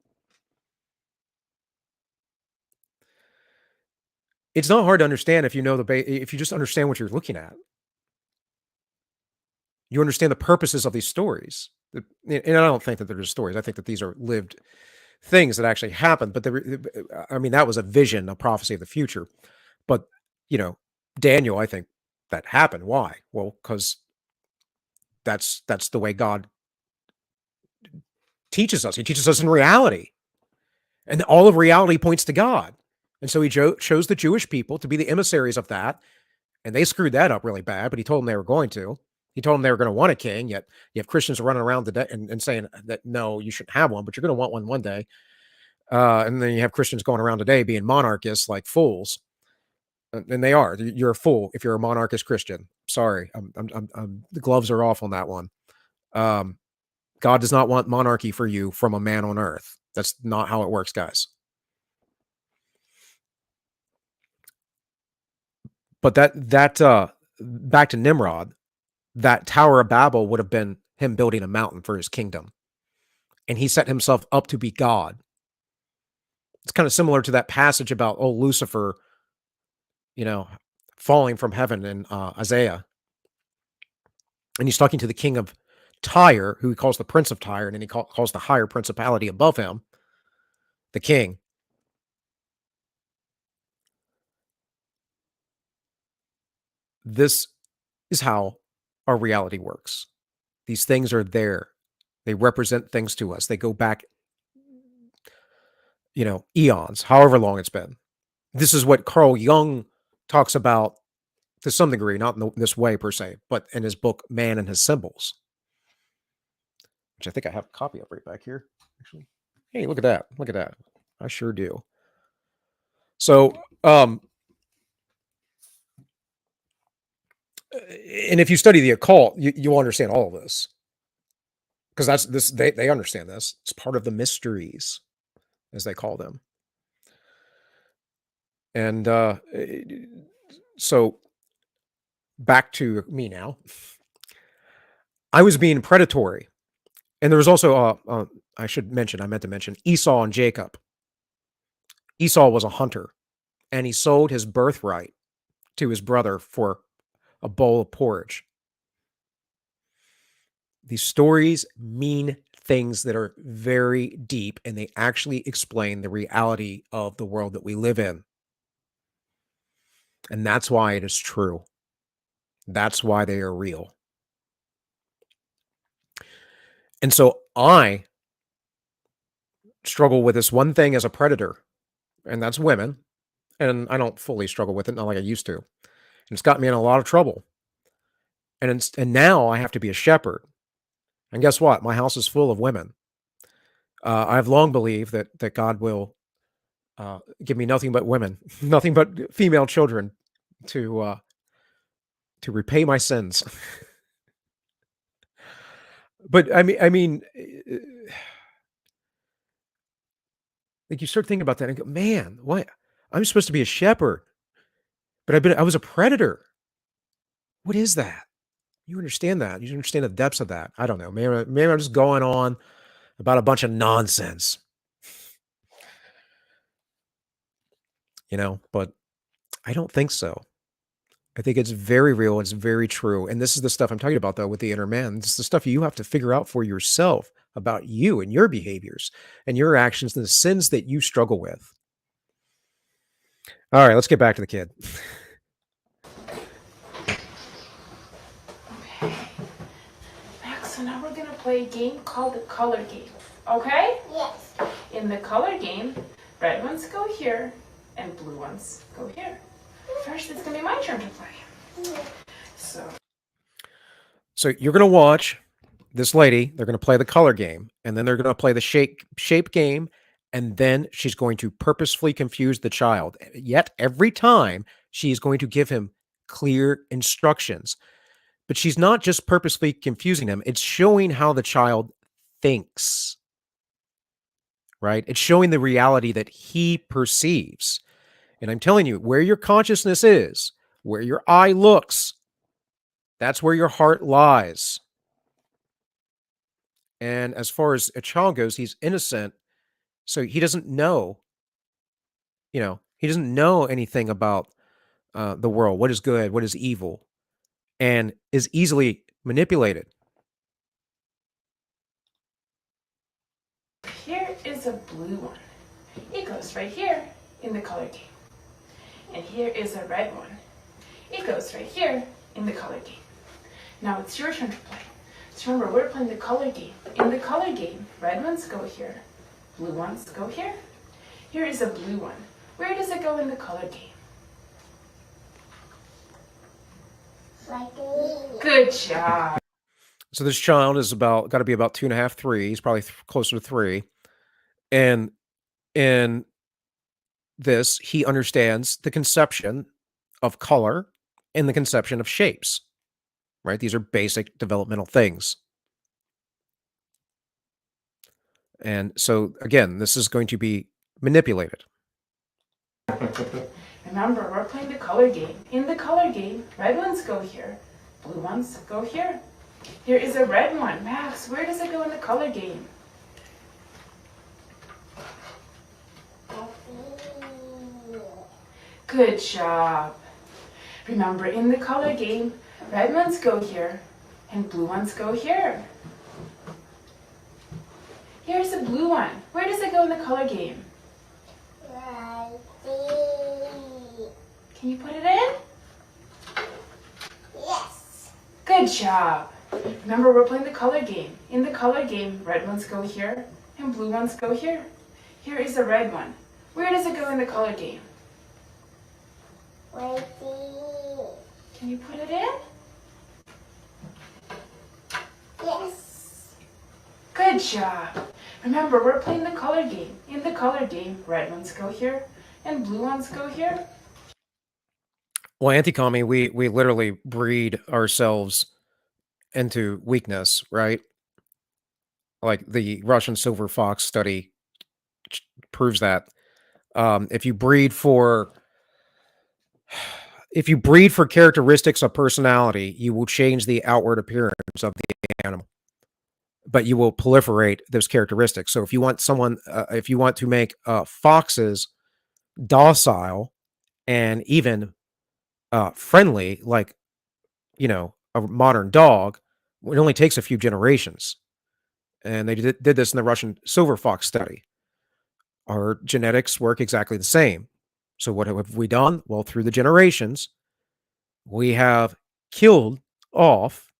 [SPEAKER 1] It's not hard to understand if you know if you just understand what you're looking at. You understand the purposes of these stories. And I don't think that they're just stories. I think that these are lived things that actually happened. But that was a vision, a prophecy of the future. But, Daniel, I think that happened. Why? Well, because that's the way God teaches us. He teaches us in reality. And all of reality points to God. And so he chose the Jewish people to be the emissaries of that. And they screwed that up really bad, but he told them they were going to. He told them they were going to want a king, yet you have Christians running around today and saying that, no, you shouldn't have one, but you're going to want one day. And then you have Christians going around today being monarchists like fools. And they are. You're a fool if you're a monarchist Christian. Sorry. The gloves are off on that one. God does not want monarchy for you from a man on earth. That's not how it works, guys. But that back to Nimrod, that Tower of Babel would have been him building a mountain for his kingdom. And he set himself up to be God. It's kind of similar to that passage about Lucifer, falling from heaven in Isaiah. And he's talking to the king of Tyre, who he calls the prince of Tyre, and then he calls the higher principality above him the king. This is how our reality works. These things are there. They represent things to us. They go back, eons, however long it's been. This is what Carl Jung talks about to some degree, not in this way per se, but in his book, Man and His Symbols, which I think I have a copy of right back here, actually. Hey, look at that. Look at that. I sure do. So, and if you study the occult, you'll understand all of this, because they understand this. It's part of the mysteries, as they call them. And so back to me now. I was being predatory, and there was also I meant to mention Esau and Jacob. Esau was a hunter, and he sold his birthright to his brother for a bowl of porridge. These stories mean things that are very deep, and they actually explain the reality of the world that we live in. And that's why it is true. That's why they are real. And so I struggle with this one thing as a predator, and that's women. And I don't fully struggle with it, not like I used to. And it's got me in a lot of trouble. And now I have to be a shepherd. And guess what? My house is full of women. I've long believed that God will give me nothing but women, nothing but female children to repay my sins. But I mean, like you start thinking about that and go, man, what? I'm supposed to be a shepherd, but I was a predator. What is that? You understand that? You understand the depths of that? I don't know. Maybe I'm just going on about a bunch of nonsense, but I don't think so. I think it's very real. It's very true. And this is the stuff I'm talking about, though, with the inner man. This is the stuff you have to figure out for yourself about you and your behaviors and your actions and the sins that you struggle with. All right, let's get back to the kid.
[SPEAKER 5] Okay. Max, so now we're gonna play a game called the color game. Okay?
[SPEAKER 3] Yes.
[SPEAKER 5] In the color game, red ones go here and blue ones go here. First, it's gonna be my turn to play.
[SPEAKER 1] So you're going to watch this lady. They're going to play the color game, and then they're going to play the shape game, and then she's going to purposefully confuse the child. Yet every time she's going to give him clear instructions. But she's not just purposefully confusing him. It's showing how the child thinks, right? It's showing the reality that he perceives. And I'm telling you, where your consciousness is, where your eye looks, that's where your heart lies. And as far as a child goes, he's innocent. So he doesn't know, he doesn't know anything about the world, what is good, what is evil, and is easily manipulated.
[SPEAKER 5] Here is a blue one. It goes right here in the color game. And here is a red one. It goes right here in the color game. Now it's your turn to play. So remember, we're playing the color game. In the color game, red ones go here, blue ones go here. Here is a blue one. Where does it go in the color game?
[SPEAKER 3] Like this.
[SPEAKER 5] Good job.
[SPEAKER 1] So this child is got to be about 2.5, 3. He's probably closer to 3. And in this, he understands the conception of color and the conception of shapes, right? These are basic developmental things. And so, again, this is going to be manipulated.
[SPEAKER 5] Remember, we're playing the color game. In the color game, red ones go here, blue ones go here. Here is a red one. Max, where does it go in the color game? Good job. Remember, in the color game, red ones go here and blue ones go here. Here's a blue one. Where does it go in the color game?
[SPEAKER 3] Like this.
[SPEAKER 5] Can you put it in?
[SPEAKER 3] Yes.
[SPEAKER 5] Good job. Remember, we're playing the color game. In the color game, red ones go here and blue ones go here. Here is a red one. Where does it go in the color game?
[SPEAKER 3] Like this.
[SPEAKER 5] Can you put it in?
[SPEAKER 3] Yes.
[SPEAKER 5] Good job. Remember, we're playing the color game. In the color game, red ones go here and blue ones go here.
[SPEAKER 1] Well, anti-commie, we literally breed ourselves into weakness, right? Like the Russian silver fox study proves that. If you breed for characteristics of personality, you will change the outward appearance of the animal, but you will proliferate those characteristics. So if you want if you want to make foxes docile and even friendly, like, a modern dog, it only takes a few generations. And they did this in the Russian silver fox study. Our genetics work exactly the same. So what have we done? Well, through the generations, we have killed off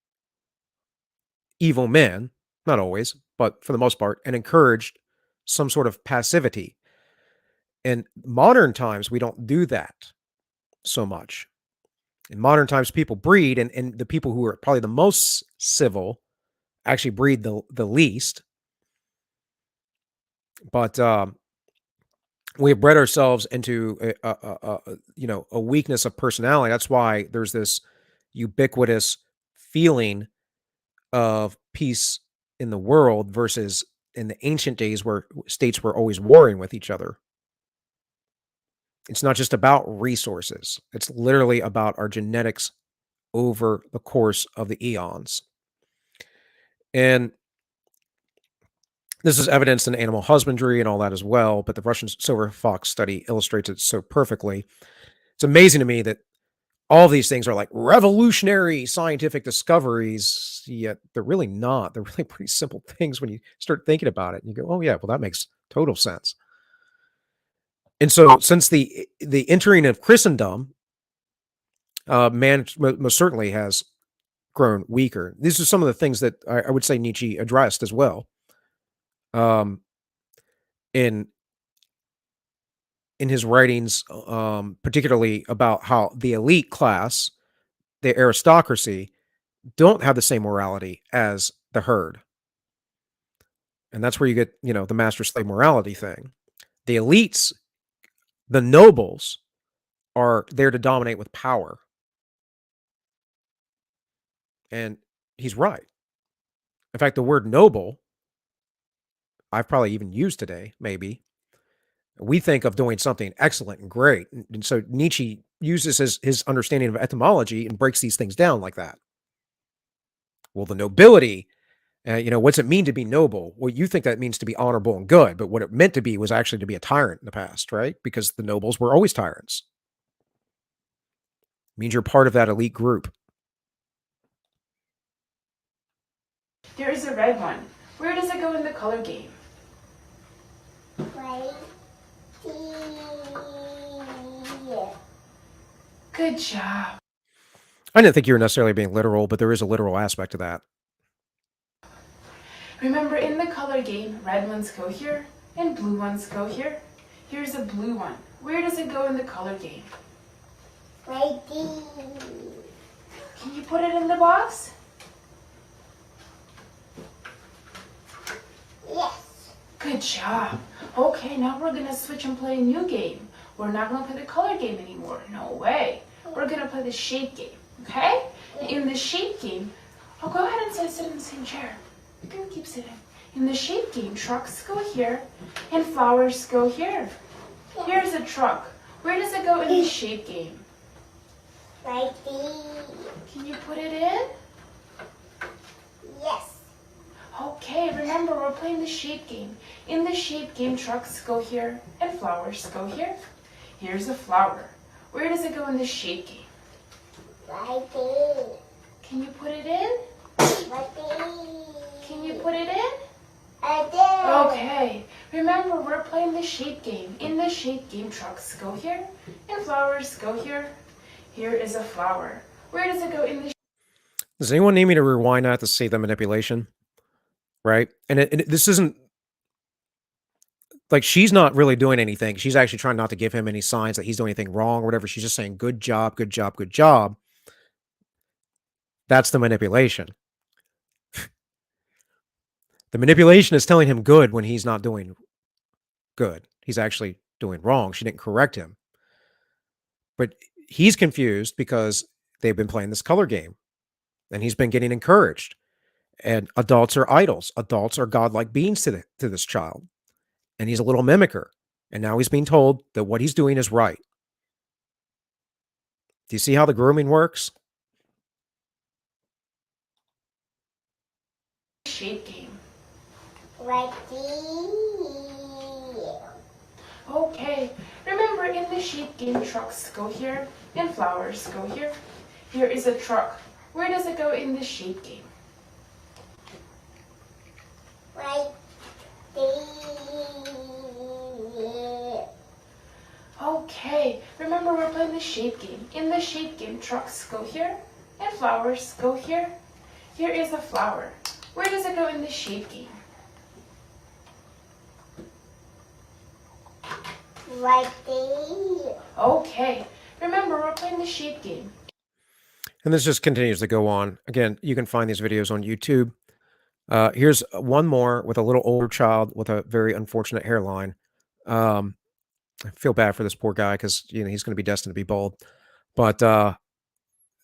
[SPEAKER 1] evil men, not always, but for the most part, and encouraged some sort of passivity. In modern times, we don't do that so much. In modern times, people breed, and the people who are probably the most civil actually breed the least. But we have bred ourselves into a weakness of personality. That's why there's this ubiquitous feeling of peace in the world versus in the ancient days where states were always warring with each other. It's not just about resources. It's literally about our genetics over the course of the eons. And this is evidenced in animal husbandry and all that as well, but the Russian silver fox study illustrates it so perfectly. It's amazing to me that all of these things are like revolutionary scientific discoveries, yet they're really not. They're really pretty simple things when you start thinking about it. And you go, oh, yeah, well, that makes total sense. And so since the entering of Christendom, man most certainly has grown weaker. These are some of the things that I would say Nietzsche addressed as well. In his writings, particularly about how the elite class, the aristocracy, don't have the same morality as the herd. And that's where you get, the master-slave morality thing. The elites, the nobles, are there to dominate with power. And he's right. In fact, the word noble, I've probably even used today, maybe. We think of doing something excellent and great. And so Nietzsche uses his understanding of etymology and breaks these things down like that. Well, the nobility, what's it mean to be noble? Well, you think that means to be honorable and good, but what it meant to be was actually to be a tyrant in the past, right? Because the nobles were always tyrants. It means you're part of that elite group.
[SPEAKER 5] There is a red one. Where does it go in the color game?
[SPEAKER 3] Right here.
[SPEAKER 5] Good job.
[SPEAKER 1] I didn't think you were necessarily being literal, but there is a literal aspect to that.
[SPEAKER 5] Remember, in the color game, red ones go here and blue ones go here. Here's a blue one. Where does it go in the color game?
[SPEAKER 3] Right there.
[SPEAKER 5] Can you put it in the box?
[SPEAKER 3] Yes.
[SPEAKER 5] Good job. Okay, now we're gonna switch and play a new game. We're not gonna play the color game anymore. No way. We're gonna play the shape game, okay? In the shape game, oh, go ahead and sit in the same chair. You can keep sitting. In the shape game, trucks go here and flowers go here. Here's a truck. Where does it go in the shape game?
[SPEAKER 3] Right there.
[SPEAKER 5] Can you put it in?
[SPEAKER 3] Yes.
[SPEAKER 5] Okay, remember we're playing the shape game. In the shape game, trucks go here and flowers go here. Here's a flower. Where does it go in the shape game?
[SPEAKER 3] Right there.
[SPEAKER 5] Can you put it in?
[SPEAKER 3] Right there.
[SPEAKER 5] Can you put it in?
[SPEAKER 3] Right there.
[SPEAKER 5] Okay, remember we're playing the shape game. In the shape game, trucks go here and flowers go here. Here is a flower. Where does it go in the
[SPEAKER 1] Does anyone need me to rewind that to see the manipulation? Right? And this isn't like she's not really doing anything. She's actually trying not to give him any signs that he's doing anything wrong or whatever. She's just saying, good job, good job, good job. That's the manipulation. The manipulation is telling him good when he's not doing good. He's actually doing wrong. She didn't correct him. But he's confused because they've been playing this color game. And he's been getting encouraged. And adults are idols. Adults are godlike beings to this child. And he's a little mimicker. And now he's being told that what he's doing is right. Do you see how the grooming works?
[SPEAKER 5] shape game?
[SPEAKER 3] Right there.
[SPEAKER 5] Okay, remember in the shape game, trucks go here and flowers go here. Here is a truck. Where does it go in the shape game?
[SPEAKER 3] Right there.
[SPEAKER 5] Okay, remember we're playing the shape game. In the shape game, trucks go here and flowers go here. Here is a flower. Where does it go in the shape game?
[SPEAKER 3] Right there.
[SPEAKER 5] Okay, remember we're playing the shape game.
[SPEAKER 1] And this just continues to go on. Again, you can find these videos on YouTube. Here's one more with a little older child with a very unfortunate hairline. Um, I feel bad for this poor guy because he's going to be destined to be bald. But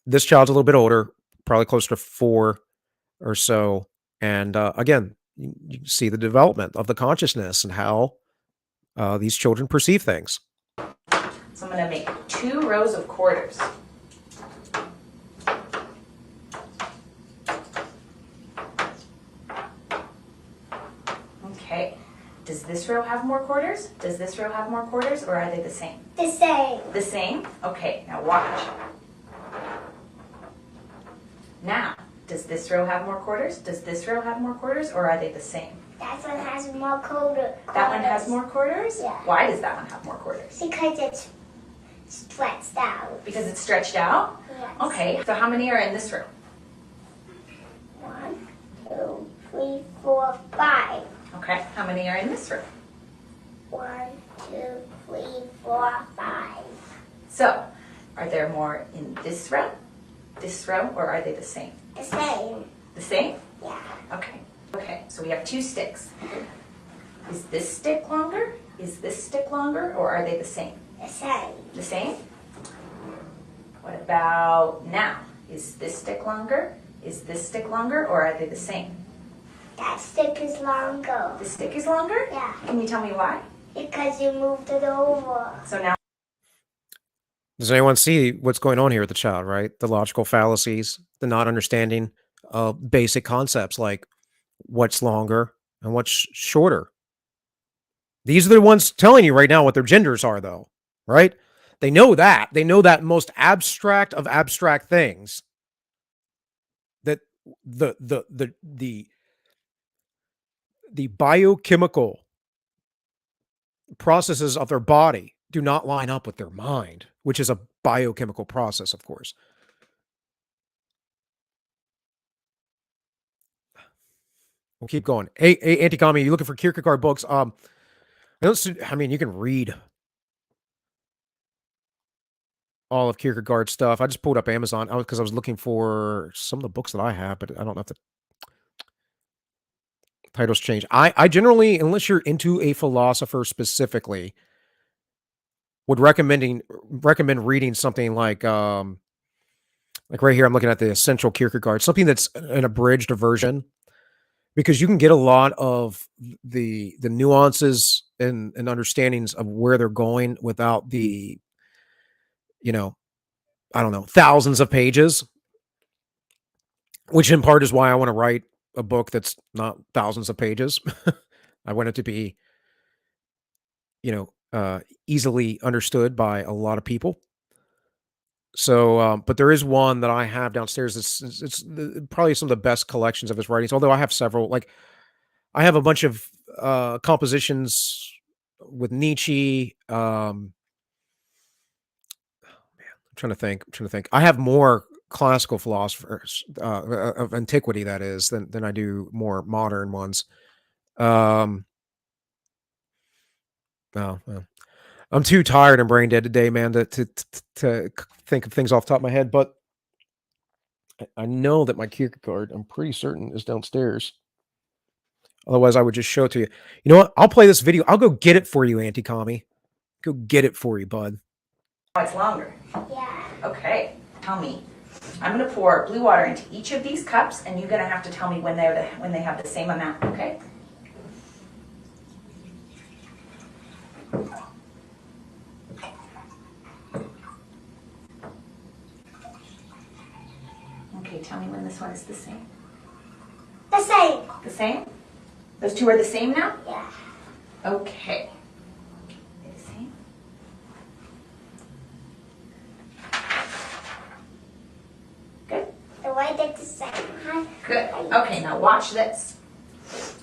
[SPEAKER 1] this child's a little bit older, probably closer to 4 or so, and again, you see the development of the consciousness and how these children perceive things.
[SPEAKER 5] So I'm going to make 2 rows of quarters. Okay. Does this row have more quarters? Does this row have more quarters, or are they the same?
[SPEAKER 3] The same.
[SPEAKER 5] The same? Okay, now watch. Now, does this row have more quarters? Does this row have more quarters, or are they the same?
[SPEAKER 3] That one has more quarters.
[SPEAKER 5] That one has more quarters?
[SPEAKER 3] Yeah.
[SPEAKER 5] Why does that one have more quarters?
[SPEAKER 3] Because it's stretched out.
[SPEAKER 5] Because it's stretched out?
[SPEAKER 3] Yes.
[SPEAKER 5] Okay, so how many are in this row?
[SPEAKER 3] 1, 2, 3, 4, 5.
[SPEAKER 5] Okay, how many are in this row?
[SPEAKER 3] 1, 2, 3, 4, 5.
[SPEAKER 5] So, are there more in this row, or are they the same?
[SPEAKER 3] The same.
[SPEAKER 5] The same?
[SPEAKER 3] Yeah.
[SPEAKER 5] Okay. Okay, so we have 2 sticks. Is this stick longer? Is this stick longer, or are they the same?
[SPEAKER 3] The same.
[SPEAKER 5] The same? What about now? Is this stick longer? Is this stick longer, or are they the same?
[SPEAKER 3] That stick is longer.
[SPEAKER 5] The stick is longer?
[SPEAKER 3] Yeah.
[SPEAKER 5] Can you tell me why?
[SPEAKER 3] Because you moved it over.
[SPEAKER 5] So now,
[SPEAKER 1] Does anyone see what's going on here with the child, right? The logical fallacies, the not understanding of basic concepts like what's longer and what's shorter. These are the ones telling you right now what their genders are, though, right? They know that. They know that most abstract of abstract things, that the biochemical processes of their body do not line up with their mind, which is a biochemical process, of course. We'll keep going. Hey, Anti-Commie, you looking for Kierkegaard books? I mean, you can read all of Kierkegaard's stuff. I just pulled up Amazon because I was looking for some of the books that I have, but I don't know if the titles change. I generally, unless you're into a philosopher specifically, would recommend reading something like right here, I'm looking at the Essential Kierkegaard, something that's an abridged version, because you can get a lot of the nuances and understandings of where they're going without the, I don't know, thousands of pages, which in part is why I want to write a book that's not thousands of pages. I want it to be, easily understood by a lot of people. So, but there is one that I have downstairs. It's probably some of the best collections of his writings. Although I have several, like I have a bunch of compositions with Nietzsche. I'm trying to think. I have more classical philosophers of antiquity, that is, than I do more modern ones. Oh, well. I'm too tired and brain dead today, man, to think of things off the top of my head. But I know that my Kierkegaard, I'm pretty certain, is downstairs. Otherwise, I would just show it to you. You know what? I'll play this video. I'll go get it for you, Anti-Commie. Go get it for you, bud.
[SPEAKER 5] it's longer.
[SPEAKER 3] Yeah.
[SPEAKER 5] Okay, tell me. I'm going to pour blue water into each of these cups, and you're going to have to tell me when they have the same amount, okay? Okay, tell me when this one is the same.
[SPEAKER 3] The same.
[SPEAKER 5] The same? Those two are the same now?
[SPEAKER 3] Yeah.
[SPEAKER 5] Okay. They're the same? Good?
[SPEAKER 3] The way that's the same, huh?
[SPEAKER 5] Good. Okay, now watch this.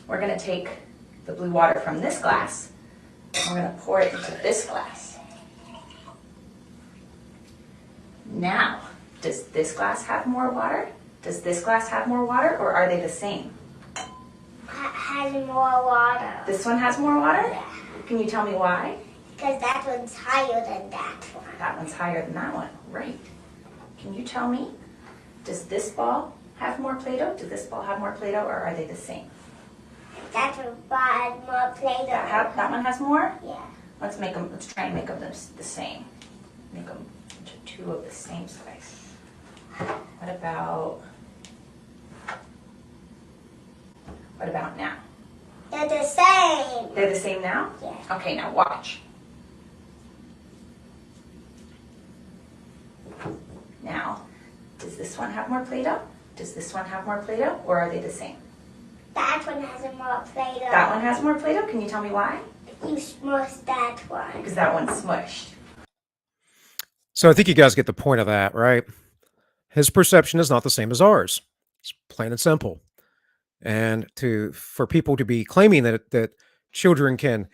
[SPEAKER 5] We're going to take the blue water from this glass, and we're going to pour it into this glass. Now, does this glass have more water? Does this glass have more water, or are they the same?
[SPEAKER 3] Has more water.
[SPEAKER 5] This one has more water?
[SPEAKER 3] Yeah.
[SPEAKER 5] Can you tell me why?
[SPEAKER 3] Because that one's higher than that one.
[SPEAKER 5] That one's higher than that one. Right. Can you tell me, does this ball have more Play-Doh? Does this ball have more Play-Doh, or are they the same?
[SPEAKER 7] That one has more Play-Doh.
[SPEAKER 5] That one has more?
[SPEAKER 7] Yeah.
[SPEAKER 5] Let's try and make them the same. Make them two of the same size. What about now?
[SPEAKER 7] They're the same.
[SPEAKER 5] They're the same now?
[SPEAKER 7] Yeah.
[SPEAKER 5] Okay, now watch. Now, does this one have more Play-Doh? Does this one have more Play-Doh, or are they the same?
[SPEAKER 7] That one has more Play-Doh.
[SPEAKER 5] That one has more Play-Doh? Can you tell me why?
[SPEAKER 7] You smushed that one.
[SPEAKER 5] Because that one's smushed.
[SPEAKER 1] So I think you guys get the point of that, right? His perception is not the same as ours. It's plain and simple. And for people to be claiming that children can,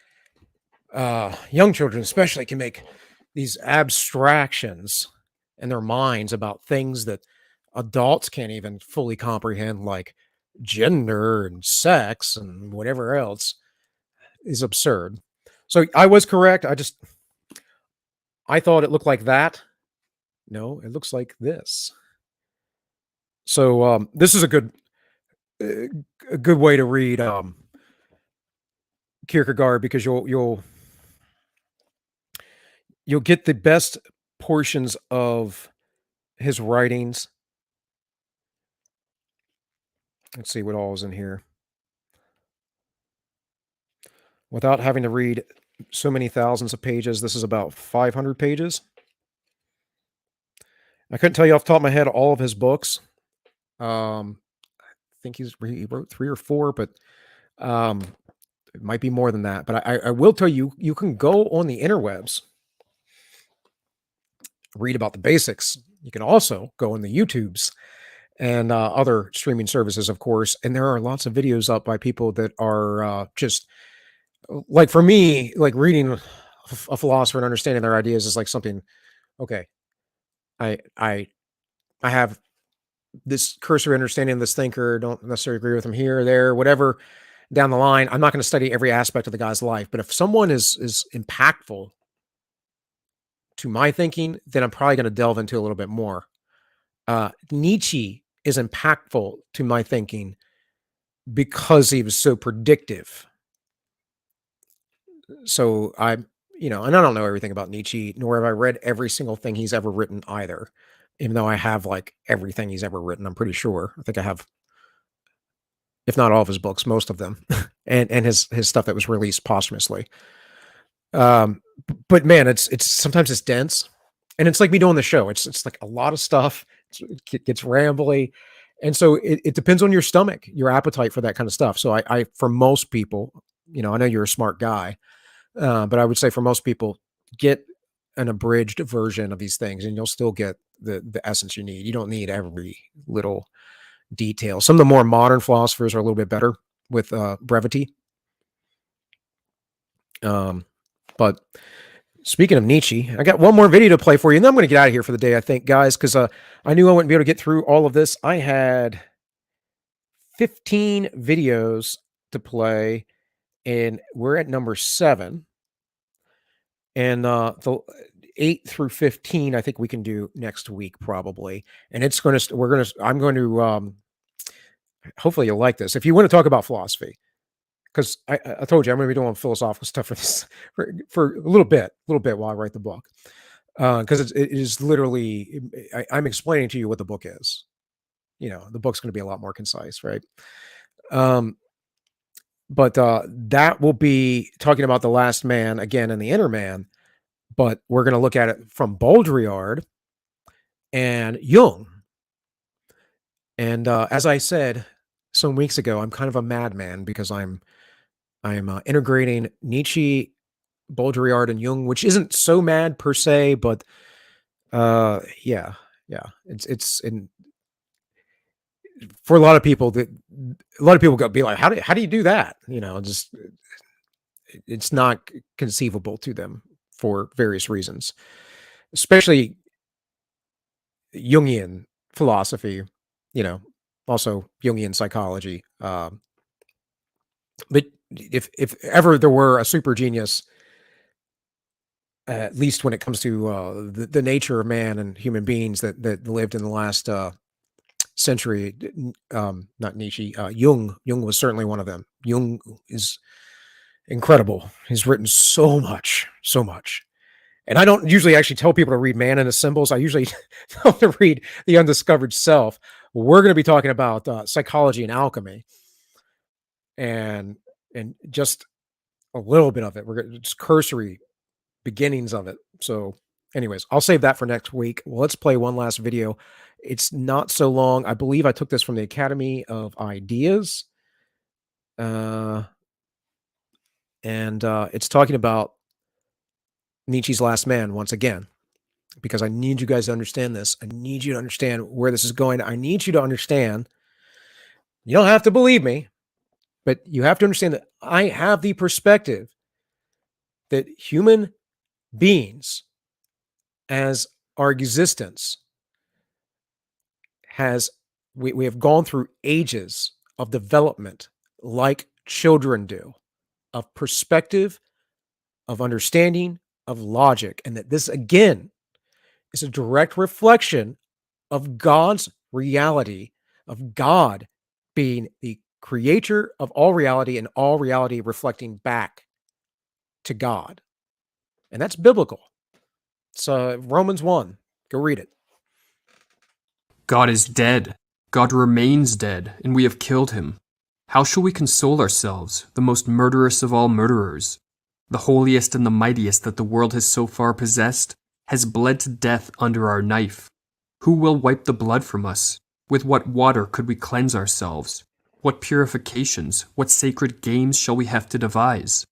[SPEAKER 1] young children especially, can make these abstractions in their minds about things that adults can't even fully comprehend, like gender and sex and whatever else, is absurd. So I was correct. I thought it looked like that. No, it looks like this. So this is a good way to read Kierkegaard, because you'll get the best portions of his writings. Let's see what all is in here without having to read so many thousands of pages. This is about 500 pages. I couldn't tell you off the top of my head all of his books. I think he wrote 3 or 4, but it might be more than that. But I will tell you, you can go on the interwebs, read about the basics. You can also go on the YouTubes and other streaming services, of course. And there are lots of videos up by people that are just, like, for me, like reading a philosopher and understanding their ideas is like something, okay, I have this cursory understanding of this thinker, don't necessarily agree with him here or there, whatever, down the line. I'm not going to study every aspect of the guy's life, but if someone is impactful to my thinking, then I'm probably going to delve into a little bit more. Nietzsche is impactful to my thinking because he was so predictive. So and I don't know everything about Nietzsche, nor have I read every single thing he's ever written either. Even though I have like everything he's ever written, I'm pretty sure. I think I have, if not all of his books, most of them, and his stuff that was released posthumously. But man, it's sometimes it's dense, and it's like me doing the show. It's like a lot of stuff. It gets rambly, and so it depends on your stomach, your appetite for that kind of stuff. So I for most people, I know you're a smart guy, but I would say for most people, get an abridged version of these things, and you'll still get the essence you need. You don't need every little detail. Some of the more modern philosophers are a little bit better with brevity. But speaking of Nietzsche, I got one more video to play for you, and then I'm going to get out of here for the day, I think, guys, because I knew I wouldn't be able to get through all of this. I had 15 videos to play, and we're at number 7. And the 8 through 15, I think we can do next week probably. And I'm going to, hopefully you'll like this. If you want to talk about philosophy, because I told you I'm going to be doing philosophical stuff for this for a little bit while I write the book. Because it is literally, I'm explaining to you what the book is. The book's going to be a lot more concise, right? But that will be talking about the last man again and the inner man. But we're going to look at it from Baudrillard and Jung. And as I said some weeks ago, I'm kind of a madman because I'm integrating Nietzsche, Baudrillard, and Jung, which isn't so mad per se, but yeah, it's in for a lot of people go be like, how do you do that? Just it's not conceivable to them for various reasons, especially Jungian philosophy, also Jungian psychology. But if ever there were a super genius, at least when it comes to the nature of man and human beings that lived in the last century. Not Nietzsche. Jung. Jung was certainly one of them. Jung is incredible. He's written so much, so much. And I don't usually actually tell people to read Man and His Symbols. I usually tell them to read The Undiscovered Self. We're going to be talking about psychology and alchemy, and just a little bit of it. We're just cursory beginnings of it. So, anyways, I'll save that for next week. Well, let's play one last video. It's not so long. I believe I took this from the Academy of Ideas, and it's talking about Nietzsche's Last Man once again, because I need you guys to understand this. I need you to understand where this is going. I need you to understand. You don't have to believe me, but you have to understand that I have the perspective that human beings, as our existence has, we have gone through ages of development like children do, of perspective, of understanding, of logic, and that this again is a direct reflection of God's reality, of God being the creator of all reality and all reality reflecting back to God. And that's biblical. It's Romans 1. Go read it.
[SPEAKER 8] God is dead. God remains dead, and we have killed him. How shall we console ourselves, the most murderous of all murderers? The holiest and the mightiest that the world has so far possessed has bled to death under our knife. Who will wipe the blood from us? With what water could we cleanse ourselves? What purifications, what sacred games shall we have to devise?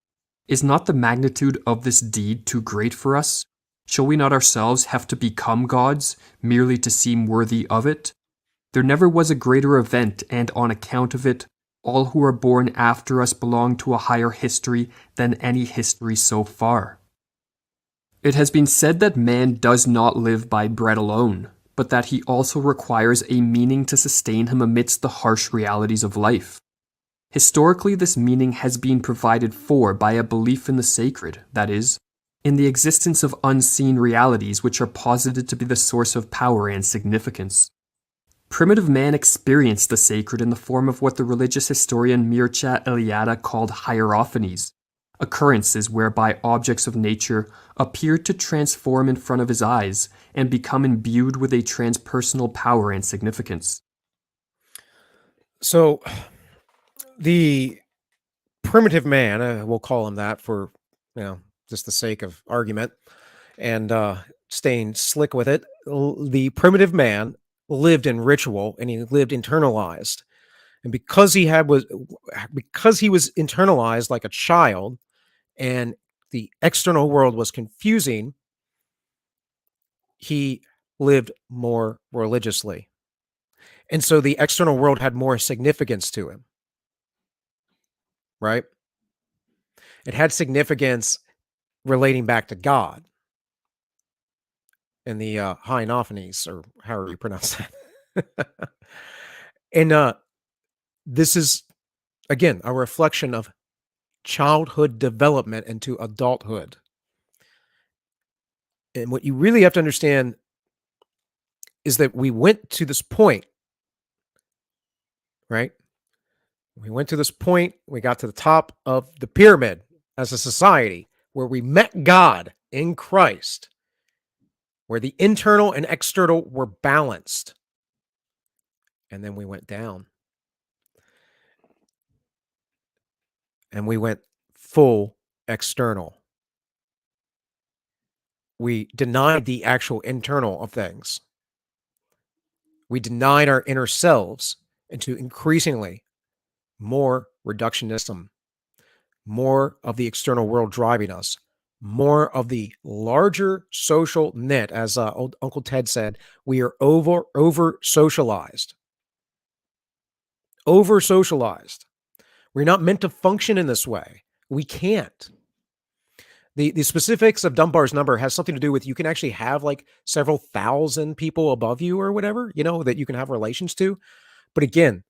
[SPEAKER 8] Is not the magnitude of this deed too great for us? Shall we not ourselves have to become gods, merely to seem worthy of it? There never was a greater event, and on account of it, all who are born after us belong to a higher history than any history so far. It has been said that man does not live by bread alone, but that he also requires a meaning to sustain him amidst the harsh realities of life. Historically, this meaning has been provided for by a belief in the sacred, that is, in the existence of unseen realities which are posited to be the source of power and significance. Primitive man experienced the sacred in the form of what the religious historian Mircea Eliade called hierophanies, occurrences whereby objects of nature appeared to transform in front of his eyes and become imbued with a transpersonal power and significance.
[SPEAKER 1] So, the primitive man, we'll call him that for, just the sake of argument and staying slick with it. The primitive man lived in ritual and he lived internalized. And because he was internalized like a child and the external world was confusing, he lived more religiously. And so the external world had more significance to him. Right? It had significance relating back to God in the Hierophanies, or however you pronounce that. And this is, again, a reflection of childhood development into adulthood. And what you really have to understand is that we went to this point, right? We went to this point, we got to the top of the pyramid as a society where we met God in Christ, where the internal and external were balanced. And then we went down. And we went full external. We denied the actual internal of things. We denied our inner selves into increasingly more reductionism, more of the external world driving us, more of the larger social net. As old Uncle Ted said, we are over socialized. Over socialized. We're not meant to function in this way. We can't. The specifics of Dunbar's number has something to do with you can actually have like several thousand people above you or whatever, that you can have relations to. But again,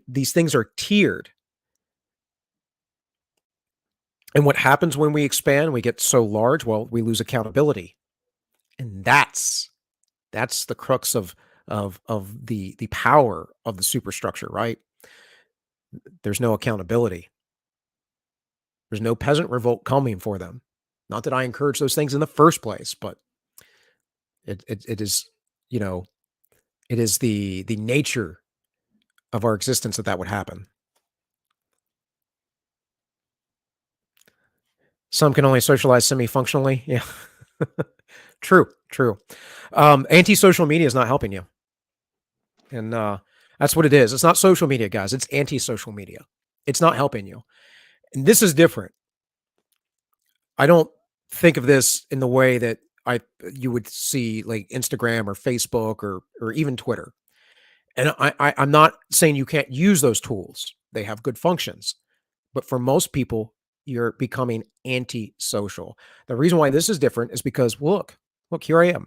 [SPEAKER 1] these things are tiered. And what happens when we expand, we get so large, well, we lose accountability. And that's the crux of of the power of the superstructure, right? There's no accountability. There's no peasant revolt coming for them. Not that I encourage those things in the first place, but it is, you know, it is the nature of our existence that would happen. Some can only socialize semi-functionally. Yeah. True, true. Anti-social media is not helping you. And that's what it is. It's not social media, guys. It's anti-social media. It's not helping you. And this is different. I don't think of this in the way that you would see like Instagram or Facebook or even Twitter. And I'm not saying you can't use those tools. They have good functions. But for most people, you're becoming antisocial. The reason why this is different is because look, here I am.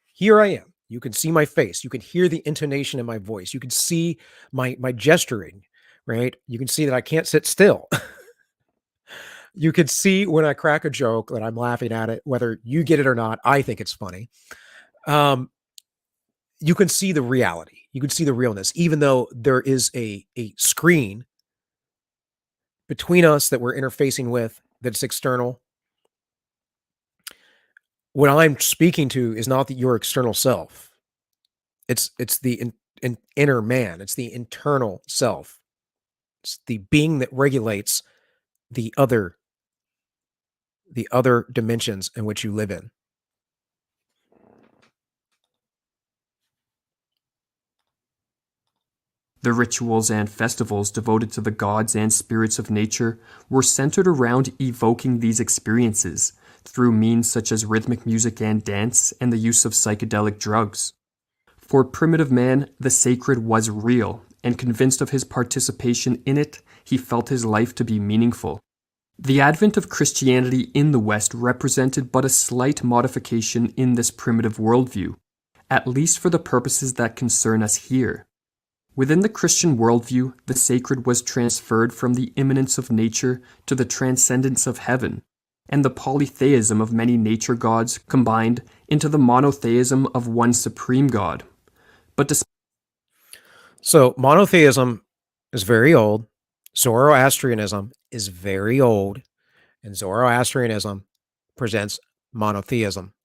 [SPEAKER 1] Here I am. You can see my face. You can hear the intonation in my voice. You can see my gesturing, right? You can see that I can't sit still. You can see when I crack a joke that I'm laughing at it, whether you get it or not. I think it's funny. You can see the reality. You can see the realness, even though there is a screen between us that we're interfacing with that's external. What I'm speaking to is not your external self. It's the inner man. It's the internal self. It's the being that regulates the other dimensions in which you live in.
[SPEAKER 8] The rituals and festivals devoted to the gods and spirits of nature were centered around evoking these experiences through means such as rhythmic music and dance and the use of psychedelic drugs. For primitive man, the sacred was real, and convinced of his participation in it, he felt his life to be meaningful. The advent of Christianity in the West represented but a slight modification in this primitive worldview, at least for the purposes that concern us here. Within the Christian worldview, the sacred was transferred from the immanence of nature to the transcendence of heaven, and the polytheism of many nature gods combined into the monotheism of one supreme god.
[SPEAKER 1] So monotheism is very old. Zoroastrianism is very old, and Zoroastrianism presents monotheism.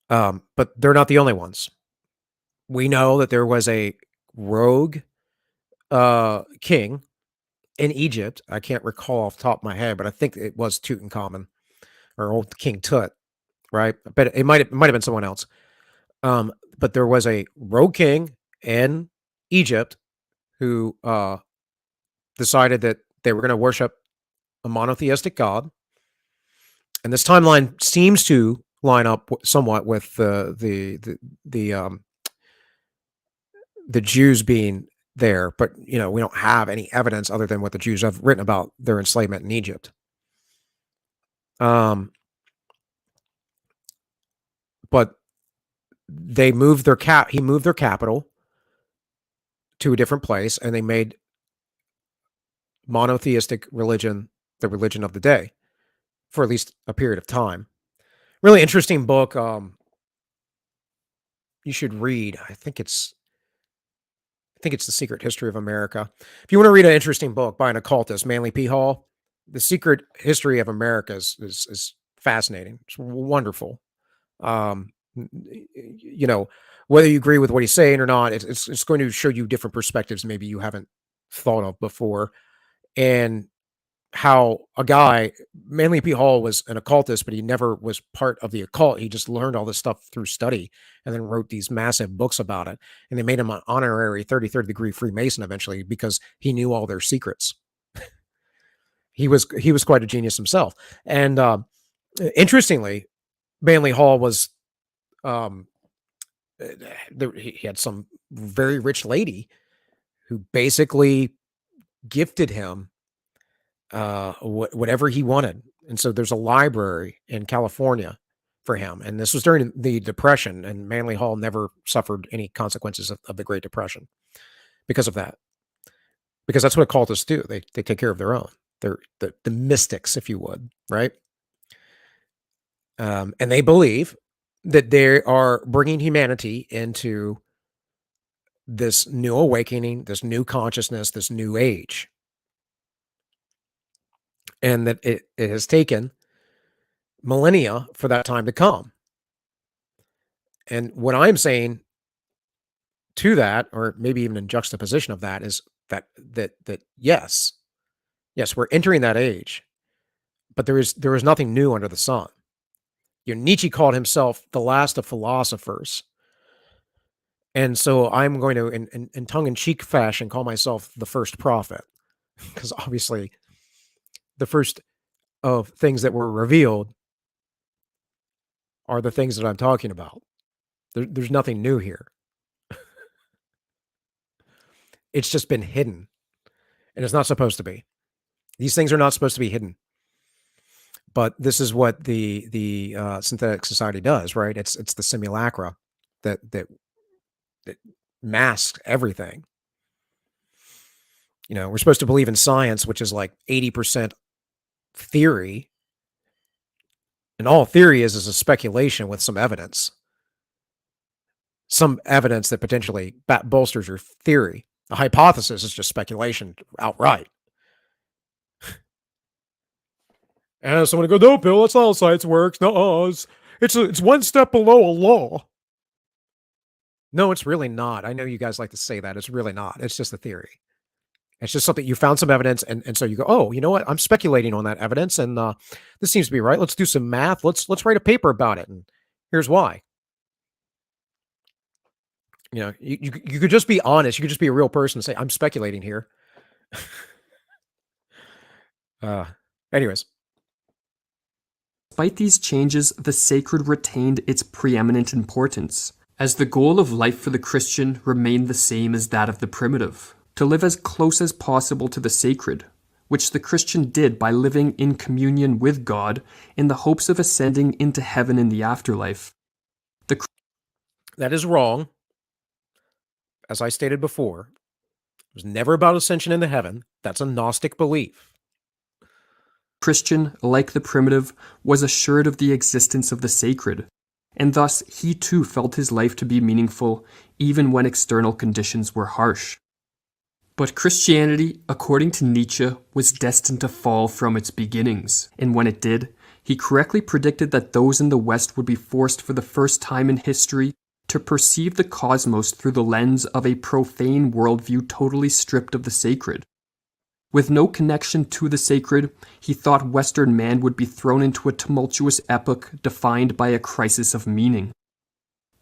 [SPEAKER 1] But they're not the only ones. We know that there was a rogue king in Egypt. I can't recall off the top of my head, but I think it was Tutankhamun or old King Tut, right? But it might have been someone else. But there was a rogue king in Egypt who decided that they were going to worship a monotheistic god, and this timeline seems to line up somewhat with the Jews being there, but we don't have any evidence other than what the Jews have written about their enslavement in Egypt. But they moved he moved their capital to a different place, and they made monotheistic religion the religion of the day for at least a period of time. Really interesting book. You should read. I think it's The Secret History of America. If you want to read an interesting book by an occultist, Manly P. Hall, The Secret History of America is fascinating. It's wonderful. Whether you agree with what he's saying or not, it's going to show you different perspectives maybe you haven't thought of before. And how a guy, Manly P. Hall, was an occultist, but he never was part of the occult. He just learned all this stuff through study and then wrote these massive books about it. And they made him an honorary 33rd degree Freemason eventually because he knew all their secrets. He was quite a genius himself. And interestingly, Manly Hall was he had some very rich lady who basically gifted him whatever he wanted. And so there's a library in California for him. And this was during the Depression, and Manly Hall never suffered any consequences of the Great Depression because of that. Because that's what occultists do. They take care of their own. They're the mystics, if you would, right? And they believe that they are bringing humanity into this new awakening, this new consciousness, this new age. And that it has taken millennia for that time to come. And what I'm saying to that, or maybe even in juxtaposition of that, is that yes, we're entering that age, but there is nothing new under the sun. Nietzsche called himself the last of philosophers. And so I'm going to, in tongue-in-cheek fashion, call myself the first prophet, because obviously the first of things that were revealed are the things that I'm talking about. There's nothing new here. It's just been hidden, and it's not supposed to be. These things are not supposed to be hidden. But this is what the synthetic society does, right? It's the simulacra that masks everything. We're supposed to believe in science, which is like 80% theory, and all theory is a speculation with some evidence that potentially bolsters your theory. A hypothesis is just speculation outright. And someone goes, "No, Bill, that's not how science works. No, it's one step below a law." No, it's really not. I know you guys like to say that. It's really not. It's just a theory. It's just something you found some evidence, and so you go, "Oh, you know what? I'm speculating on that evidence, and this seems to be right. Let's do some math. Let's write a paper about it, and here's why." You could just be honest. You could just be a real person and say, "I'm speculating here." Anyways.
[SPEAKER 8] Despite these changes, the sacred retained its preeminent importance, as the goal of life for the Christian remained the same as that of the primitive, to live as close as possible to the sacred, which the Christian did by living in communion with God in the hopes of ascending into heaven in the afterlife.
[SPEAKER 1] That is wrong. As I stated before, it was never about ascension into heaven. That's a Gnostic belief.
[SPEAKER 8] Christian, like the primitive, was assured of the existence of the sacred, and thus he too felt his life to be meaningful even when external conditions were harsh. But Christianity, according to Nietzsche, was destined to fall from its beginnings, and when it did, he correctly predicted that those in the West would be forced for the first time in history to perceive the cosmos through the lens of a profane worldview totally stripped of the sacred. With no connection to the sacred, he thought Western man would be thrown into a tumultuous epoch defined by a crisis of meaning.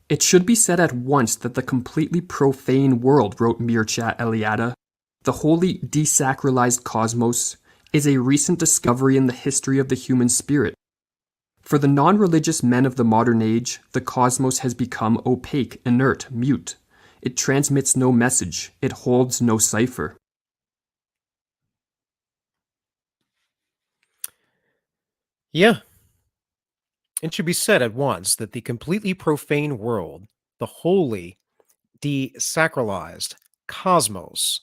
[SPEAKER 8] It should be said at once that the completely profane world, wrote Mircea Eliade, the wholly desacralized cosmos, is a recent discovery in the history of the human spirit. For the non-religious men of the modern age, the cosmos has become opaque, inert, mute. It transmits no message. It holds no cipher.
[SPEAKER 1] Yeah. It should be said at once that the completely profane world, the wholly desacralized cosmos,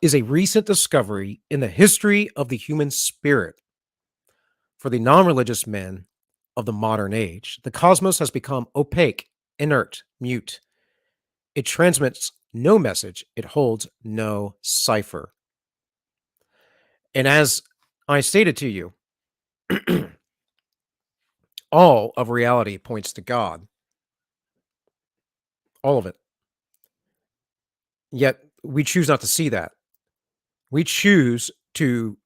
[SPEAKER 1] is a recent discovery in the history of the human spirit. For the non-religious men of the modern age, the cosmos has become opaque, inert, mute. It transmits no message. It holds no cipher. And as I stated to you, all of reality points to God. All of it. Yet we choose not to see that. We choose to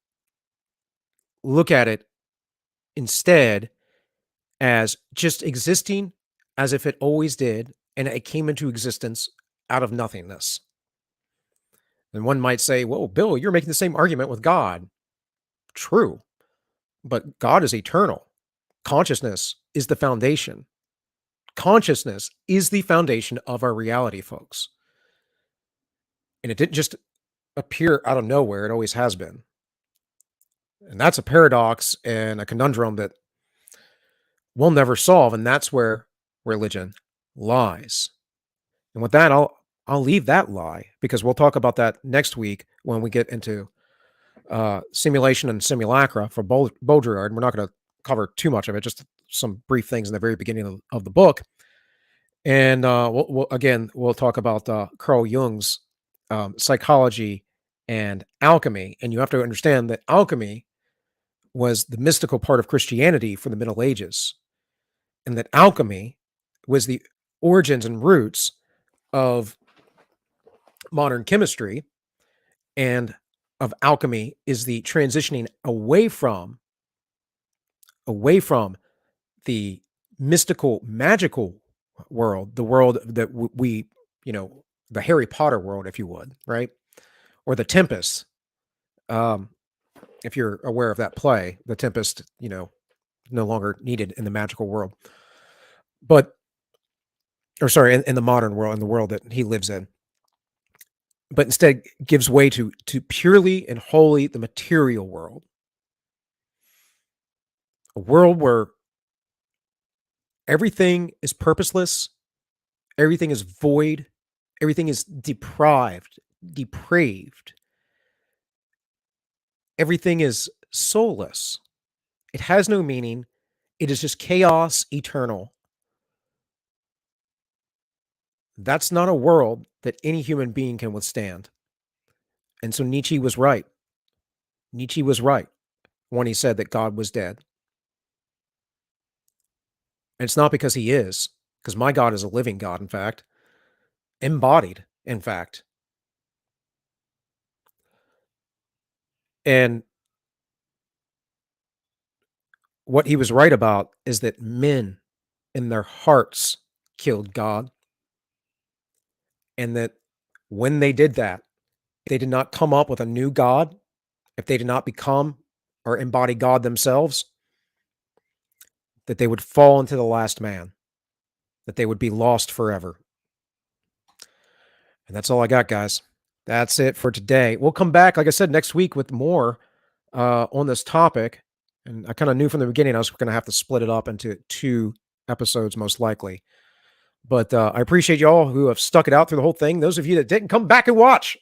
[SPEAKER 1] look at it instead as just existing as if it always did, and it came into existence out of nothingness. And one might say, "Well, Bill, you're making the same argument with God." True, but God is eternal. Consciousness is the foundation. Consciousness is the foundation of our reality, folks. And it didn't just appear out of nowhere. It always has been. And that's a paradox and a conundrum that we'll never solve. And that's where religion lies. And with that, I'll leave that lie, because we'll talk about that next week when we get into simulation and simulacra for Baudrillard. We're not going to cover too much of it, just some brief things in the very beginning of the book. And we'll talk about Carl Jung's psychology and alchemy. And you have to understand that alchemy was the mystical part of Christianity for the Middle Ages, and that alchemy was the origins and roots of modern chemistry, and of alchemy is the transitioning away from the mystical, magical world, the world that we, the Harry Potter world, if you would, right? Or the Tempest. If you're aware of that play, the Tempest, no longer needed in the magical world, but, or sorry, in the modern world, in the world that he lives in, but instead gives way to purely and wholly the material world, a world where everything is purposeless, everything is void, everything is depraved, everything is soulless. It has no meaning. It is just chaos eternal. That's not a world that any human being can withstand. And so Nietzsche was right. Nietzsche was right when he said that God was dead. And it's not because he is, because my God is a living God, in fact, embodied, in fact. And what he was right about is that men in their hearts killed God. And that when they did that, they did not come up with a new God, if they did not become or embody God themselves, that they would fall into the last man, that they would be lost forever. And that's all I got, guys. That's it for today. We'll come back, like I said, next week with more on this topic. And I kind of knew from the beginning I was going to have to split it up into 2 episodes, most likely. But I appreciate y'all who have stuck it out through the whole thing. Those of you that didn't, come back and watch.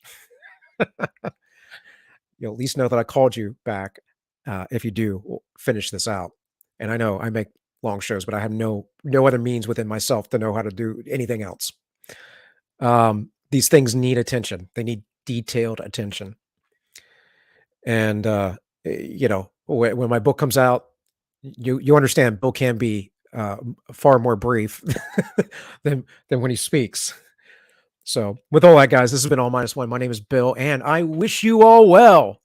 [SPEAKER 1] You'll at least know that I called you back if you do finish this out. And I know I make long shows, but I have no other means within myself to know how to do anything else. These things need attention. They need detailed attention. And when my book comes out, you understand Bill can be far more brief than when he speaks. So with all that, guys, this has been All Minus One. My name is Bill, and I wish you all well.